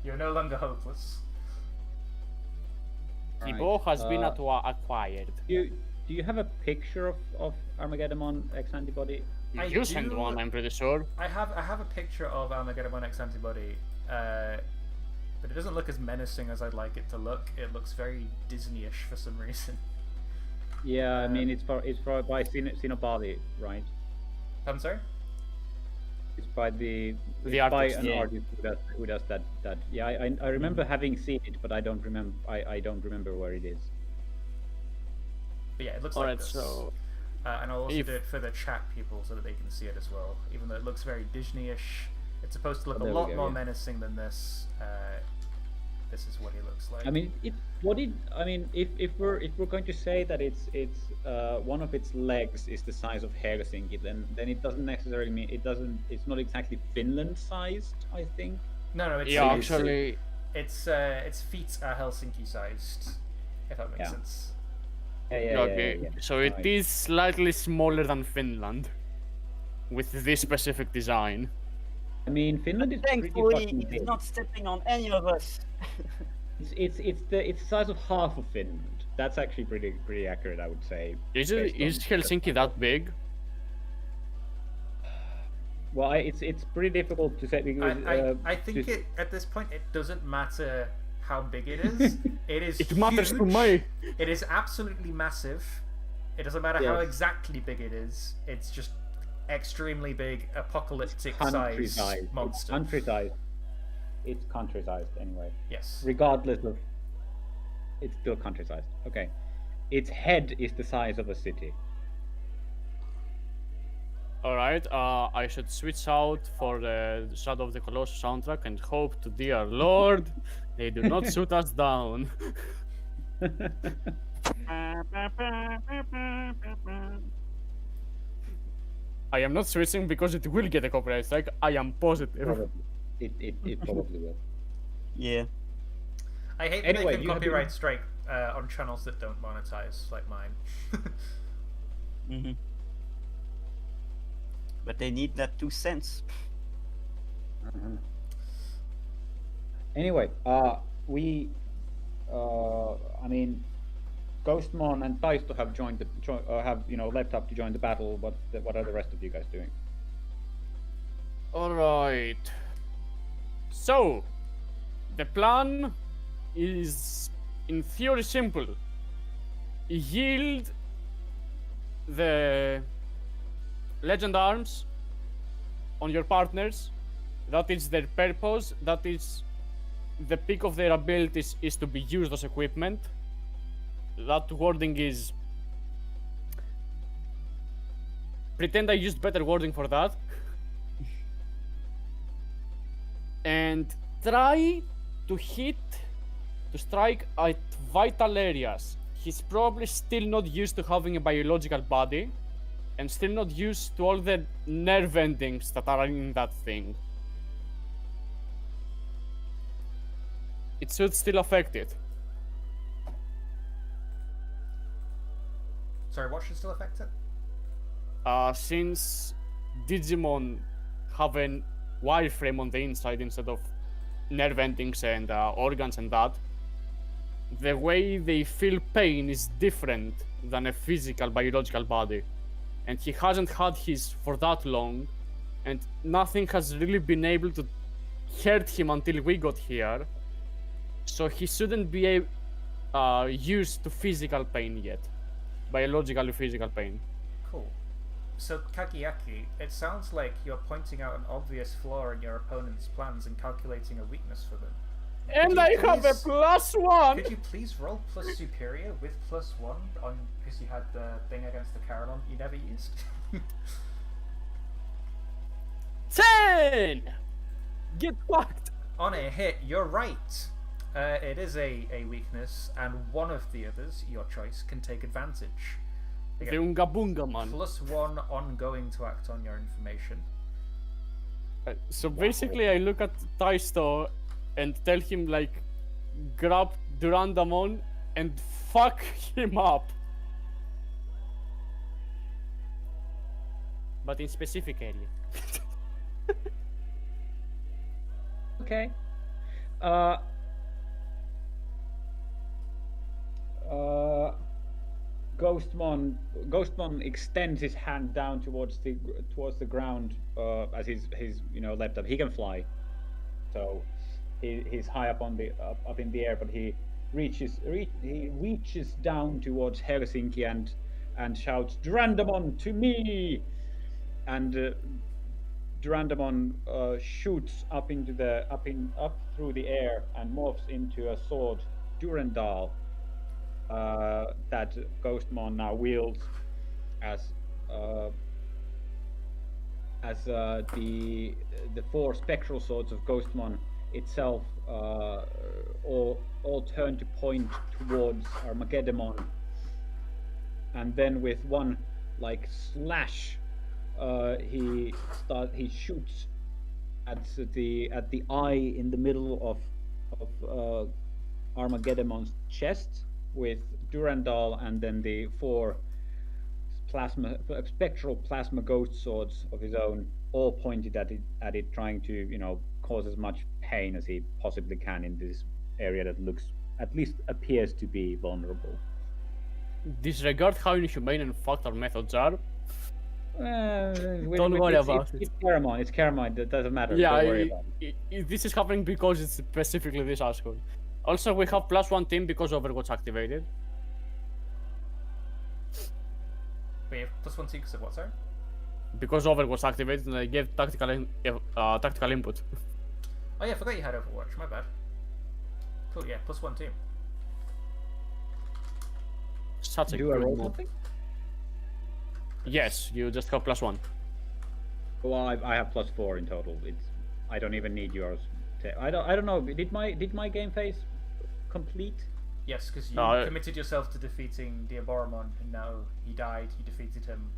You're no longer hopeless. Thibaut has been uh, acquired. Do you have a picture of Armageddon X antibody? I You sent do- one, I'm pretty sure. I have a picture of Armageddon 1X antibody, but it doesn't look as menacing as I'd like it to look. It looks very Disney-ish for some reason. Yeah, I mean it's for by Sinobali, right? I'm sorry? It's by The it's by artist, an yeah. artist who does that. Yeah, I remember having seen it, but I don't remember. I don't remember where it is. But yeah, it looks like Alright, this. so And I'll also if- do it for the chat people so that they can see it as well. Even though it looks very Disney-ish, it's supposed to look Oh, a there we lot go, more yeah. menacing than this. This is what he looks like. I mean, if we're going to say that it's one of its legs is the size of Helsinki, then it doesn't necessarily mean it's not exactly Finland sized. I think. no, it's yeah, it's, actually, its feet are Helsinki-sized, if that makes Yeah. sense. Yeah. okay. So it Right. is slightly smaller than Finland, with this specific design. I mean, Finland is pretty Thankfully, fucking it's big. not stepping on any of us. It's the size of half of Finland. That's actually pretty accurate, I would say. Is based on- Helsinki that big? Well, it's pretty difficult to say because I think just- it at this point it doesn't matter how big it is. It is It matters to huge. me. It is absolutely massive. It doesn't matter how Yes. exactly big it is. It's just extremely big, apocalyptic country size sized. monster. It's country sized. It's country sized anyway. Yes. Regardless of, it's still country sized. Okay, its head is the size of a city. Alright, I should switch out for the Shadow of the Colossus soundtrack and hope to dear Lord they do not shoot us down. I am not switching because it will get a copyright strike. I am positive. Probably. It probably will. Yeah. I hate that Anyway, they can you have copyright been- strike on channels that don't monetize, like mine. Hmm. But they need that 2 cents. Anyway, we, I mean, Ghostmon and Taisto have joined have leapt up to join the battle. What are the rest of you guys doing? Alright. So, the plan is in theory simple. Yield the legend arms on your partners. That is their purpose. That is the peak of their abilities is to be used as equipment. That wording is... Pretend I used better wording for that. And try to strike at vital areas. He's probably still not used to having a biological body, and still not used to all the nerve endings that are in that thing. It should still affect it. Sorry, what should still affect it? Since Digimon have a wireframe on the inside instead of nerve endings and organs and that, the way they feel pain is different than a physical biological body. And he hasn't had his for that long, and nothing has really been able to hurt him until we got here. So he shouldn't be used to physical pain yet. Biological physical pain. Cool. So, Kakiaki, it sounds like you're pointing out an obvious flaw in your opponent's plans and calculating a weakness for them. And I have a +1! Could you please roll plus superior with +1 on because you had the thing against the Carolon you never used? 10! Get fucked! On a hit, you're right. It is a weakness, and one of the others, your choice, can take advantage. They The get Unga Bunga man. +1 ongoing to act on your information. So basically, I look at Taisto and tell him, like, grab Durandamon and fuck him up. But in specific area. Okay. Ghostmon extends his hand down towards the ground as his left up. He can fly, so he's high up up in the air, but he reaches down towards Helsinki and shouts, "Durandamon, to me!" And Durandamon shoots up through the air and morphs into a sword, Durandal, that Ghostmon now wields as the four spectral swords of Ghostmon itself all turn to point towards Armageddon, and then with one slash, he shoots at the eye in the middle of Armageddon's chest with Durandal, and then the four spectral plasma ghost swords of his own, all pointed at it, trying to cause as much pain as he possibly can in this area that appears to be vulnerable. Disregard how inhumane and fucked our methods are. Don't worry about it. It's Caramon. It's Caramon. That doesn't matter. Yeah, Don't worry about it. This is happening because it's specifically this asshole. Also, we have +1 team because Overwatch activated. We have +1 because of what, sorry? Because Overwatch activated and I gave tactical input. Oh yeah, I forgot you had Overwatch, my bad. Cool, yeah, +1 team. Such a Do I good roll move. something? Yes, you just have +1. Well, I have +4 in total. I don't even need yours. I don't know. Did my game phase complete? Yes, because you No, committed yourself to defeating Diaboromon, and now he died, you defeated him,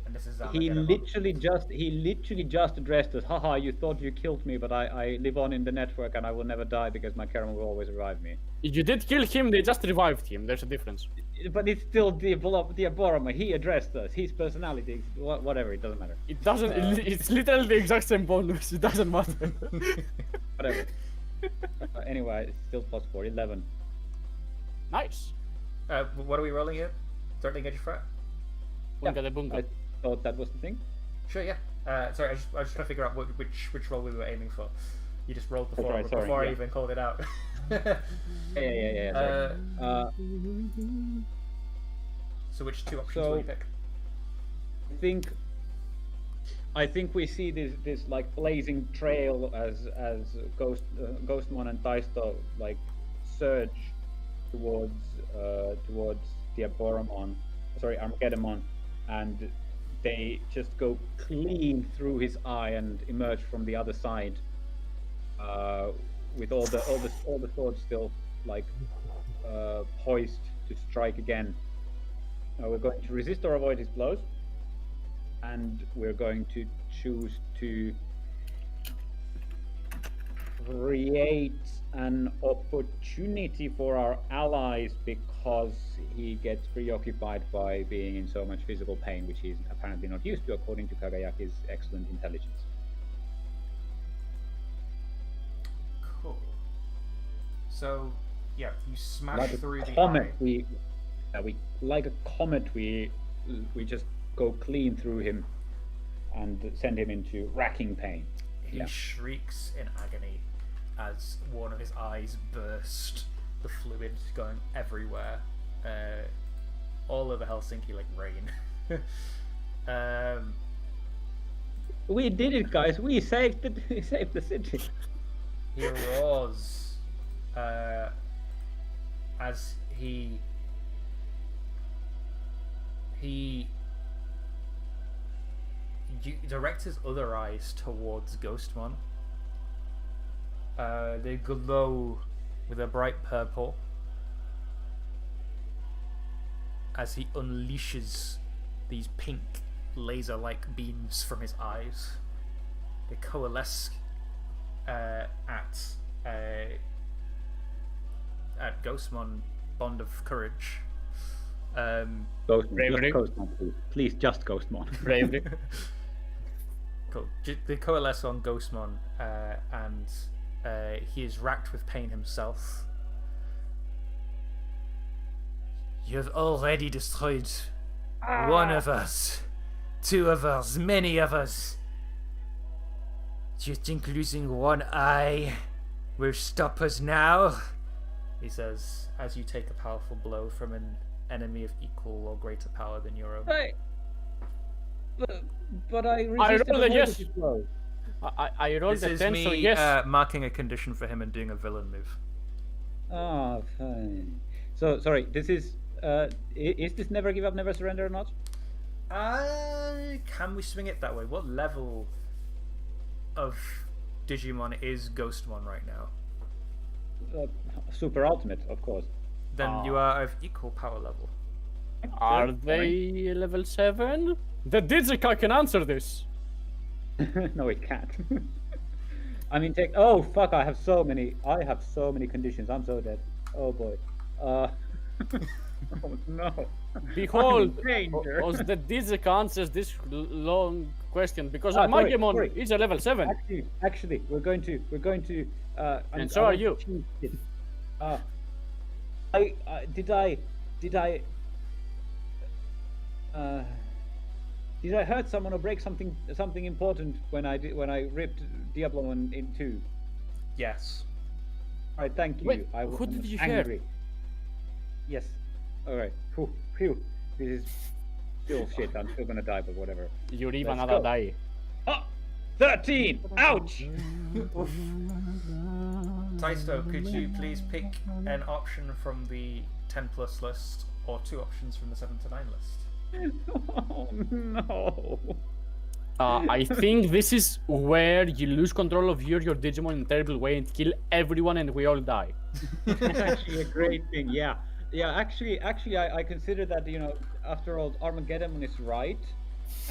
and this is He Armageddon. literally just addressed us. Haha, you thought you killed me, but I live on in the network and I will never die because my Caramon will always revive me. You did kill him, they just revived him. There's a difference. But it's still Diaboromon. He addressed us. His personality, whatever, it doesn't matter. It doesn't. It's literally the exact same bonus. It doesn't matter. Whatever. Anyway, it's still +4, 11. Nice. What are we rolling here? Starting edge frat? Yeah, Bunga de bunga. I thought that was the thing. Sure, yeah. Sorry, I was trying to figure out which roll we were aiming for. You just rolled before right, sorry, before I yeah. even called it out. Yeah. Sorry. So which two options will you pick? I think we see this like blazing trail as Ghostmon and Taisto like surge towards Armageddon, and they just go clean through his eye and emerge from the other side, with all the swords still like poised to strike again. We're going to resist or avoid his blows, and we're going to choose to create an opportunity for our allies because he gets preoccupied by being in so much physical pain, which he's apparently not used to, according to Kagayaki's excellent intelligence. Cool. So, yeah, you smash Like through a the comet, eye. we like a comet. We just go clean through him and send him into racking pain. He shrieks in agony as one of his eyes burst, the fluid going everywhere, all over Helsinki like rain. We did it, guys! We saved the city. He roars as he directs his other eyes towards Ghostmon. They glow with a bright purple as he unleashes these pink laser-like beams from his eyes. They coalesce at Ghostmon, Bond of Courage. Ghostmon, please, just Ghostmon. Bravely. Cool. They coalesce on Ghostmon, and he is racked with pain himself. You've already destroyed one of us, two of us, many of us. Do you think losing one eye will stop us now? He says, as you take a powerful blow from an enemy of equal or greater power than your own. Hey, but I resisted rolled a yes. his blow. I rolled This a is 10, me so yes. marking a condition for him and doing a villain move. Ah, fine. So sorry. This is this never give up, never surrender or not? Can we swing it that way? What level of Digimon is Ghostmon right now? Super ultimate, of course. Then you are of equal power level. Are they level 7? The Digika can answer this. No, it can't. I mean, oh fuck! I have so many conditions. I'm so dead. Oh boy. Oh no. Behold, Danger. as the Digika answers this long question, because Sorry. Armageddon is a level 7. Actually, we're going to. And so are you. Did I hurt someone or break something important when I ripped Diablo in two? Yes. All right, thank you. Wait, I was who did you angry. hurt? Yes. All right. Phew. This is still shit. I'm still gonna die, but whatever. You leave Let's another go. die. Oh, 13. Ouch. Taisto, could you please pick an option from the 10 plus list or two options from the 7 to 9 list? Oh no. I think this is where you lose control of your Digimon in a terrible way and kill everyone and we all die. That's actually a great thing. Yeah. Actually, I consider that, after all, Armageddon is right,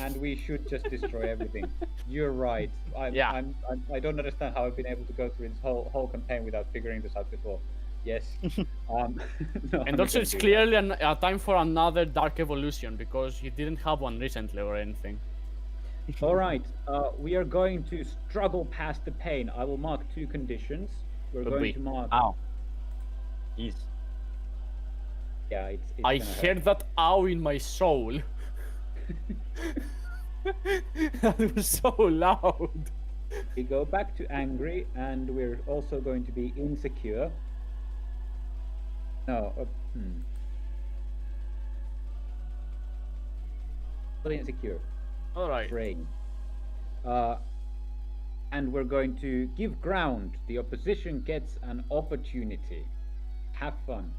and we should just destroy everything. You're right. I don't understand how I've been able to go through this whole campaign without figuring this out before. Yes. No, And also, it's clearly a time for another Dark Evolution because you didn't have one recently or anything. All right. We are going to struggle past the pain. I will mark 2 conditions. We're going to mark. Ow. Jeez. Yeah, it's I gonna hurt. heard that ow in my soul. That was so loud. We go back to angry, and we're also going to be insecure. No. Insecure. All right. Brain. And we're going to give ground. The opposition gets an opportunity. Have fun.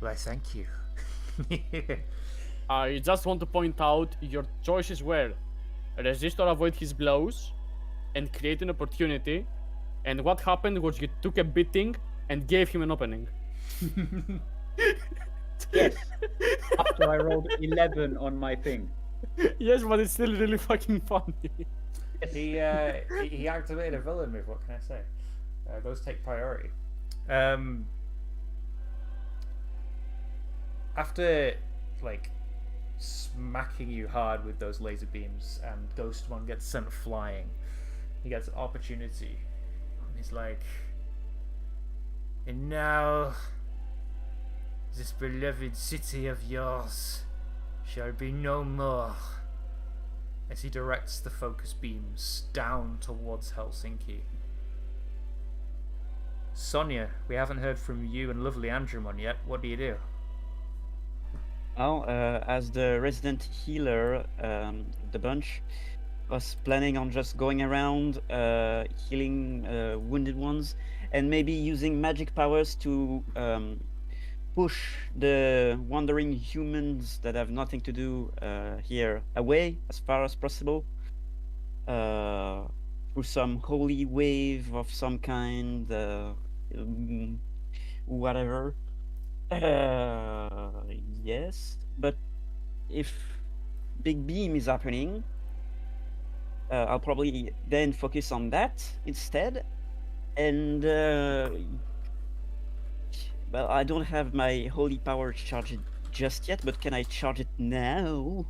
Why, thank you. I just want to point out your choices were resist or avoid his blows and create an opportunity. And what happened was you took a beating and gave him an opening. Yes. After I rolled 11 on my thing. Yes, but it's still really fucking funny. He activated a villain move. What can I say? Those take priority. After like smacking you hard with those laser beams, and Ghostmon gets sent flying, he gets an opportunity. And he's like, and now this beloved city of yours shall be no more. As he directs the focus beams down towards Helsinki. Sonia, we haven't heard from you and lovely Andromon yet. What do you do? Well, as the resident healer, the bunch was planning on just going around healing wounded ones, and maybe using magic powers to push the wandering humans that have nothing to do here away as far as possible, through some holy wave of some kind, whatever. Yes, but if Big Beam is happening, I'll probably then focus on that instead. And well, I don't have my holy power charged just yet, but can I charge it now?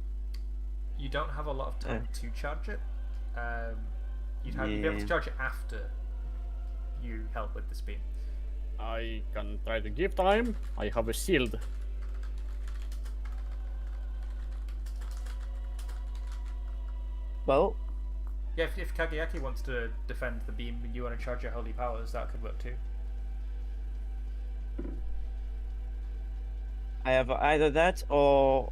You don't have a lot of time to charge it. You'd be able to charge it after you help with this beam. I can try to give time. I have a shield. Well, Yeah, if Kageyaki wants to defend the beam and you want to charge your holy powers, that could work too. I have either that or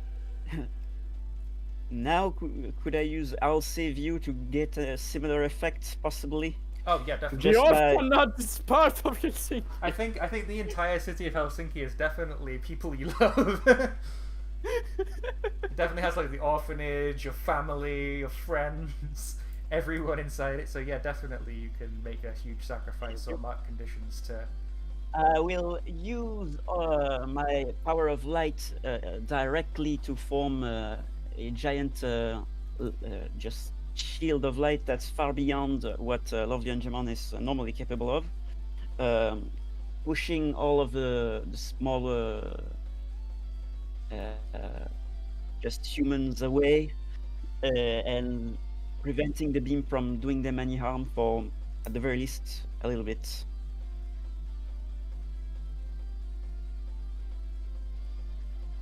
now could I use I'll save you to get a similar effect possibly? Oh yeah, definitely. The Just by- orphanage is part of Helsinki. I think the entire city of Helsinki is definitely people you love. It definitely has like the orphanage, your family, your friends, everyone inside it. So yeah, definitely you can make a huge sacrifice or mark conditions to. I will use my power of light directly to form a giant just shield of light that's far beyond what Lovely Angemon is normally capable of, pushing all of the smaller just humans away, and preventing the beam from doing them any harm for, at the very least, a little bit.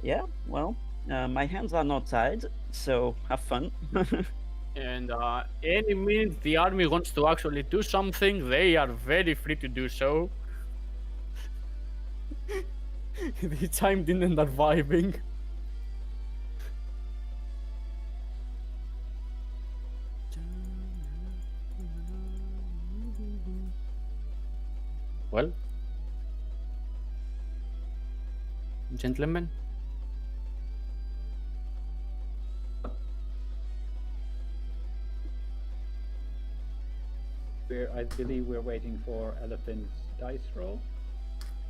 Yeah, well, my hands are not tied, so have fun. And any minute the army wants to actually do something, they are very free to do so. They chimed in and are vibing. Well, gentlemen. I believe we're waiting for Elephant's dice roll.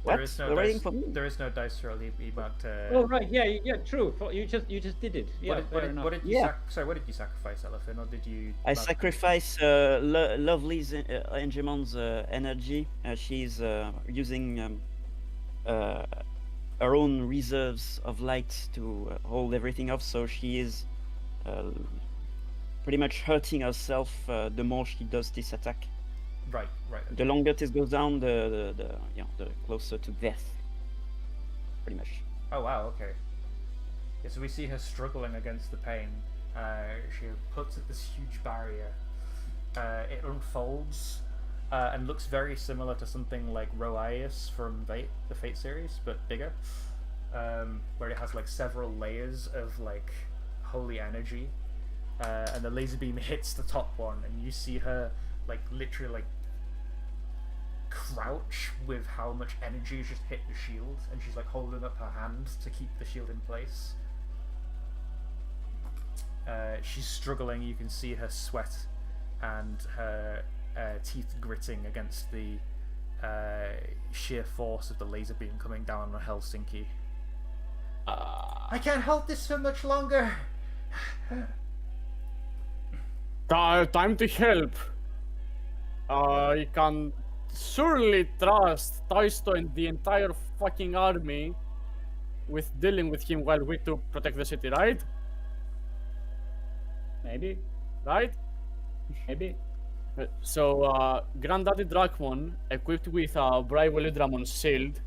What? There is no You're waiting dice. for me? There is no dice roll. He marked. Oh right, yeah, true. You just did it. Yeah, What did you Yeah. sorry, what did you sacrifice, Elephant, or did you? I mark- sacrifice Lovely's Angemon's energy. She's using her own reserves of light to hold everything off, so she is pretty much hurting herself the more she does this attack. Right. The longer this goes down, the closer to death. Pretty much. Oh wow. Okay. Yeah, so we see her struggling against the pain. She puts up this huge barrier. It unfolds and looks very similar to something like Roaius from the Fate series, but bigger. Where it has like several layers of like holy energy, and the laser beam hits the top one, and you see her like literally like crouch with how much energy just hit the shield, and she's like holding up her hand to keep the shield in place. She's struggling. You can see her sweat and her teeth gritting against the sheer force of the laser beam coming down on Helsinki. I can't hold this for much longer. Time to help. You can surely trust Taisto and the entire fucking army with dealing with him while we to protect the city, right? Maybe. Right? Maybe. So, Granddaddy Dracmon, equipped with a Braivoludramon shield,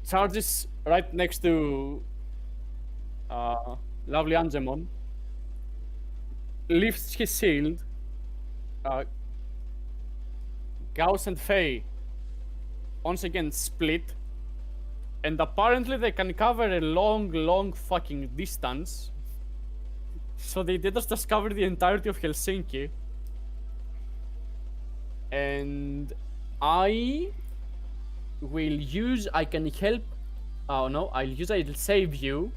charges right next to lovely Angemon, lifts his shield. Gauss and Faye once again split, and apparently they can cover a long fucking distance. So they did us discover the entirety of Helsinki. And I can help. Oh no, I'll save you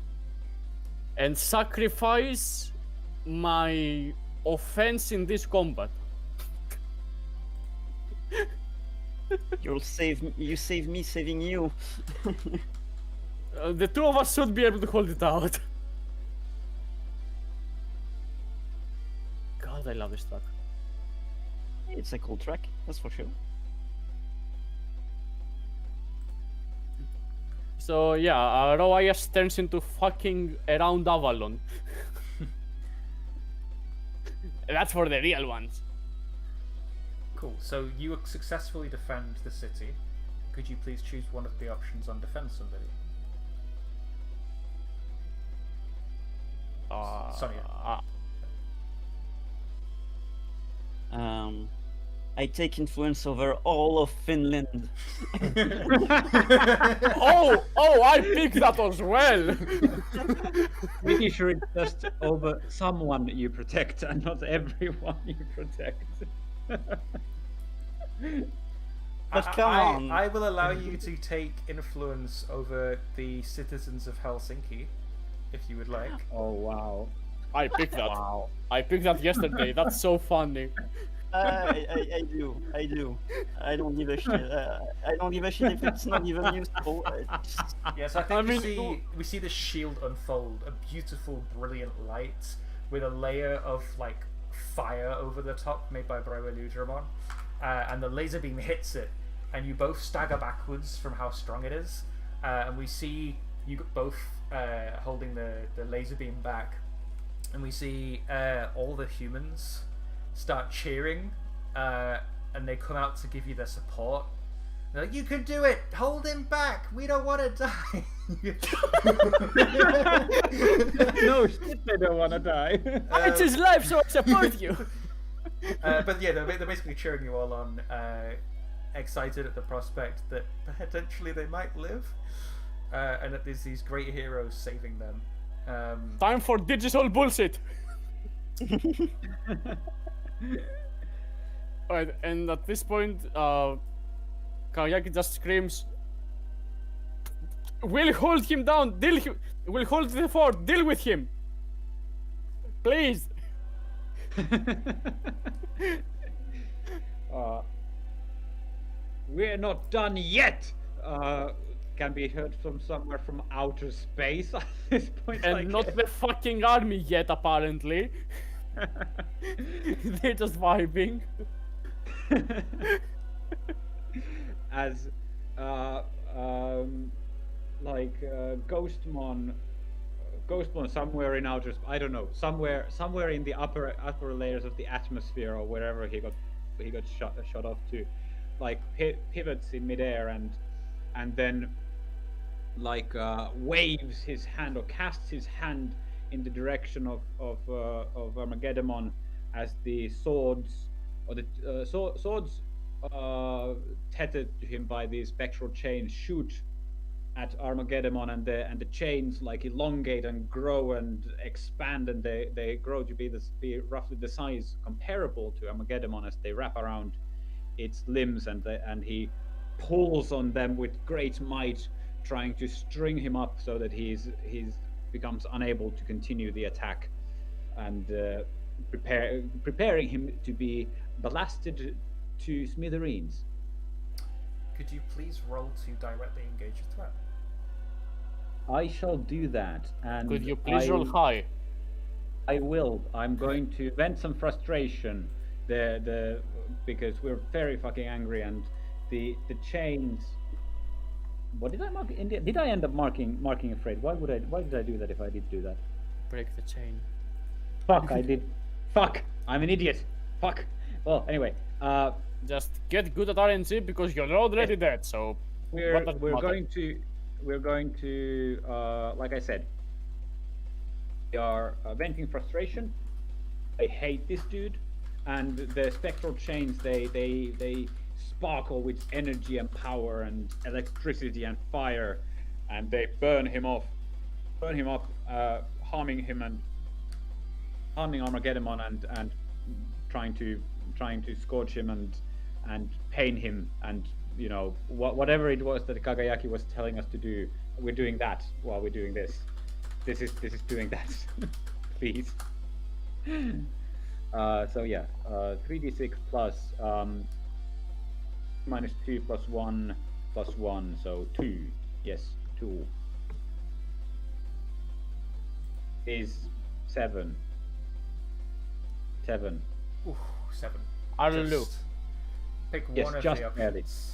and sacrifice my offense in this combat. You save me saving you. The two of us should be able to hold it out. God, I love this track. It's a cool track, that's for sure. So yeah, Roaius turns into fucking around Avalon. That's for the real ones. Cool. So you successfully defend the city. Could you please choose one of the options on defend somebody? Sonia. I take influence over all of Finland. Oh, I picked that as well. Pretty sure it's just over someone you protect and not everyone you protect. But come on. I will allow you to take influence over the citizens of Helsinki, if you would like. Oh wow. I picked that. Wow. I picked that yesterday. That's so funny. I do. I don't give a shit. I don't give a shit if it's not even useful. Yes, I think mean, we see the shield unfold, a beautiful, brilliant light with a layer of like fire over the top made by Braivoludramon, and the laser beam hits it, and you both stagger backwards from how strong it is, and we see you both holding the laser beam back, and we see all the humans start cheering, and they come out to give you their support. They're like, you can do it! Hold him back! We don't want to die! No shit, they don't want to die. It's his life, so I support you. But yeah, they're basically cheering you all on, excited at the prospect that potentially they might live, and that there's these great heroes saving them. Time for digital bullshit. Alright, and at this point, Kayaki just screams, "We'll hold him down, we'll hold the fort, deal with him! Please!" We're not done yet! Can be heard from somewhere from outer space at this point. And like not the fucking army yet, apparently. They're just vibing. As Ghostmon somewhere in outer I don't know, somewhere in the upper layers of the atmosphere or wherever he got shot off to, like pivots in midair and then waves his hand or casts his hand in the direction of Armageddon as the swords or the swords tethered to him by these spectral chains shoot at Armageddon, and the chains like elongate and grow and expand, and they grow to be roughly the size comparable to Armageddon as they wrap around its limbs, and he pulls on them with great might, trying to string him up so that he's becomes unable to continue the attack, and preparing him to be blasted to smithereens. Could you please roll to directly engage a threat? I shall do that. And Could you please roll high? I will. I'm going to vent some frustration because we're very fucking angry, and the chains. What did I mark? Did I end up marking afraid? Why did I do that if I did do that? Break the chain. Fuck, I did. Fuck, I'm an idiot. Fuck. Well, anyway, Just get good at RNG because you're already dead. So we're going to like I said, we are venting frustration. I hate this dude, and the spectral chains they sparkle with energy and power and electricity and fire, and they burn him up, harming him and harming Armageddon and trying to scorch him and pain him, and you know whatever it was that Kagayaki was telling us to do, we're doing that while we're doing this. This is doing that. Please. So yeah, 3d6 plus minus 2 plus 1 plus 1, so 2. Yes, 2 is 7. 7. Ooh, 7. Arlu. Just pick Yes, one of just the barely. options.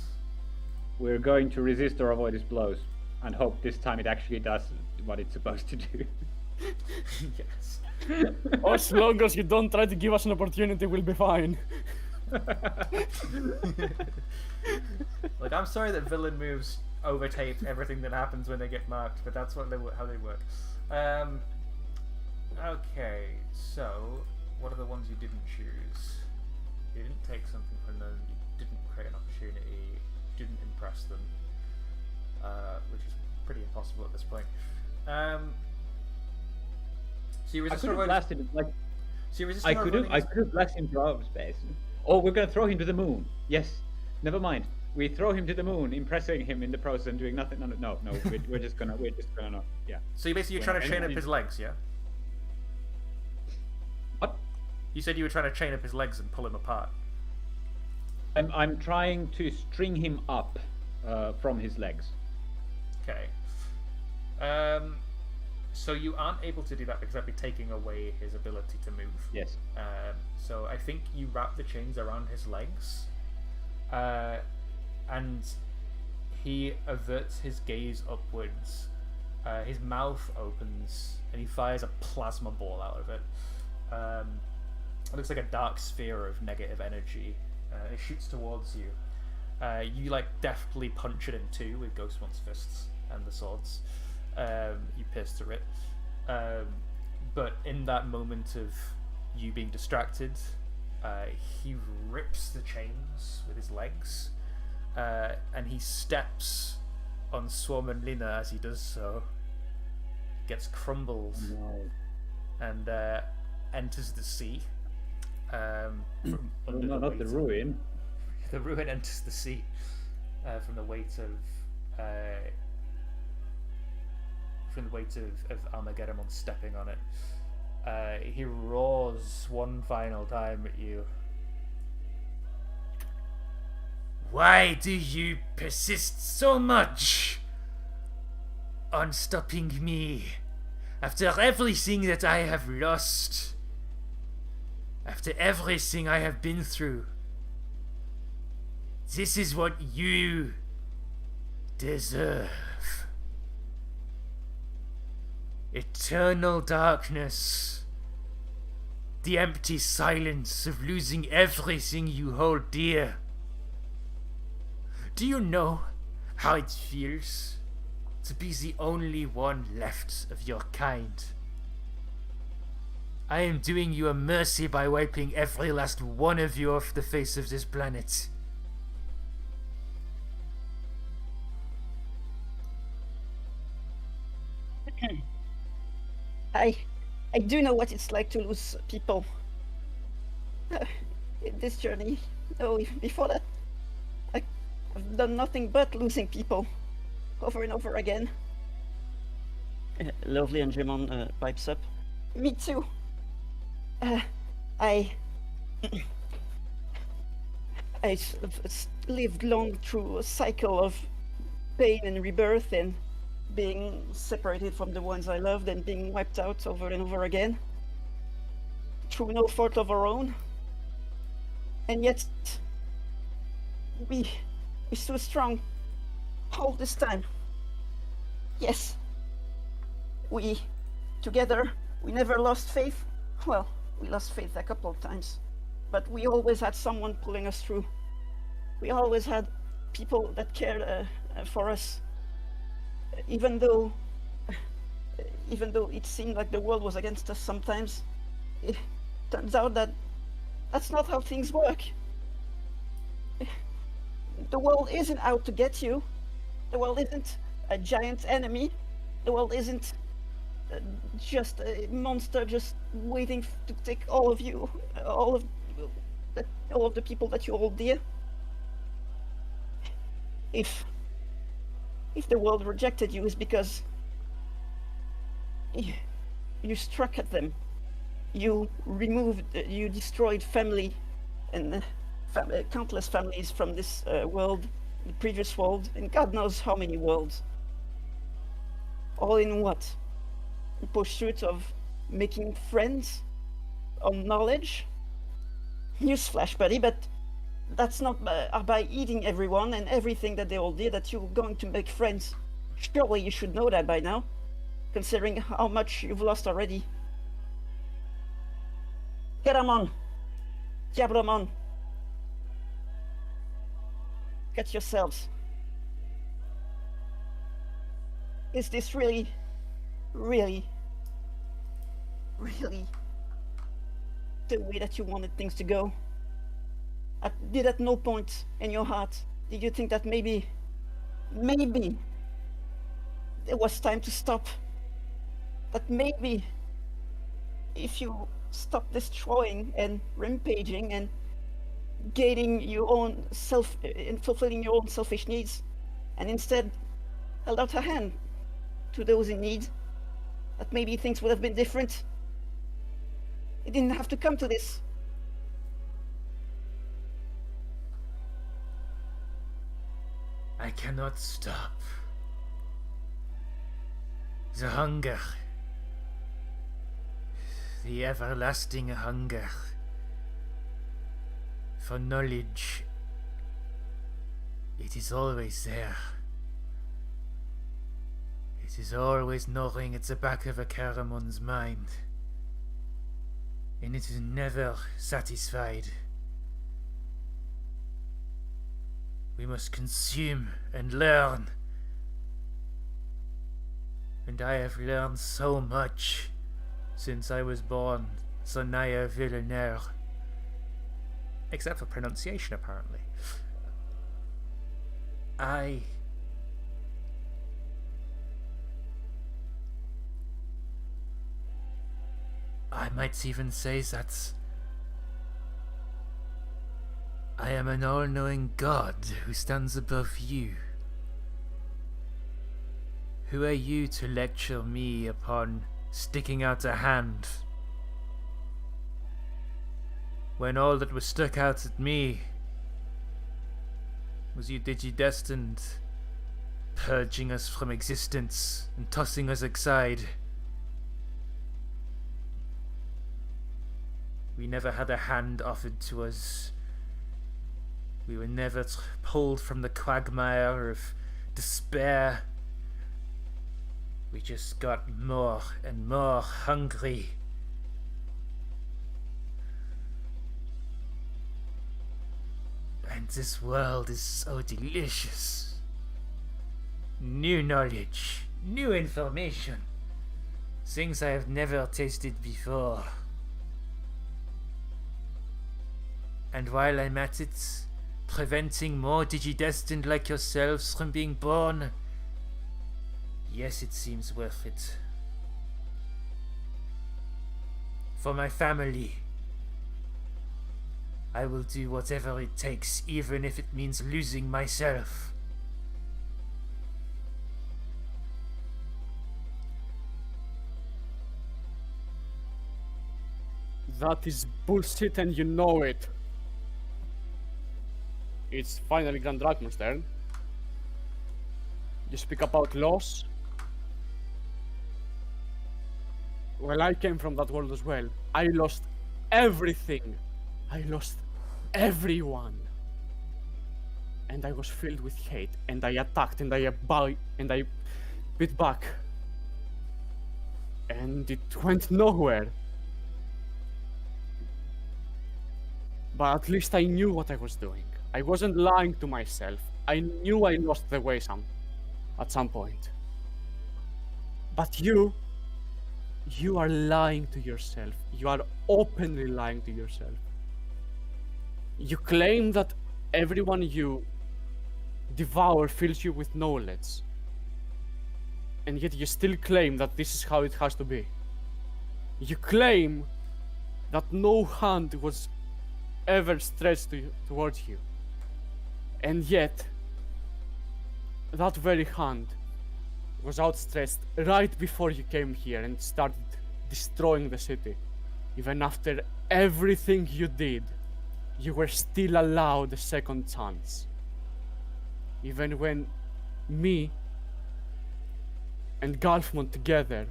We're going to resist or avoid his blows, and hope this time it actually does what it's supposed to do. Yes. As long as you don't try to give us an opportunity, we'll be fine. Like, I'm sorry that villain moves overtape everything that happens when they get marked, but that's how they work. Okay, so what are the ones you didn't choose? You didn't take something from them. You didn't create an opportunity. Didn't impress them, which is pretty impossible at this point. So you I resist could have avoid- blasted him, like So you resist I avoiding his- could have blasted him to outer space. Oh, we're gonna throw him to the moon. Yes. Never mind. We throw him to the moon, impressing him in the process and doing nothing. No. We're just gonna not. Yeah. So you basically you're trying to chain up his legs, yeah? What? You said you were trying to chain up his legs and pull him apart. I'm trying to string him up from his legs. Okay. So you aren't able to do that because that'd be taking away his ability to move. Yes. So I think you wrap the chains around his legs, and he averts his gaze upwards. His mouth opens, and he fires a plasma ball out of it. It looks like a dark sphere of negative energy. It shoots towards you. You like deftly punch it in two with Ghostmon's fists and the swords. You pierce through it. But in that moment of you being distracted, he rips the chains with his legs, and he steps on Swarm and Lina as he does so. Gets crumbled and enters the sea. From under No, the not weight the of- ruin. The ruin enters the sea from the weight of Armageddon stepping on it. He roars one final time at you. Why do you persist so much on stopping me after everything that I have lost? After everything I have been through? This is what you deserve. Eternal darkness. The empty silence of losing everything you hold dear. Do you know how it feels to be the only one left of your kind. I am doing you a mercy by wiping every last one of you off the face of this planet. I do know what it's like to lose people. In this journey, before that, I've done nothing but losing people, over and over again. Lovely and Jimon pipes up. Me too. I lived long through a cycle of pain and rebirth and being separated from the ones I loved and being wiped out over and over again through no fault of our own. And yet, we're so strong all this time. Yes, together, we never lost faith. Well, we lost faith a couple of times, but we always had someone pulling us through. We always had people that cared for us, even though it seemed like the world was against us sometimes. It turns out that that's not how things work. The world isn't out to get you. The world isn't a giant enemy. The world isn't just a monster just waiting to take all of you, all of the people that you hold dear. If the world rejected you, is because you struck at them. You destroyed family and countless families from this world, the previous world, and God knows how many worlds. All in what? In pursuit of making friends on knowledge? Newsflash, buddy, but that's not by eating everyone and everything that they all did that you're going to make friends. Surely you should know that by now, considering how much you've lost already. Keramon! Diablomon! Get yourselves. Is this really the way that you wanted things to go? Did at no point in your heart did you think that maybe it was time to stop? That maybe if you stop destroying and rampaging and gaining your own self and fulfilling your own selfish needs, and instead held out a hand to those in need, that maybe things would have been different. It didn't have to come to this. I cannot stop. The hunger. The everlasting hunger for knowledge. It is always there. It is always gnawing at the back of a Caramon's mind. And it is never satisfied. We must consume and learn. And I have learned so much since I was born, Sonaya Villeneuve. Except for pronunciation, apparently. I might even say that I am an all-knowing God who stands above you. Who are you to lecture me upon sticking out a hand, when all that was stuck out at me was you Digidestined, purging us from existence and tossing us aside? We never had a hand offered to us. We were never pulled from the quagmire of despair. We just got more and more hungry. And this world is so delicious. New knowledge, new information, things I have never tasted before. And while I'm at it, preventing more Digidestined like yourselves from being born, yes, it seems worth it. For my family, I will do whatever it takes, even if it means losing myself. That is bullshit and you know it. It's finally Grand Dragon's turn. You speak about loss. Well, I came from that world as well. I lost everything. I lost everyone. And I was filled with hate. And I attacked and I bit back. And it went nowhere. But at least I knew what I was doing. I wasn't lying to myself. I knew I lost the way at some point. But you are lying to yourself. You are openly lying to yourself. You claim that everyone you devour fills you with knowledge. And yet you still claim that this is how it has to be. You claim that no hand was ever stretched towards you. And yet, that very hand was outstretched right before you came here and started destroying the city. Even after everything you did, you were still allowed a second chance. Even when me and Galfmon together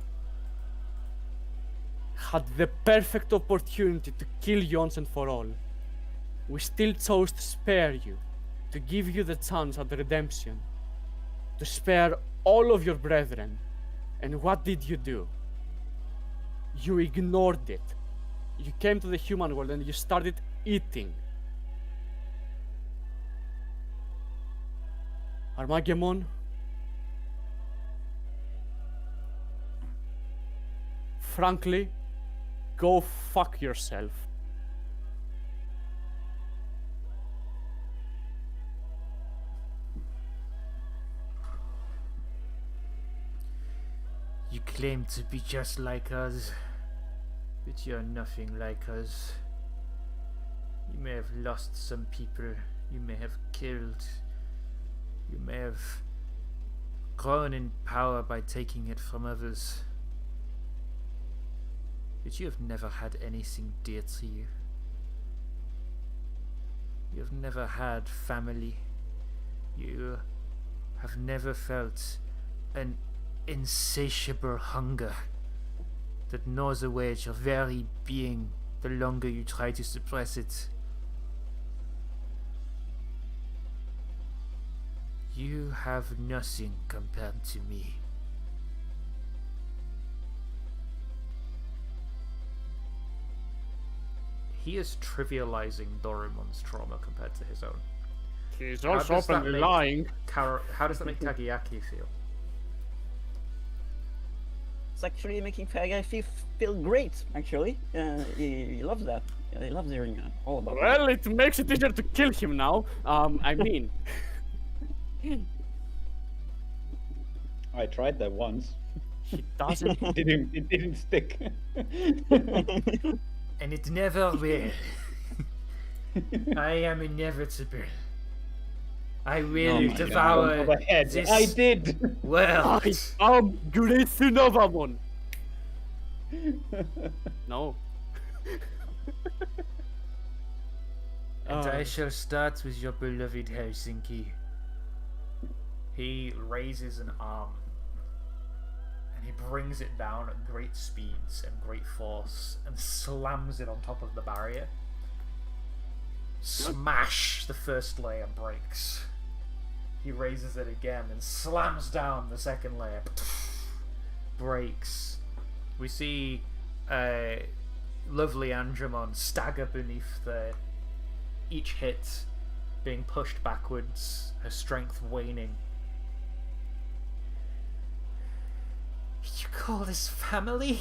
had the perfect opportunity to kill you once and for all, we still chose to spare you, to give you the chance at redemption, to spare all of your brethren. And what did you do? You ignored it. You came to the human world and you started eating. Armagemon, frankly, go fuck yourself. You claim to be just like us, but you're nothing like us. You may have lost some people, you may have killed, you may have grown in power by taking it from others, but you have never had anything dear to you. You have never had family. You have never felt an insatiable hunger that gnaws away at your very being the longer you try to suppress it. You have nothing compared to me. He is trivializing Doraemon's trauma compared to his own. He's How also does that openly make lying. How does that make Tagiaki feel? It's actually making Fagafi feel great, actually. He loves that. He loves hearing all about that. Well, it makes it easier to kill him now. I mean... I tried that once. He doesn't... It didn't stick. And it never will. I am inevitable. I will devour this I did. world. I'm great Cinnamon. No. And I shall start with your beloved Helsinki. He raises an arm and he brings it down at great speeds and great force and slams it on top of the barrier. Smash! The first layer breaks. He raises it again and slams down the second layer. Breaks. We see lovely Andromon stagger beneath each hit, being pushed backwards, her strength waning. call this family?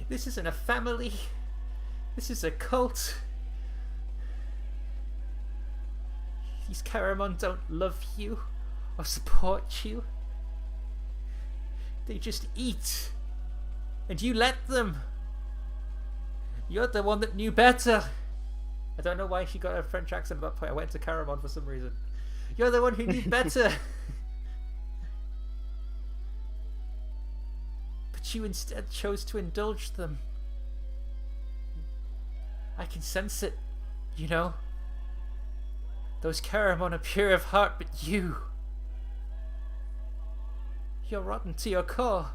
This isn't a family. This is a cult. These Caramon don't love you or support you. They just eat. And you let them. You're the one that knew better. I don't know why she got a French accent at that point. I went to Caramon for some reason. You're the one who knew better. But you instead chose to indulge them. I can sense it, you know. Those Caramon are pure of heart, but you're rotten to your core.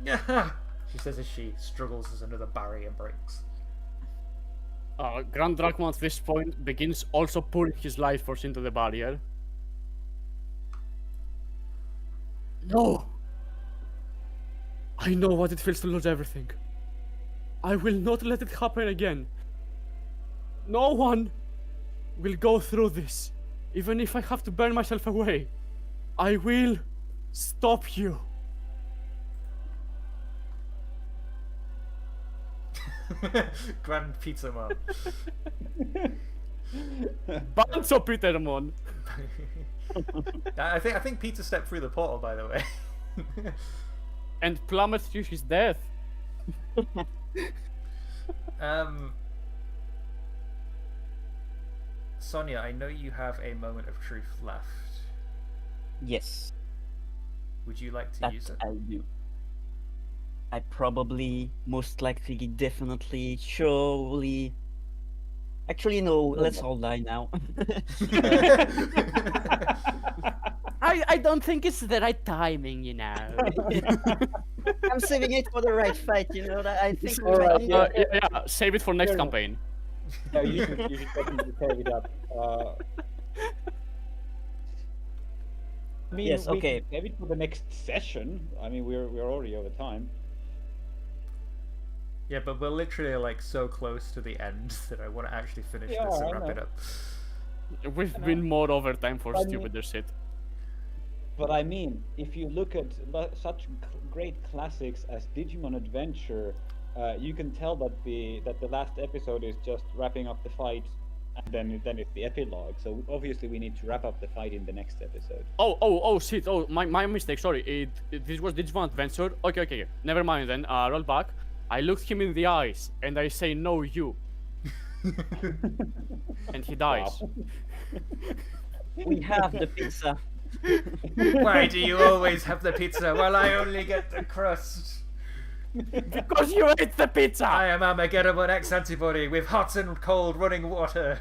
She says as she struggles as another barrier breaks. Grand Drachma at this point begins also pouring his life force into the barrier. No! I know what it feels to lose everything. I will not let it happen again. No one will go through this, even if I have to burn myself away. I will stop you. Grand Petermon. Banzo Petermon. I think Peter stepped through the portal, by the way. And plummets to his death. Sonia, I know you have a moment of truth left. Yes, Would you like to that use it? I do. I probably, most likely, definitely, surely. Actually, no. Let's all die now. I don't think it's the right timing, you know. I'm saving it for the right fight. You know that I think. Alright, Yeah, save it for next Fair enough. campaign. Yeah, you should definitely save it up. I mean, Yes, we okay. can save it for the next session. I mean, we're already over time. Yeah, but we're literally like so close to the end that I want to actually finish Yeah, this and I wrap it know. We've been more overtime for I mean- stupider shit. But I mean, if you look at such great classics as Digimon Adventure, you can tell that the last episode is just wrapping up the fight, and then it's the epilogue. So obviously we need to wrap up the fight in the next episode. Oh, shit. Oh, my mistake. Sorry. This was Digimon Adventure. Okay. Never mind then. Roll back. I looked him in the eyes and I say, no, you. And he dies. Wow. We have the pizza. Why do you always have the pizza while I only get the crust? Because you ate the pizza! I am Armageddon X antibody with hot and cold running water.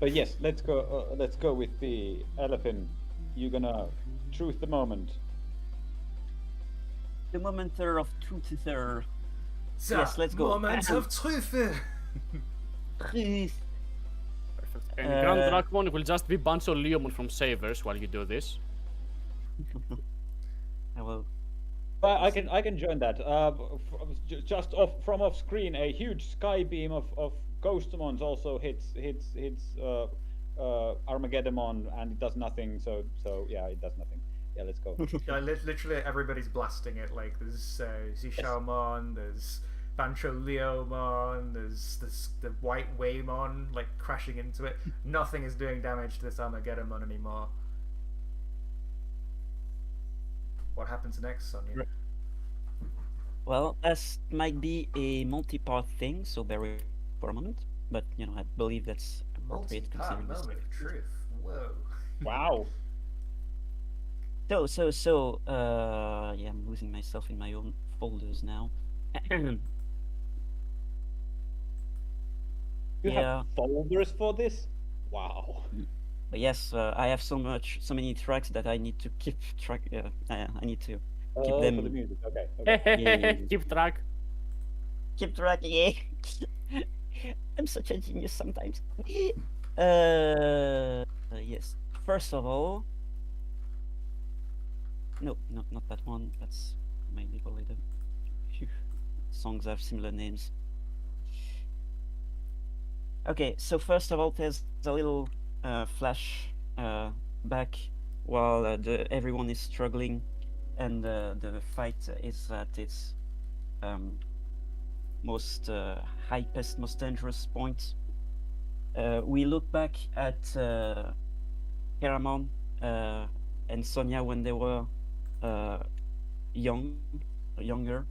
But yes, let's go. Let's go with the elephant. You're gonna truth the moment. The momenter of truth is there. So, Yes, let's go. Moment of truth. Please. And Grand Drachmon will just be Bancho Leomon from Savers while you do this. I will. I can join that. Just from off screen, a huge sky beam of Ghostamons also hits Armageddon, and it does nothing. So yeah, it does nothing. Yeah, let's go. Yeah, literally everybody's blasting it. Like there's Zishaomon, there's Bancho Leomon, there's the White Waymon like crashing into it. Nothing is doing damage to this Armageddon anymore. What happens next, Sonia? Well, this might be a multi-part thing, so bear with me for a moment. But you know, I believe that's appropriate Multi-part considering this. moment of truth. Whoa. Wow. So, yeah, I'm losing myself in my own folders now. You Yeah. have folders for this? Wow. But yes, I have so many tracks that I need to keep track. I need to Oh, them- for the music. Okay. Yeah. Keep track. keep track. Yeah. I'm such a genius sometimes. Yes. First of all, no, not that one. That's my legal item. Phew. Songs have similar names. Okay, so first of all, there's a little flash back while everyone is struggling, and the fight is at its most hypest, most dangerous point. We look back at Caramon and Sonia when they were younger,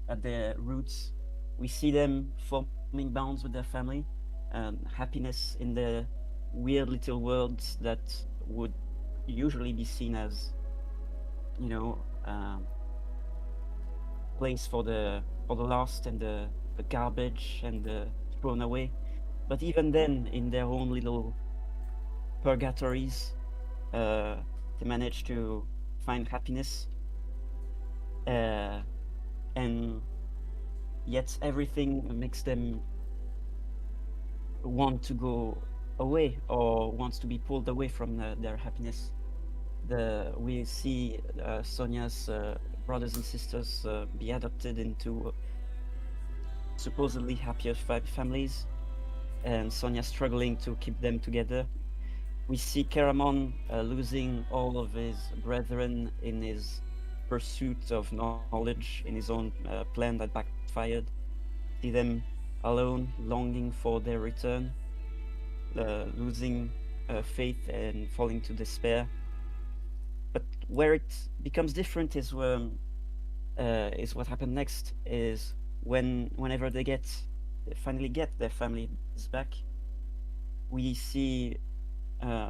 at their roots. We see them forming bonds with their family and happiness in their weird little worlds that would usually be seen as, you know, place for the lost and the garbage and the thrown away. But even then, in their own little purgatories, they manage to find happiness, and yet everything makes them want to go away or wants to be pulled away from their happiness. We see Sonia's brothers and sisters be adopted into supposedly happier families, and Sonia struggling to keep them together. We see Caramon losing all of his brethren in his pursuit of knowledge in his own plan that backfired. See them alone, longing for their return, losing faith and falling to despair. But where it becomes different is what happened next. Is whenever they finally get their families back, we see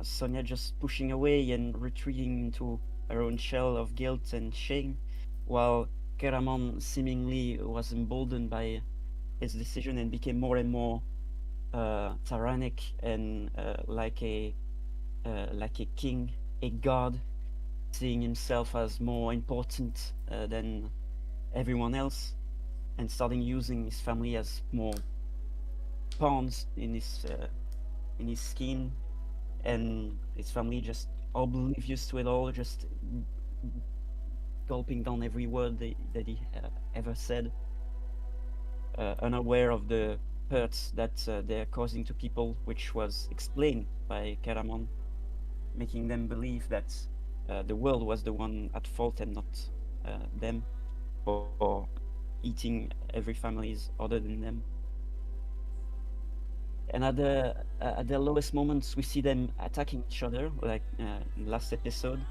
Sonia just pushing away and retreating into her own shell of guilt and shame, while Caramon seemingly was emboldened by his decision and became more and more tyrannic and like a king, a god, seeing himself as more important than everyone else, and starting using his family as more pawns in his scheme, and his family just oblivious to it all, just gulping down every word that he ever said, unaware of the hurts that they're causing to people, which was explained by Caramon, making them believe that the world was the one at fault and not them, for eating every families other than them. And at their lowest moments, we see them attacking each other, like in last episode,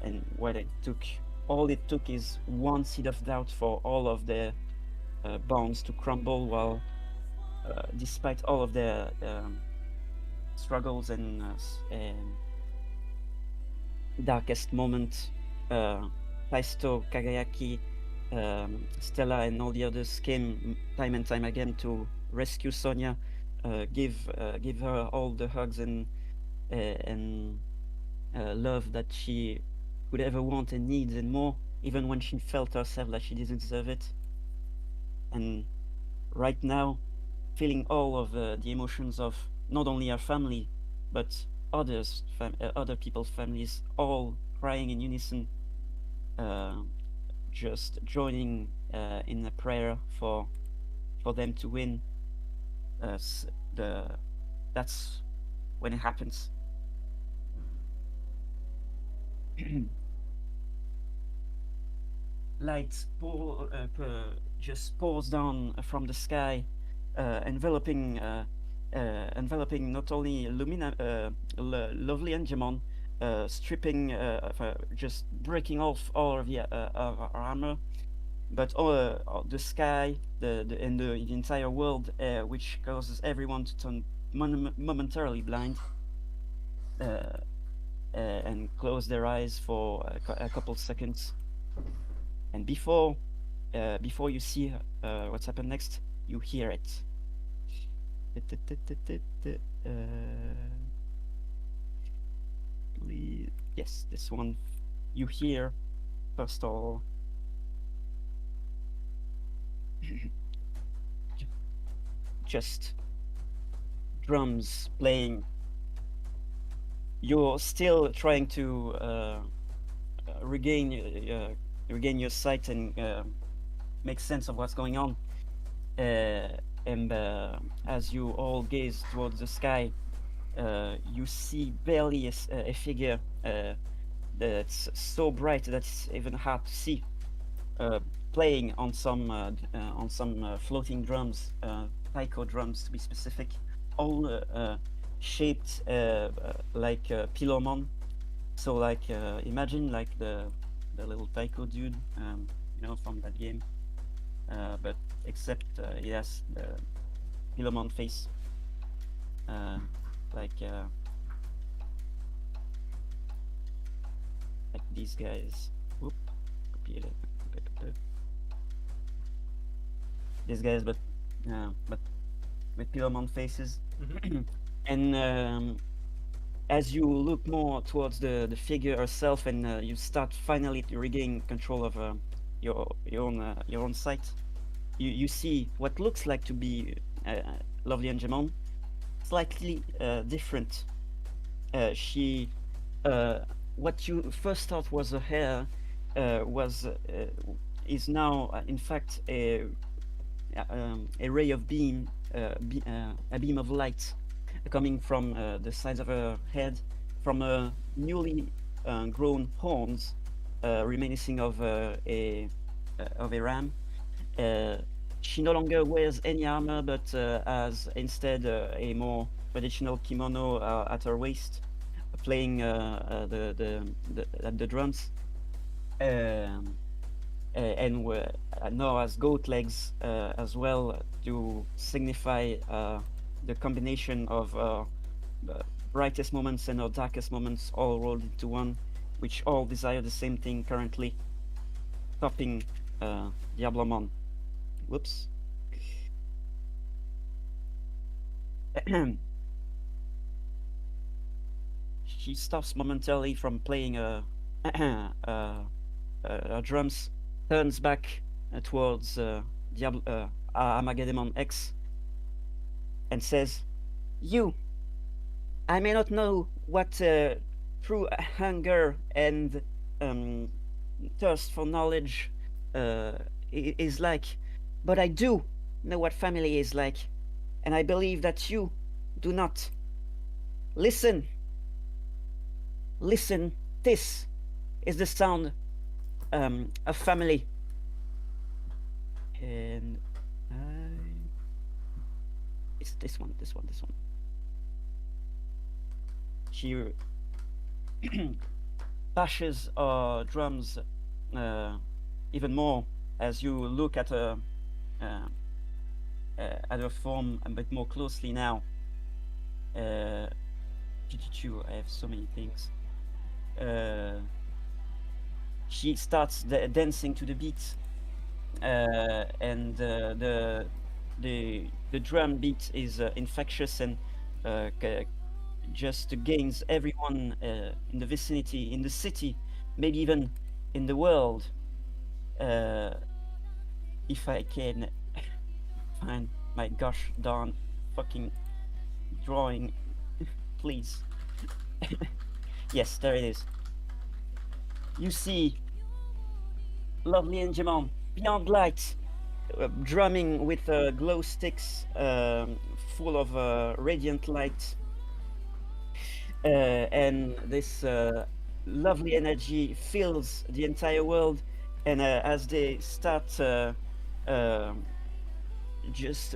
and what all it took is one seed of doubt for all of their bonds to crumble, while despite all of their struggles and darkest moments, Paisto, Kagayaki, Stella, and all the others came time and time again to rescue Sonia, give her all the hugs and love that she could ever want and need, and more, even when she felt herself that she didn't deserve it. And right now, feeling all of the emotions of not only her family, but other people's families, all crying in unison, just joining in a prayer for them to win. That's when it happens. Light just pours down from the sky, enveloping not only lovely Angemon, stripping, just breaking off all of the armor, but the sky, the entire world, which causes everyone to turn momentarily blind, and close their eyes for a couple seconds. And before you see what's happened next, you hear it. Yes, this one. You hear first of all just drums playing. You're still trying to regain your sight and make sense of what's going on. And as you all gaze towards the sky, you see barely a figure that's so bright that it's even hard to see, playing on some floating drums, taiko drums to be specific, all shaped like Pilomon. So like imagine like the little taiko dude, from that game, but except he has the Pilomon face, like these guys. Whoop, copied it. These guys, but with Pilomon faces. And as you look more towards the figure herself, and you start finally to regain control of your own sight, you see what looks like to be Lovely Angemon, slightly different. She, what you first thought was her hair, is now in fact a ray of beam, a beam of light coming from the sides of her head, from newly grown horns, reminiscing of a ram. She no longer wears any armor, but has instead a more traditional kimono at her waist, playing the drums. And now has goat legs as well, to signify the combination of the brightest moments and our darkest moments all rolled into one, which all desire the same thing currently: stopping Diablomon. Whoops. She stops momentarily from playing drums, turns back towards Armageddon X, and says, "You, I may not know what true hunger and thirst for knowledge is like, but I do know what family is like, and I believe that you do not. Listen. Listen, this is the sound of family." And it's this one. She bashes drums even more as you look at her form a bit more closely now. I have so many things. She starts dancing to the beat, and the drum beat is infectious and just gains everyone in the vicinity, in the city, maybe even in the world. If I can find my gosh darn fucking drawing, please. Yes, there it is. You see Lovely Angemon, beyond light, drumming with glow sticks full of radiant light, and this lovely energy fills the entire world. And as they start just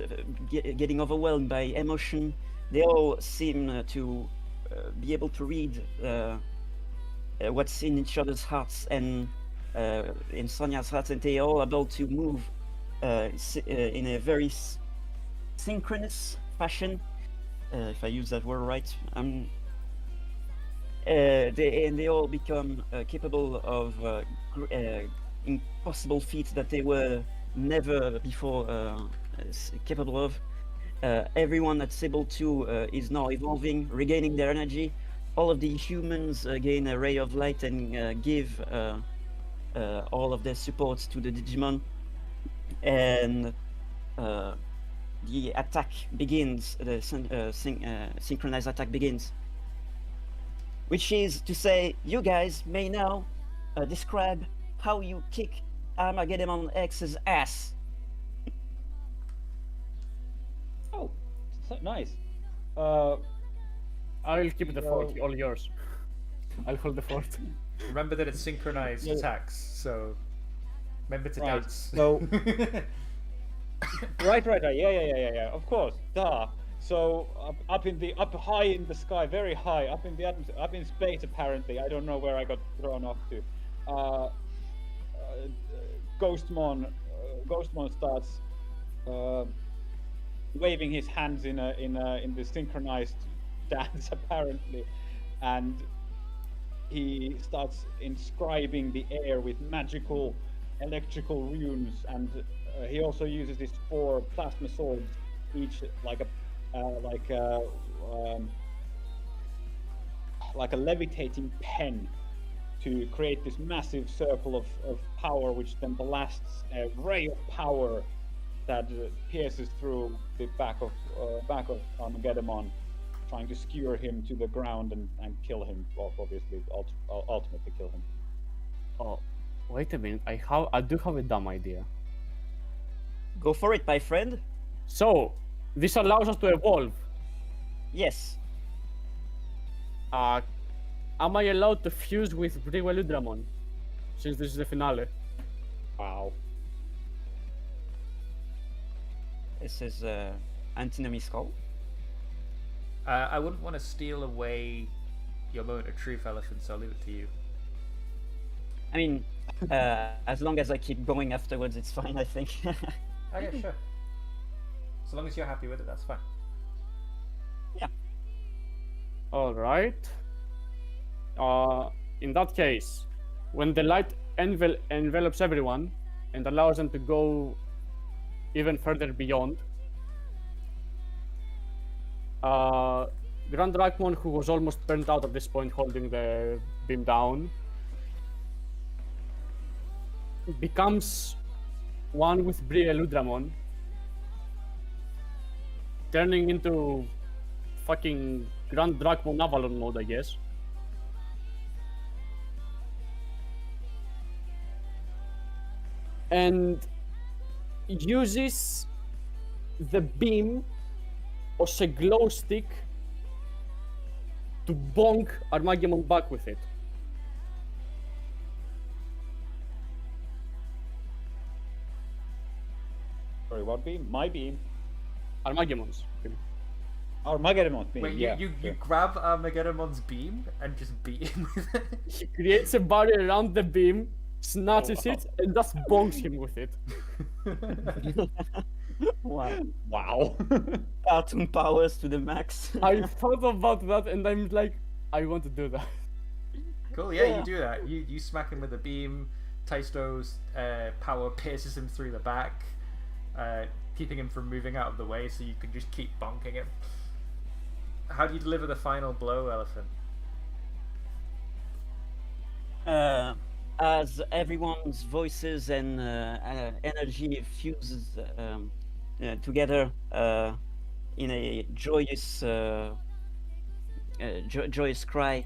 getting overwhelmed by emotion, they all seem to be able to read what's in each other's hearts, and in Sonia's heart, and they are all about to move in a very synchronous fashion, if I use that word right. They all become capable of impossible feats that they were never before capable of. Everyone that's able to is now evolving, regaining their energy. All of the humans gain a ray of light and give all of their supports to the Digimon. And the attack begins, the synchronized attack begins. Which is to say, you guys may now describe how you kick Armageddon X's ass. Oh, so nice. I'll keep the fort, all yours. I'll hold the fort. Remember that it's synchronized Yeah. attacks, so remember to Right, dance. so- Right. Yeah. Of course, duh. So up high in the sky, very high, up in the atmosphere, up in space. Apparently, I don't know where I got thrown off to. Ghostmon starts waving his hands in the synchronized dance, apparently, and he starts inscribing the air with magical electrical runes, and he also uses his 4 plasma swords, each like a levitating pen, to create this massive circle of power, which then blasts a ray of power that pierces through the back of Armageddon, trying to skewer him to the ground and kill him. Well, obviously, ultimately kill him. Oh, wait a minute. I do have a dumb idea. Go for it, my friend. So, this allows us to evolve. Yes. Am I allowed to fuse with Briweludramon? Since this is the finale. Wow. This is Antinomy Skull. I wouldn't want to steal away your moment of truth, Elephant, so I'll leave it to you. I mean, as long as I keep going afterwards, it's fine, I think. Okay, sure. So long as you're happy with it, that's fine. Yeah. Alright. In that case, when the light envelops everyone and allows them to go even further beyond, Grand Drachmon, who was almost burnt out at this point holding the beam down, becomes one with Briweludramon, turning into fucking Grand Drachmon Avalon mode, I guess. And uses the beam as a glow stick to bonk Armageddon back with it. Sorry, what beam? My beam. Armageddon's beam. Armageddon's beam. Wait, yeah. you sure. grab Armageddon's beam and just beat him with it? He creates a barrier around the beam, snatches wow. it, and just bonks him with it. Wow. Wow. Cartoon powers to the max. I thought about that and I'm like, I want to do that. Cool, yeah, you do that. You smack him with a beam, Taisto's power pierces him through the back, keeping him from moving out of the way so you can just keep bonking him. How do you deliver the final blow, Elephant? As everyone's voices and energy fuses together in a joyous, joyous cry,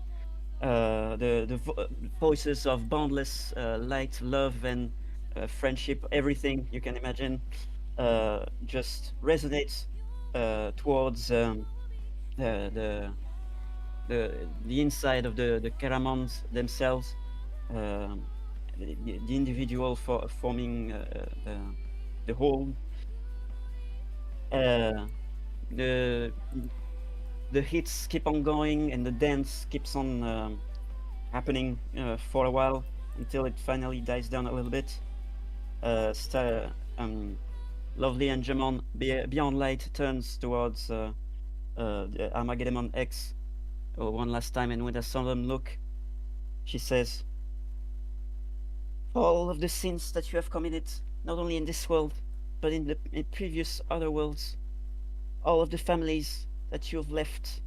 the voices of boundless light, love, and friendship, everything you can imagine, just resonates towards the inside of the Karamons themselves. The individual forming the whole. The hits keep on going and the dance keeps on happening for a while until it finally dies down a little bit. Lovely Angemon beyond light turns towards the Armageddon X one last time, and with a solemn look, she says, "For all of the sins that you have committed, not only in this world, but in previous other worlds, all of the families that you have left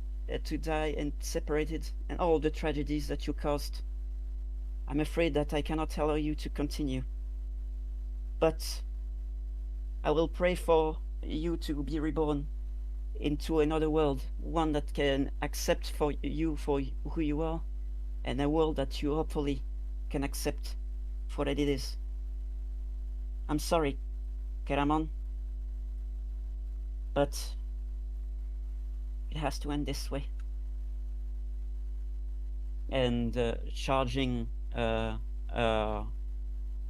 to die and separated, and all the tragedies that you caused, I'm afraid that I cannot allow you to continue. But I will pray for you to be reborn into another world, one that can accept for you for who you are, and a world that you hopefully can accept for what it is. I'm sorry, Keramon, but it has to end this way." and charging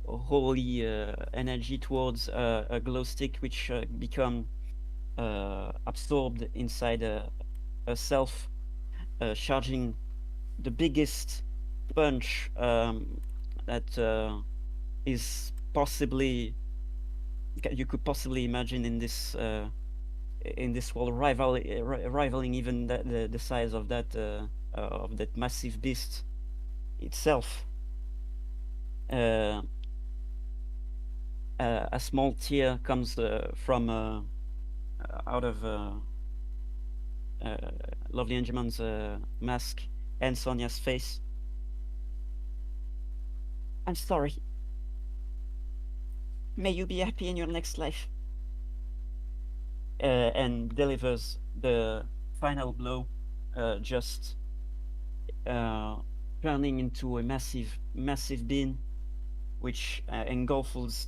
holy energy towards a glow stick, which become absorbed inside a self, charging the biggest punch that is possibly you could possibly imagine in this world, rivaling even the size of that massive beast itself. A small tear comes from out of Lovely Angemon's mask and Sonia's face. I'm sorry. May you be happy in your next life. And delivers the final blow, just turning into a massive beam, which engulfs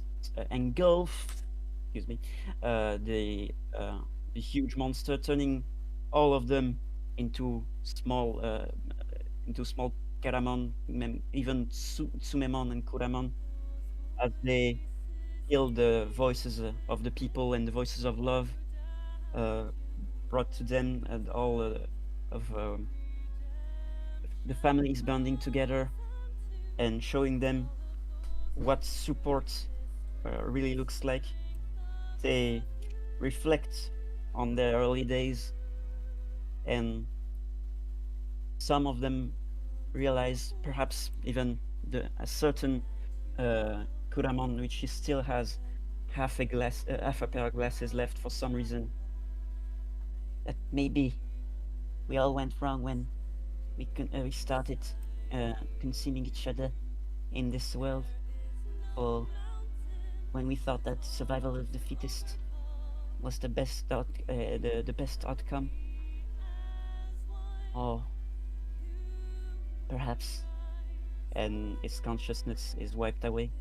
the huge monster, turning all of them into small Karamon, even Tsumemon and Kuramon, as they feel the voices of the people and the voices of love brought to them, and all of the families banding together and showing them what support really looks like. They reflect on their early days, and some of them realize perhaps even a certain Kuramon, which he still has half a pair of glasses left for some reason, that maybe we all went wrong when we started consuming each other in this world, or when we thought that survival of the fittest was the best the best outcome, or perhaps, and its consciousness is wiped away,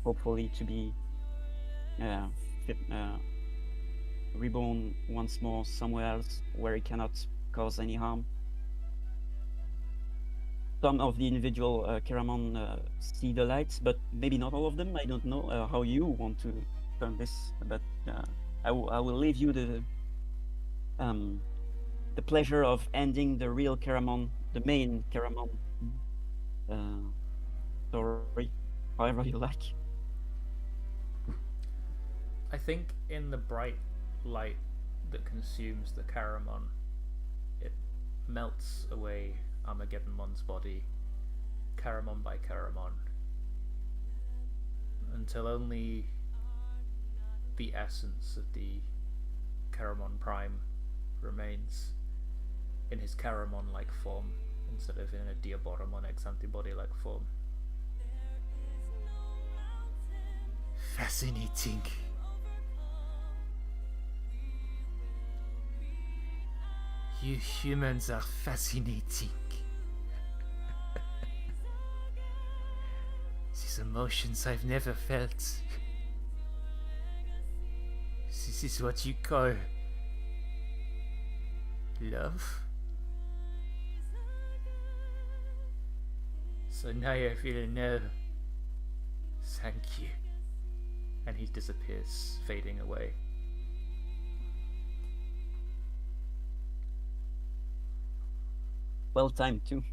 hopefully to be reborn once more somewhere else where it cannot cause any harm. Some of the individual Keramon see the lights, but maybe not all of them. I don't know how you want to turn this, but I will leave you the pleasure of ending the real Keramon, the main Keramon story, however you like. I think in the bright light that consumes the Karamon, it melts away Armageddonmon's body, Karamon by Karamon, until only the essence of the Karamon Prime remains in his Karamon-like form instead of in a Diaboromon X antibody-like form. Fascinating. You humans are fascinating. These emotions I've never felt. This is what you call love? So now I feel no. Thank you. And he disappears, fading away. Well timed too.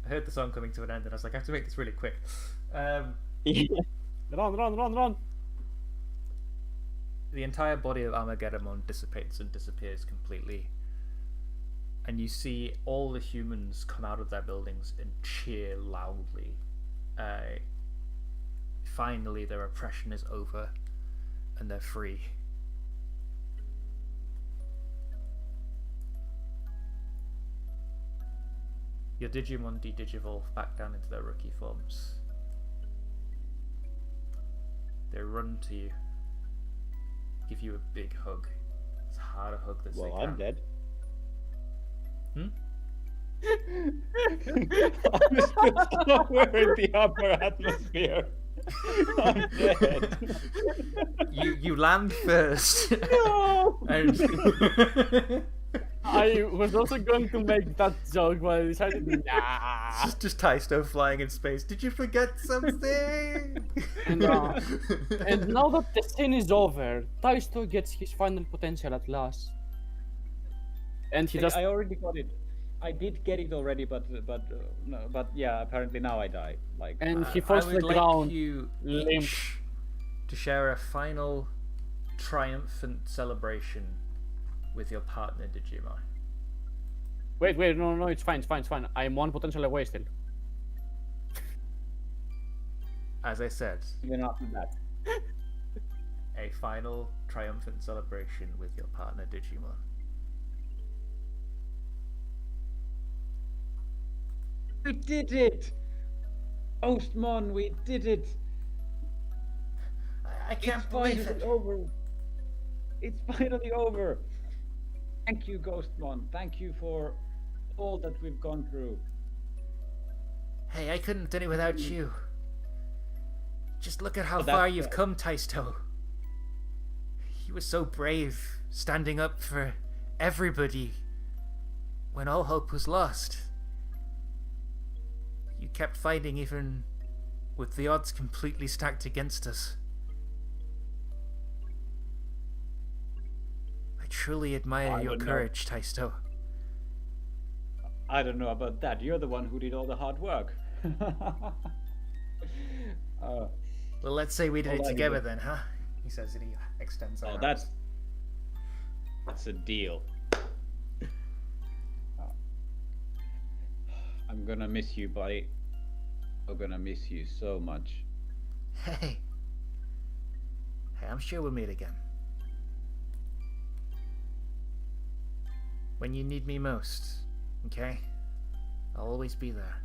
I heard the song coming to an end and I was like, I have to make this really quick. Run! The entire body of Armageddon dissipates and disappears completely. And you see all the humans come out of their buildings and cheer loudly. Finally, their oppression is over and they're free. Your Digimon de-digivolve back down into their rookie forms. They run to you, give you a big hug. It's hard a hug as they can. Well, I'm dead. I'm still somewhere in the upper atmosphere. I'm dead. You land first. No! And I was also going to make that joke, but I decided, nah. Just Taisto flying in space. Did you forget something? And now that the scene is over, Taisto gets his final potential at last. And he just I already got it. I did get it already, but no, but yeah, apparently now I die. Like, and he I falls to would the like ground. you limp. each to share a final triumphant celebration with your partner Digimon. Wait, no, it's fine. I'm one potential away still. As I said, even after that. a final triumphant celebration with your partner Digimon. We did it! Ghostmon, we did it! I can't believe finally it. over. It's finally over. Thank you, Ghostmon. Thank you for all that we've gone through. Hey, I couldn't have done it without you. Just look at how Oh, that's far you've fair. come, Taisto. You were so brave, standing up for everybody when all hope was lost. You kept fighting even with the odds completely stacked against us. I truly admire I your don't know. courage, Taisto. I don't know about that. You're the one who did all the hard work. Well, let's say we did Oh, it that'd be together good. then, huh? He says, and he extends our Oh, hands. that's a deal. I'm gonna miss you, buddy. I'm gonna miss you so much. Hey, I'm sure we'll meet again. When you need me most, okay? I'll always be there.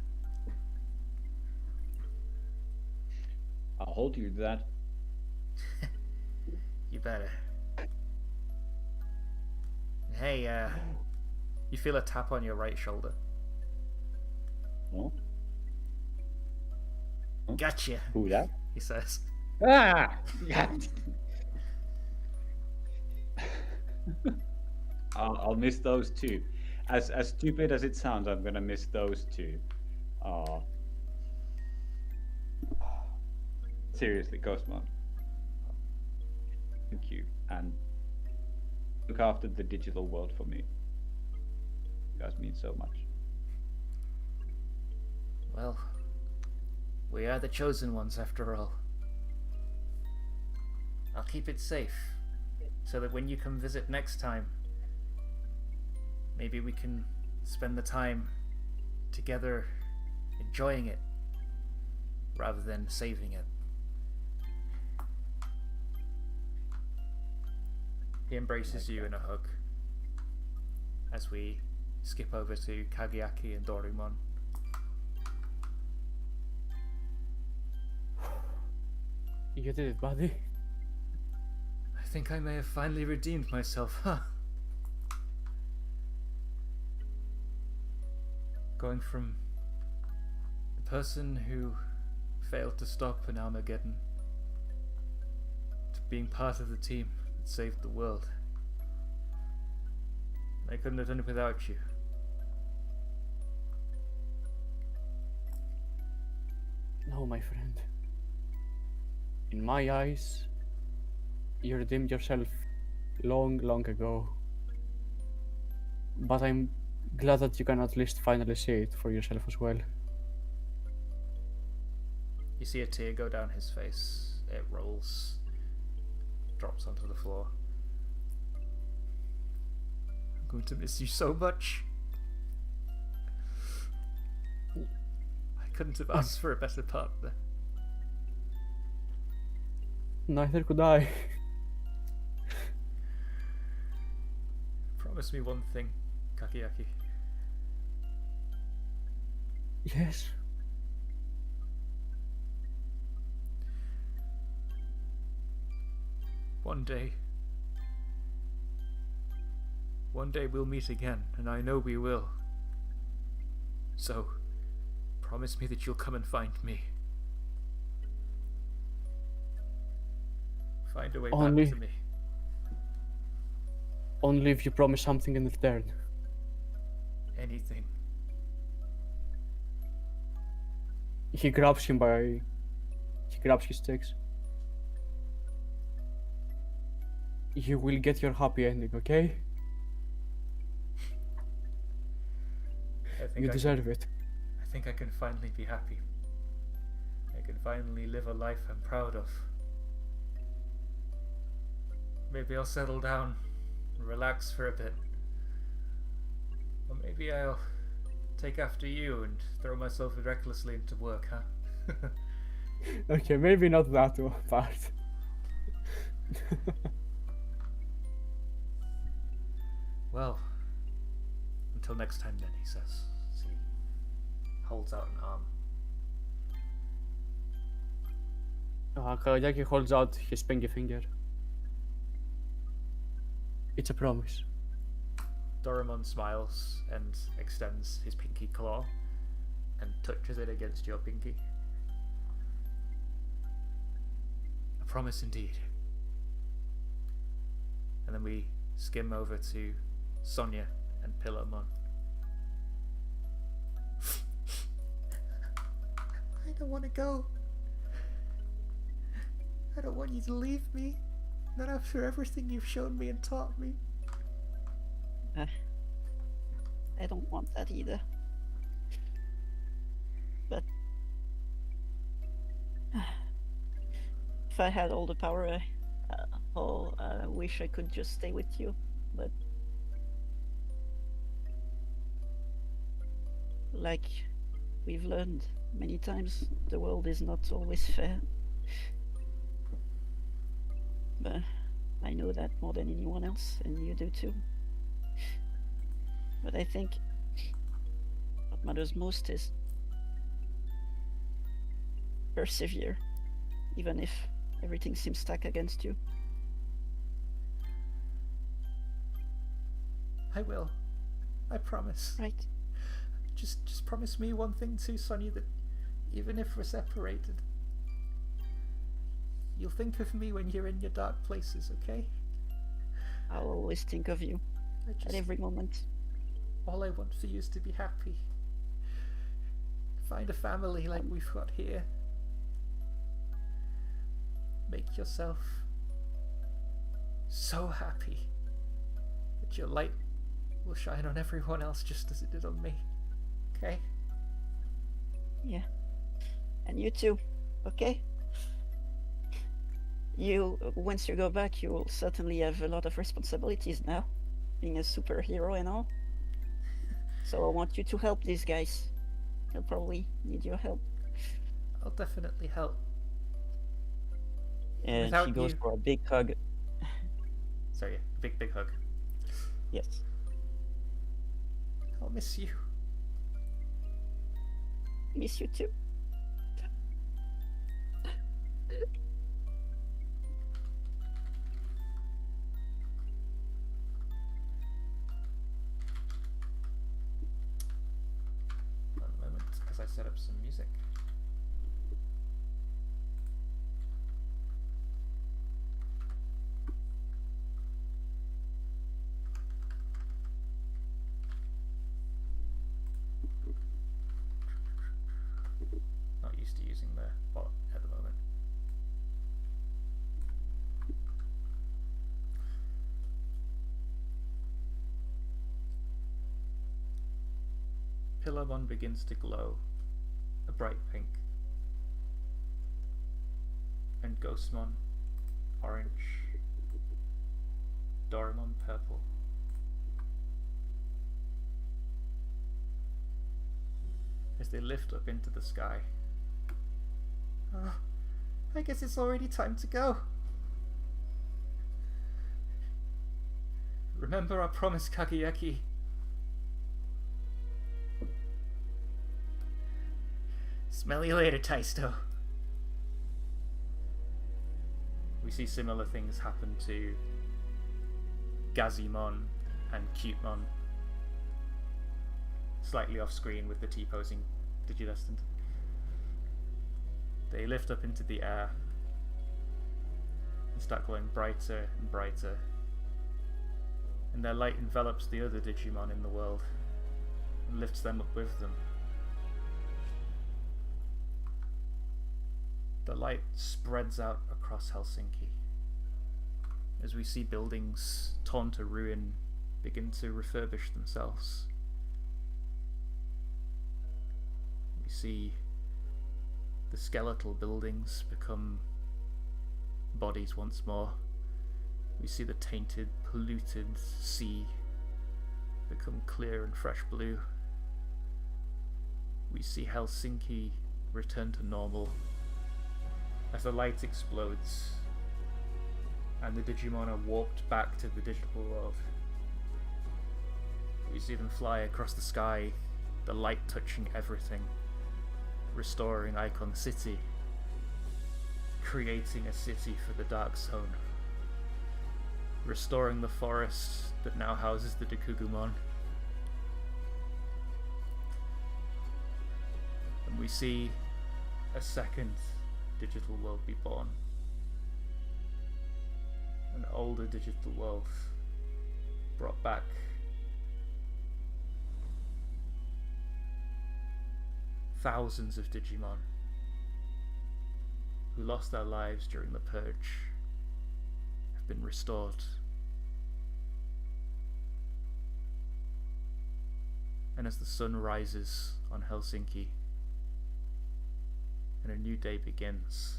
I'll hold you to that. You better. Hey, you feel a tap on your right shoulder. Oh, Gotcha, who that? he says. Ah! I'll miss those two. As stupid as it sounds, I'm gonna miss those two. Aw. Seriously, Ghostmon. Thank you, and look after the digital world for me. You guys mean so much. Well, we are the chosen ones after all. I'll keep it safe, so that when you come visit next time, maybe we can spend the time together enjoying it, rather than saving it. He embraces you in a hug, as we skip over to Kageaki and Dorumon. You did it, buddy. I think I may have finally redeemed myself, huh? Going from the person who failed to stop an Armageddon to being part of the team that saved the world. I couldn't have done it without you. No, my friend. In my eyes, you redeemed yourself long, long ago. But I'm glad that you can at least finally see it for yourself as well. You see a tear go down his face. It rolls, drops onto the floor. I'm going to miss you so much. I couldn't have asked for a better partner. Neither could I. Promise me one thing, Kakiaki. Yes. One day we'll meet again, and I know we will. So, promise me that you'll come and find me. Find a way Only- back to me. Only if you promise something in return. anything. He grabs him by... He grabs his sticks. You will get your happy ending, okay? You deserve it. I think I can finally be happy. I can finally live a life I'm proud of. Maybe I'll settle down and relax for a bit. Or maybe I'll take after you and throw myself recklessly into work, huh? Okay, maybe not that part. Well, until next time then, he says. So he holds out an arm. Kagayaki holds out his pinky finger. It's a promise. Doraemon smiles and extends his pinky claw and touches it against your pinky. A promise indeed. And then we skim over to Sonia and Pillarmon. I don't want to go. I don't want you to leave me. Not after everything you've shown me and taught me. I don't want that either. But if I had all the power, I wish I could just stay with you. But like we've learned many times, the world is not always fair. But I know that more than anyone else, and you do too. But I think what matters most is persevere, even if everything seems stacked against you. I will. I promise. Right. Just promise me one thing too, Sonia, that even if we're separated, you'll think of me when you're in your dark places, okay? I'll always think of you at every moment. All I want for you is to be happy. Find a family like we've got here. Make yourself so happy that your light will shine on everyone else just as it did on me. Okay? Yeah. And you too, okay? Once you go back, you will certainly have a lot of responsibilities now, being a superhero and all. So I want you to help these guys. They'll probably need your help. I'll definitely help. And Without she goes you- for a big hug. Sorry, yeah, big hug. Yes. I'll miss you. Miss you too. One moment, as I set up some music. Not used to using the bot at the moment. Pillarmon begins to glow a bright pink, and Ghostmon orange, Doraemon purple. As they lift up into the sky. I guess it's already time to go. Remember our promise, Kagayaki. Smell you later, Taisto. We see similar things happen to Gazimon and Cutemon. Slightly off screen with the T-posing Digidestined. They lift up into the air and start glowing brighter and brighter. And their light envelops the other Digimon in the world. and lifts them up with them. The light spreads out across Helsinki as we see buildings torn to ruin begin to refurbish themselves. We see the skeletal buildings become bodies once more. We see the tainted, polluted sea become clear and fresh blue. We see Helsinki return to normal as the light explodes and the Digimon are warped back to the digital world. We see them fly across the sky, the light touching everything, restoring Icon City, creating a city for the Dark Zone, restoring the forest that now houses the Dekugumon. And we see a second digital world be born. An older digital world brought back. Thousands of Digimon who lost their lives during the Purge have been restored. And as the sun rises on Helsinki and a new day begins,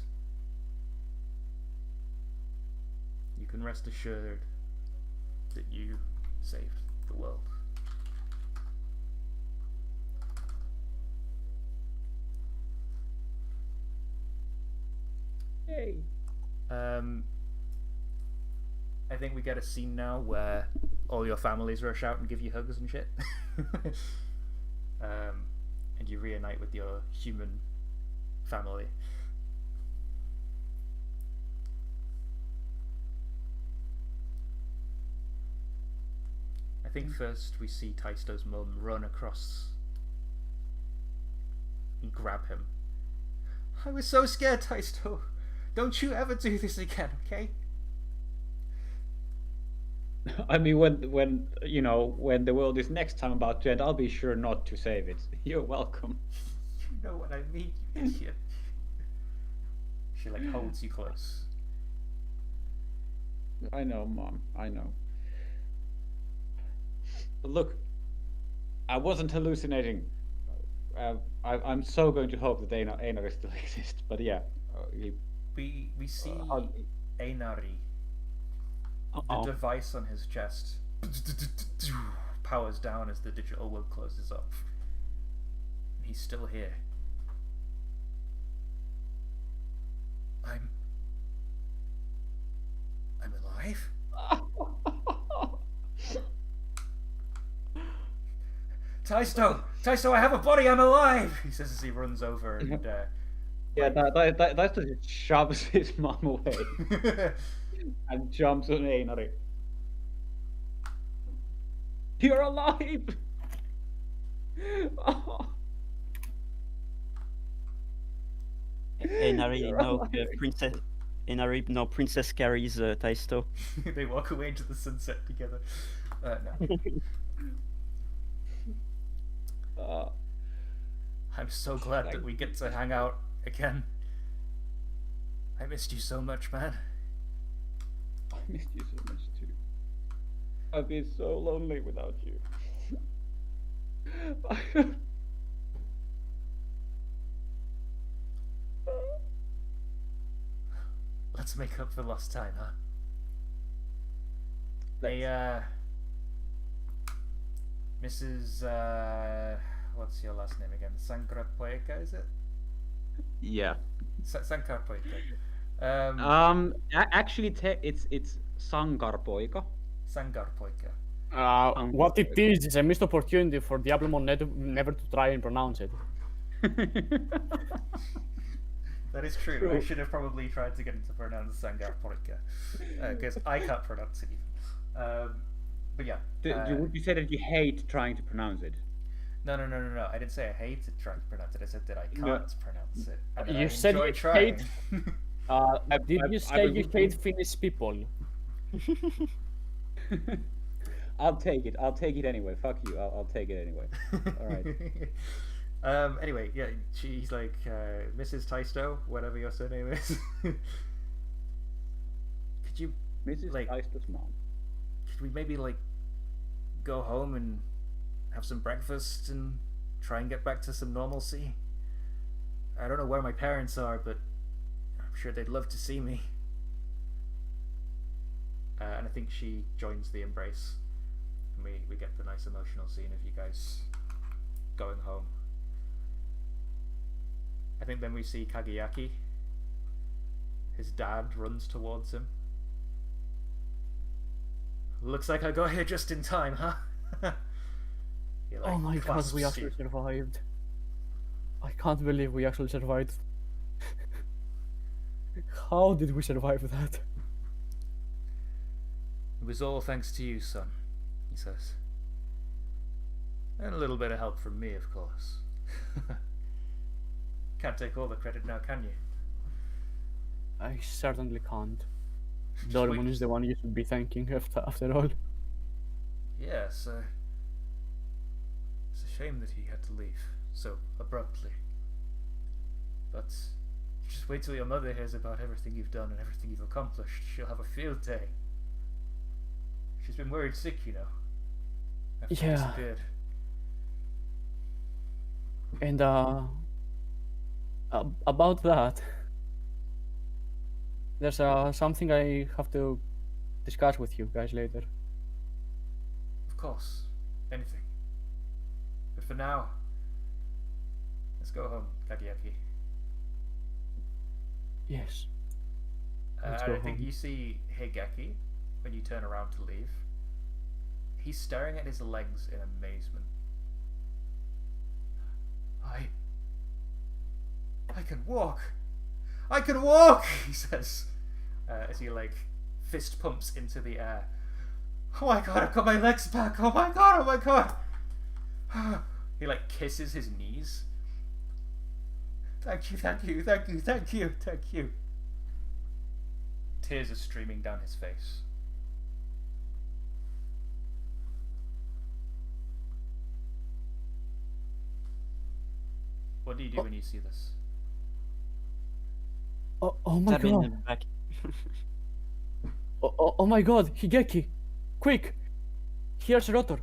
you can rest assured that you saved the world. Yay. I think we get a scene now where all your families rush out and give you hugs and shit. And you reunite with your human family. I think first we see Taisto's mum run across and grab him. I was so scared, Taisto. Don't you ever do this again, okay? I mean, when you know, when the world is next time about to end, I'll be sure not to save it. You're welcome. You know what I mean, you idiot. She like holds you close. I know, Mom. I know. But look, I wasn't hallucinating. I'm so going to hope that Einari still exists. But yeah, We see Einari. The device on his chest powers down as the digital world closes up. He's still here. I'm alive? Taisto, I have a body, I'm alive! He says as he runs over and yeah, that just shoves his mom away and jumps on Einari. You're alive! Oh. Einari, Princess. Einari, Princess carries Taisto. They walk away into the sunset together. No. I'm so glad that we get to hang out again. I missed you so much, man. I missed you so much too. I've been so lonely without you. Let's make up for lost time, huh? Hey, Mrs. What's your last name again? Sankarpoika, is it? Yeah. Sankarpoika. Actually, it's Sankarpoika. Sankarpoika. What it is a missed opportunity for Diablomon never to try and pronounce it. That is true. I should have probably tried to get him to pronounce Sankarpoika, because I can't pronounce it even. But yeah. Would you say that you hate trying to pronounce it? No. I didn't say I hated trying to pronounce it. I said that I can't pronounce it. And You I said enjoy you trying. Did you say you hate Finnish people? I'll take it. I'll take it anyway. Fuck you. I'll take it anyway. All right. Anyway, yeah, she's like Mrs. Taisto, whatever your surname is. Could you, Mrs. like, Ice's mom. could we maybe like go home and have some breakfast and try and get back to some normalcy? I don't know where my parents are, but I'm sure they'd love to see me. And I think she joins the embrace. And we get the nice emotional scene of you guys going home. I think then we see Kageyaki. His dad runs towards him. Looks like I got here just in time, huh? He, like, Oh my god, clasps we actually you. survived. I can't believe we actually survived. How did we survive that? It was all thanks to you, son, he says. And a little bit of help from me, of course. Can't take all the credit now, can you? I certainly can't. Just Dormon wait. is the one you should be thanking after all. Yes, it's a shame that he had to leave so abruptly. But just wait till your mother hears about everything you've done and everything you've accomplished. She'll have a field day. She's been worried sick, you know, after you Yeah. disappeared. And about that, there's something I have to discuss with you guys later. Of course, anything. But for now, let's go home, Kageyaki. Yes. Let's And go I think home. you see Higeki when you turn around to leave. He's staring at his legs in amazement. I can walk! I can walk! He says, as he like fist pumps into the air. Oh my god, I've got my legs back! Oh my god, oh my god! He like kisses his knees. Thank you, thank you, thank you, thank you, thank you. Tears are streaming down his face. What do you do when you see this? Oh my Stab in the god. back. Oh my god, Higeki! Quick! Here's Rotor.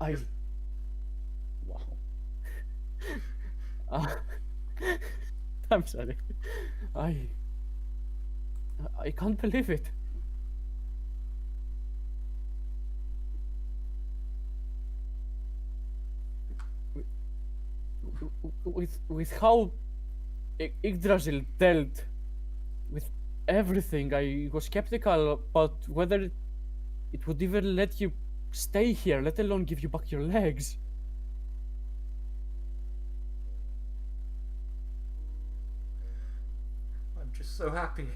I. Wow. Uh, I'm sorry. I can't believe it. With how Yggdrasil dealt with everything, I was skeptical about whether it would even let you stay here, let alone give you back your legs. I'm just so happy.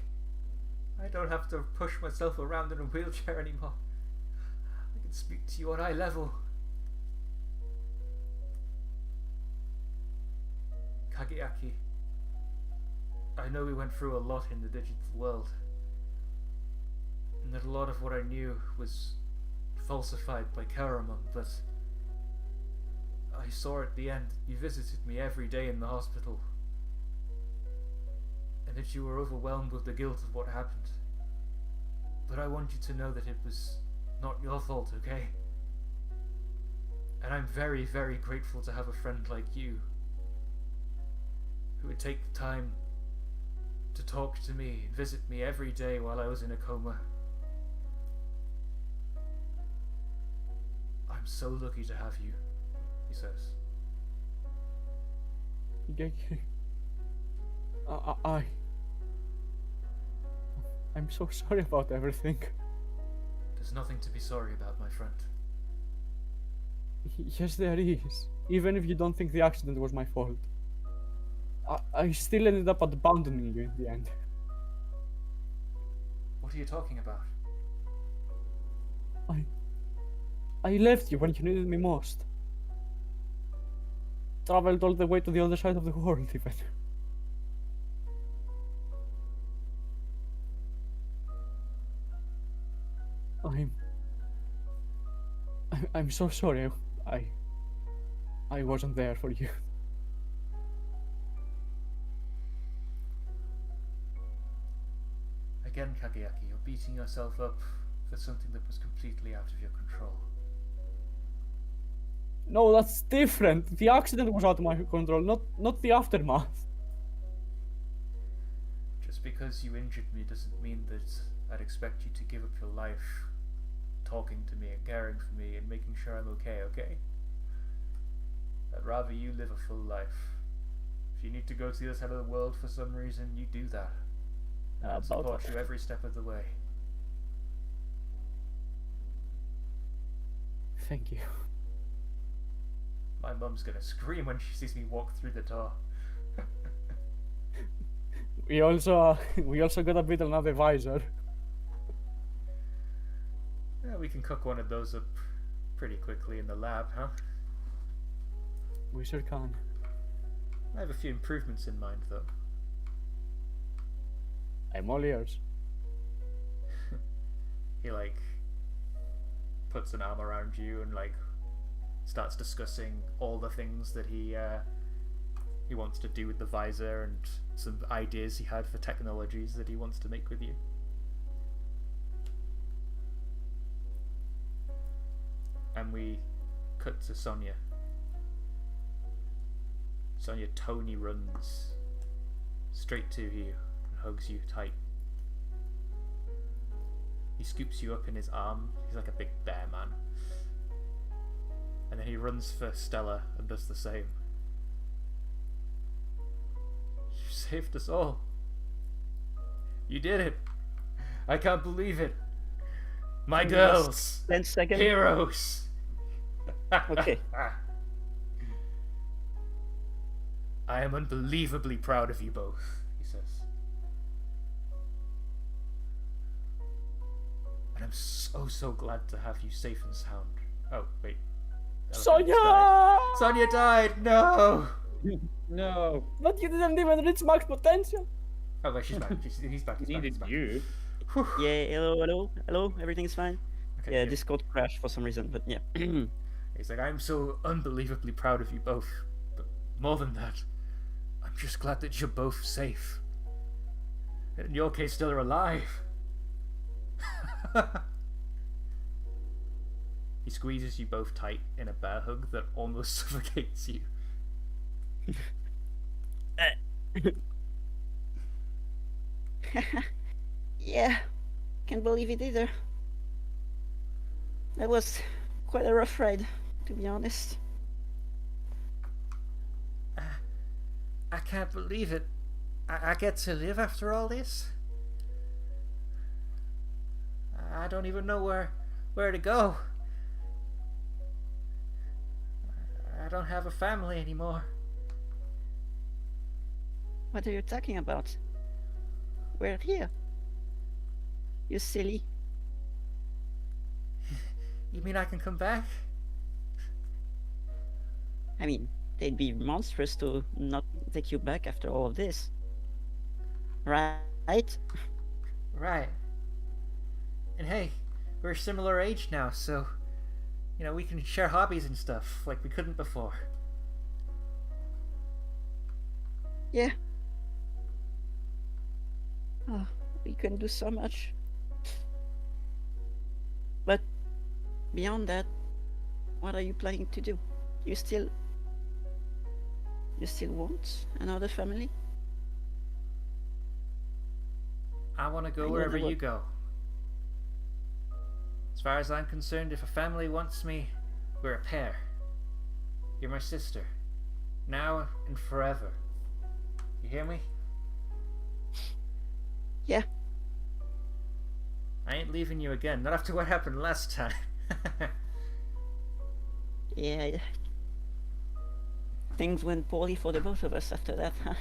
I don't have to push myself around in a wheelchair anymore. I can speak to you on eye level. Kageyaki, I know we went through a lot in the digital world, and that a lot of what I knew was falsified by Karamon, but I saw at the end you visited me every day in the hospital, and that you were overwhelmed with the guilt of what happened. But I want you to know that it was not your fault, okay? And I'm very, very grateful to have a friend like you, who would take the time to talk to me and visit me every day while I was in a coma. I'm so lucky to have you, he says. Higeki. I'm so sorry about everything. There's nothing to be sorry about, my friend. Yes, there is. Even if you don't think the accident was my fault. I still ended up abandoning you in the end. What are you talking about? I left you when you needed me most. Traveled all the way to the other side of the world, even. I'm so sorry. I wasn't there for you. Again, Kageyaki, you're beating yourself up for something that was completely out of your control. No, that's different. The accident was out of my control, not the aftermath. Just because you injured me doesn't mean that I'd expect you to give up your life talking to me and caring for me and making sure I'm okay, okay? I'd rather you live a full life. If you need to go to the other side of the world for some reason, you do that. I'll support you every step of the way. Thank you. My mum's gonna scream when she sees me walk through the door. We also got a bit another visor. Yeah, we can cook one of those up pretty quickly in the lab, huh? We sure can. I have a few improvements in mind, though. I'm all ears. He puts an arm around you and starts discussing all the things that he wants to do with the visor and some ideas he had for technologies that he wants to make with you. And we cut to Sonia. Sonia Tony runs straight to you and hugs you tight. He scoops you up in his arm. He's like a big bear man. And then he runs for Stella and does the same. You saved us all. You did it. I can't believe it. My girls. 10 seconds. Heroes. Okay. I am unbelievably proud of you both, he says. And I'm so glad to have you safe and sound. Oh, wait. Sonia! Sonia died! No! No. But you didn't even reach max potential. Oh, wait, she's back. He's back. He's Needed back. you. Yeah, hello, everything's fine. Okay, Yeah, good. Discord crashed for some reason, but yeah. He's like, I'm so unbelievably proud of you both. But more than that, I'm just glad that you're both safe. And in your case, still are alive. He squeezes you both tight in a bear hug that almost suffocates you. Yeah, can't believe it either. That was quite a rough ride, to be honest. I can't believe it. I get to live after all this. I don't even know where to go. I don't have a family anymore. What are you talking about? We're here. You silly. You mean I can come back? I mean, they'd be monstrous to not take you back after all of this. Right? Right. And hey, we're a similar age now, so, we can share hobbies and stuff like we couldn't before. Yeah. Oh, we can do so much. But beyond that, what are you planning to do? You still want another family? I want to go wherever you go. As far as I'm concerned, if a family wants me, we're a pair. You're my sister. Now and forever. You hear me? Yeah. I ain't leaving you again, not after what happened last time. Yeah. Things went poorly for the both of us after that, huh?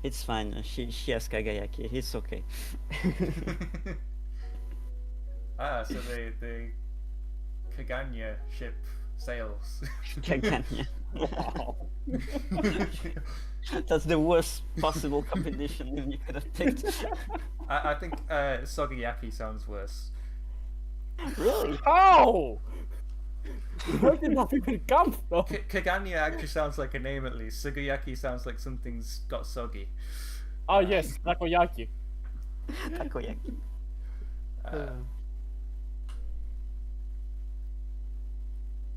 It's fine. She has Kagayaki. It's okay. So the Kaganya ship Sales. Can, yeah. Wow. That's the worst possible combination you could have picked. I think Sogiyaki sounds worse. Really? How? Where did that even come from? Kaganya actually sounds like a name at least. Sugiyaki sounds like something's got soggy. Oh yes, takoyaki. Takoyaki.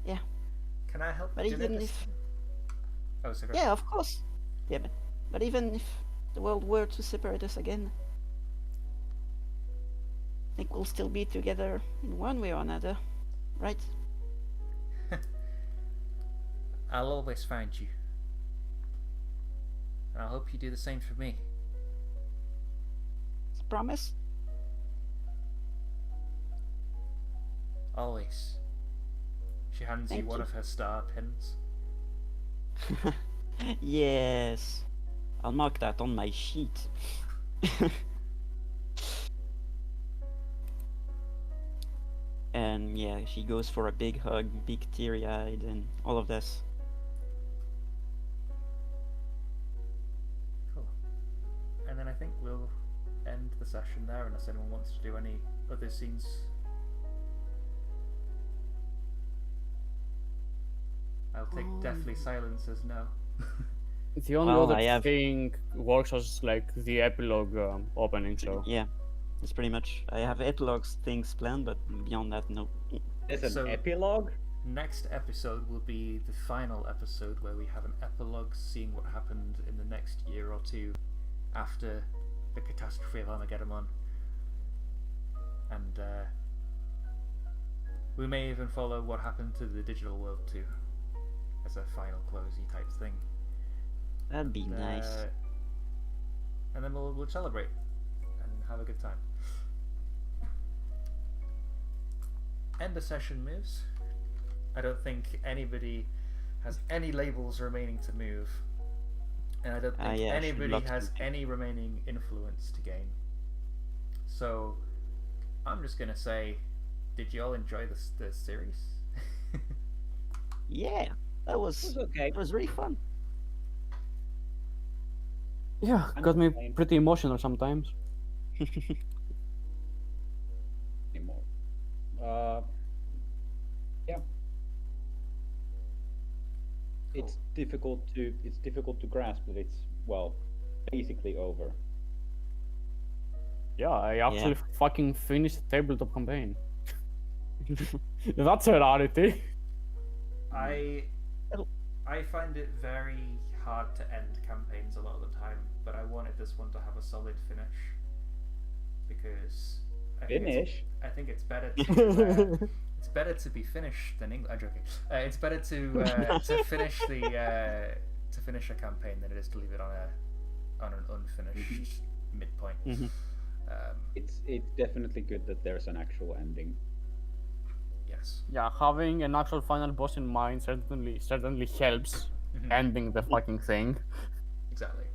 Yeah, Can I help but even Janibis? if... Oh, sorry. Yeah, of course. Yeah, but even if the world were to separate us again, I think we'll still be together in one way or another, right? I'll always find you. And I hope you do the same for me. Promise? Always. She hands you Thank one you. of her star pins. Yes. I'll mark that on my sheet. And yeah, she goes for a big hug, big teary-eyed, and all of this. Cool. And then I think we'll end the session there unless anyone wants to do any other scenes. I'll take deathly silence as no. The only Well, other I have- thing works as like the epilogue opening, so Yeah, it's pretty much. I have epilogues things planned, but beyond that, no. There's an So- epilogue? Next episode will be the final episode where we have an epilogue seeing what happened in the next year or two after the catastrophe of Armageddon. And we may even follow what happened to the digital world too, as a final closey type thing. That'd be nice. And then we'll celebrate and have a good time. End of session moves. I don't think anybody has any labels remaining to move, and I don't think yeah, I should anybody love has to. any remaining influence to gain. So I'm just gonna say, did you all enjoy the series? Yeah, that It was was okay. it was really fun. yeah, I'm got me fine. pretty emotional sometimes. Anymore. Yeah. It's difficult to grasp that it's, well, basically over. Yeah, I actually fucking finished the tabletop campaign. That's a rarity. I find it very hard to end campaigns a lot of the time, but I wanted this one to have a solid finish because I think it's better to it's better to be finished than English. I'm joking. It's better to finish to finish a campaign than it is to leave it on an unfinished midpoint. It's definitely good that there's an actual ending. Yes. Yeah, having an actual final boss in mind certainly helps ending the fucking thing. Exactly.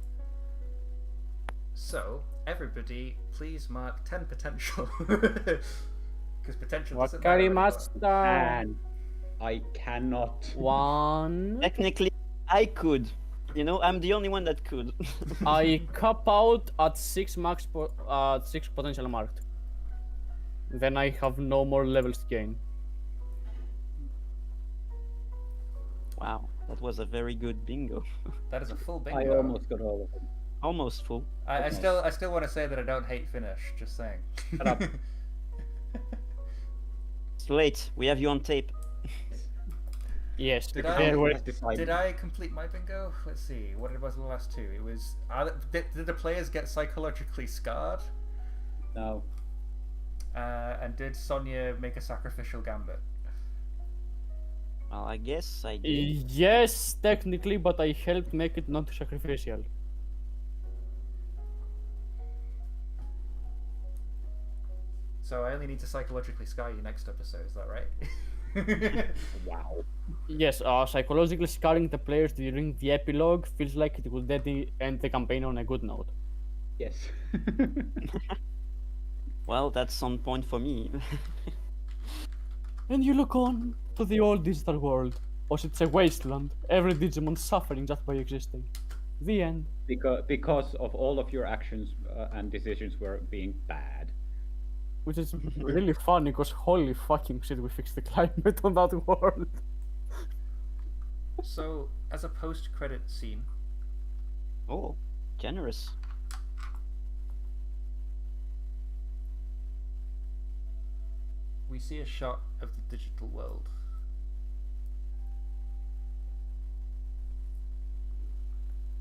So, everybody, please mark 10 potential. Because potential doesn't matter anymore. Wakarimashita. And I cannot. 1. Technically, I could. You know, I'm the only one that could. I cap out at 6 6 potential marked. Then I have no more levels to gain. Wow, that was a very good bingo. That is a full bingo. I almost got all of them. Almost full. I still want to say that I don't hate finish. Just saying. Shut up. It's late. We have you on tape. Yes, Did there were Did I complete my bingo? Let's see. What was the last two? It was. Did the players get psychologically scarred? No. And did Sonia make a sacrificial gambit? Well, I guess I did. Yes, technically, but I helped make it not sacrificial. So I only need to psychologically scar you next episode. Is that right? Wow. Yes, psychologically scarring the players during the epilogue feels like it would end the campaign on a good note. Yes. Well, that's on point for me. And you look on to the old digital world, or it's a wasteland, every Digimon suffering just by existing. The end. Because of all of your actions and decisions were being bad. Which is really funny, because holy fucking shit, we fixed the climate on that world. So, as a post-credit scene, Oh, generous. we see a shot of the digital world.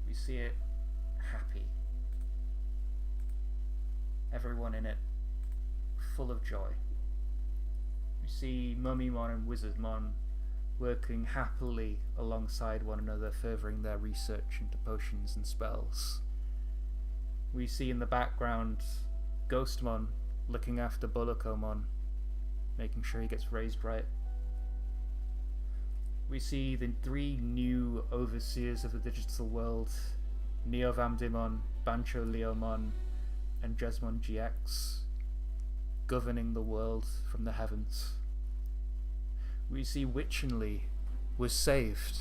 We see it happy. Everyone in it full of joy. We see Mummymon and Wizardmon working happily alongside one another, furthering their research into potions and spells. We see in the background Ghostmon looking after Bullocomon, making sure he gets raised right. We see the 3 new overseers of the digital world, Neovamdimon, Bancho Leomon, and Dresmon GX, governing the world from the heavens. We see Witchenly was saved,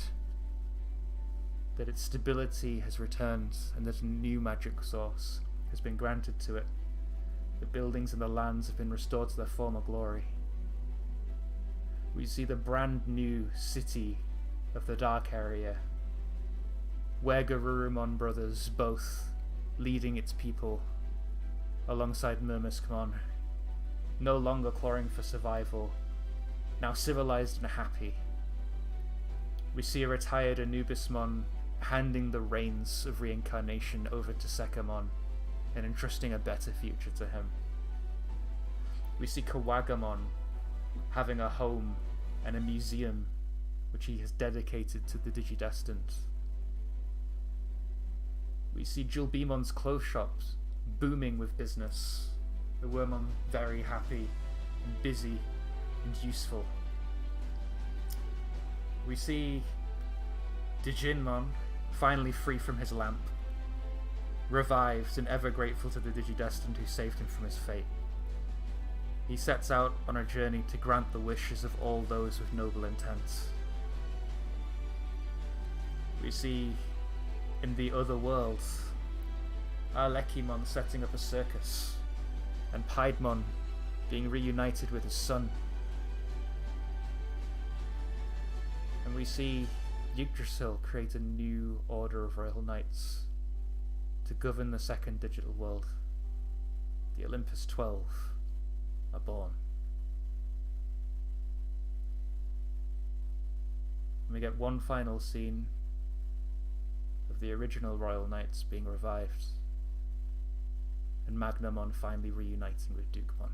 that its stability has returned, and that a new magic source has been granted to it. The buildings and the lands have been restored to their former glory. We see the brand new city of the Dark Area, where Garurumon brothers both leading its people alongside Murmuscmon, no longer clawing for survival, now civilized and happy. We see a retired Anubismon handing the reins of reincarnation over to Sekamon and entrusting a better future to him. We see Kawagamon having a home and a museum which he has dedicated to the Digidestined. We see Julbemon's clothes shops booming with business, the Wormmon very happy and busy and useful. We see Digimon finally free from his lamp, revived and ever grateful to the Digidestined who saved him from his fate. He sets out on a journey to grant the wishes of all those with noble intents. We see in the other worlds Arlecchimon setting up a circus, and Piedmon being reunited with his son. And we see Yggdrasil create a new order of royal knights to govern the second digital world. The Olympus 12 are born. And we get one final scene of the original royal knights being revived, and Magnamon finally reuniting with Dukemon.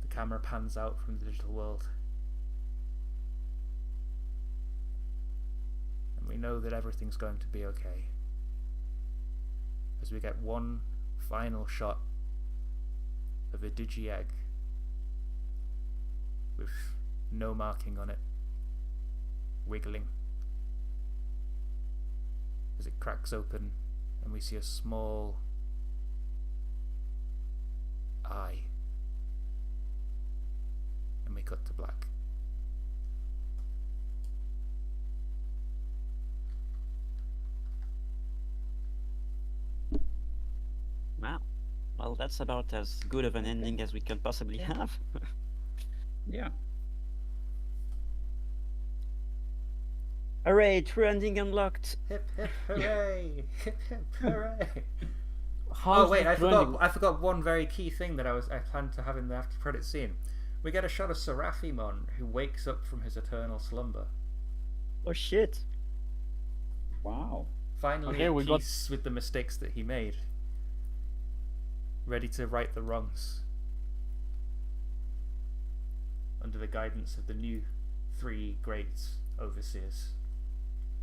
The camera pans out from the digital world, and we know that everything's going to be okay, as we get one final shot of a Digi-Egg with no marking on it, wiggling as it cracks open, and we see a small eye, and we cut to black. Wow. Well, that's about as good of an ending as we can possibly have. Yeah. Hooray, true ending unlocked. Hip hip hooray! Hip hip hooray! How's Oh wait, the I trending? forgot one very key thing that I planned to have in the after credit scene. We get a shot of Seraphimon, who wakes up from his eternal slumber. Oh shit. Wow. Finally Okay, at we got- peace with the mistakes that he made. Ready to right the wrongs. Under the guidance of the new 3 great overseers.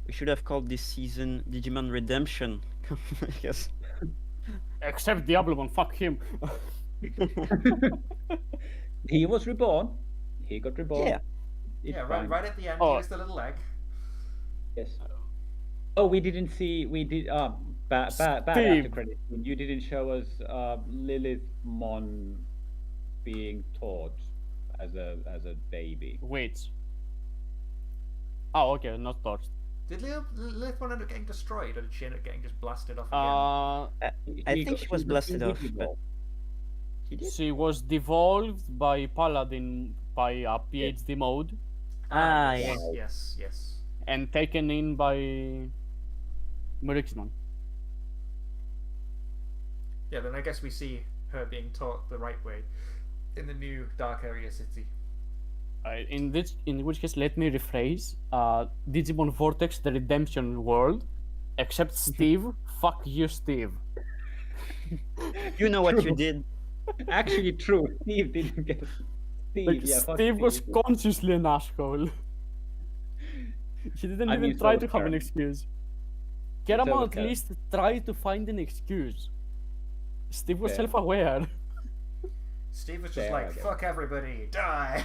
We should have called this season Digimon Redemption. Yes. Except Diablomon, fuck him. He was reborn. He got reborn. Yeah. It's Yeah, fine. right at the end, Oh. here's the little egg. Yes. Oh, we didn't see. We did. Bad after Steve. credit. You didn't show us Lilithmon being taught as a baby. Wait. Oh, okay, not torched. Did Lilith one end up getting destroyed, or did she end up getting just blasted off again? Uh, I think she was blasted off, but Digivolve. he did. she was devolved by Paladin by a PhD mode yes, yeah. yes. and taken in by Murixman. Yeah, then I guess we see her being taught the right way in the new Dark Area City. In which case, let me rephrase: Digimon Vortex, the Redemption World, except Steve. Fuck you, Steve. You know what you True. did. Actually, true. Steve didn't get. Steve, Like, yeah, fuck Steve was Steve. consciously an asshole. He didn't I even mean, try so to was have an Karen. excuse. So Kerama was at Karen. least tried to find an excuse. Steve was Fair. self-aware. Steve was just Fair, I like, guess. fuck everybody, die!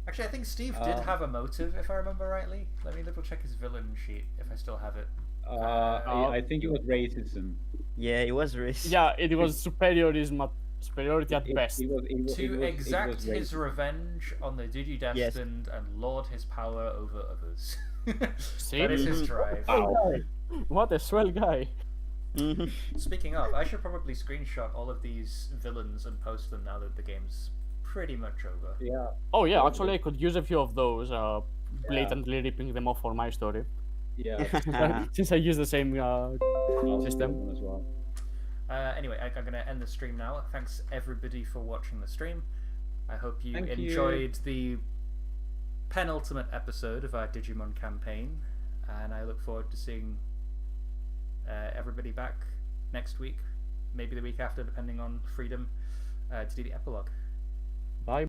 Actually, I think Steve did have a motive, if I remember rightly. Let me double check his villain sheet, if I still have it. I think it was racism. Yeah, it was racist. Yeah, it was superiority at best. It was To exact his racist. revenge on the Digidestined and lord his power over others. See? That is his drive. Wow. What a swell guy. Mhm. Speaking of, I should probably screenshot all of these villains and post them now that the game's pretty much over. Yeah. Oh yeah, actually I could use a few of those, blatantly ripping them off for my story. Yeah. Since I use the same I'll system. do one as well. Anyway, I'm going to end the stream now. Thanks everybody for watching the stream. I hope you Thank you. enjoyed the penultimate episode of our Digimon campaign, and I look forward to seeing everybody back next week, maybe the week after, depending on freedom, to do the epilogue.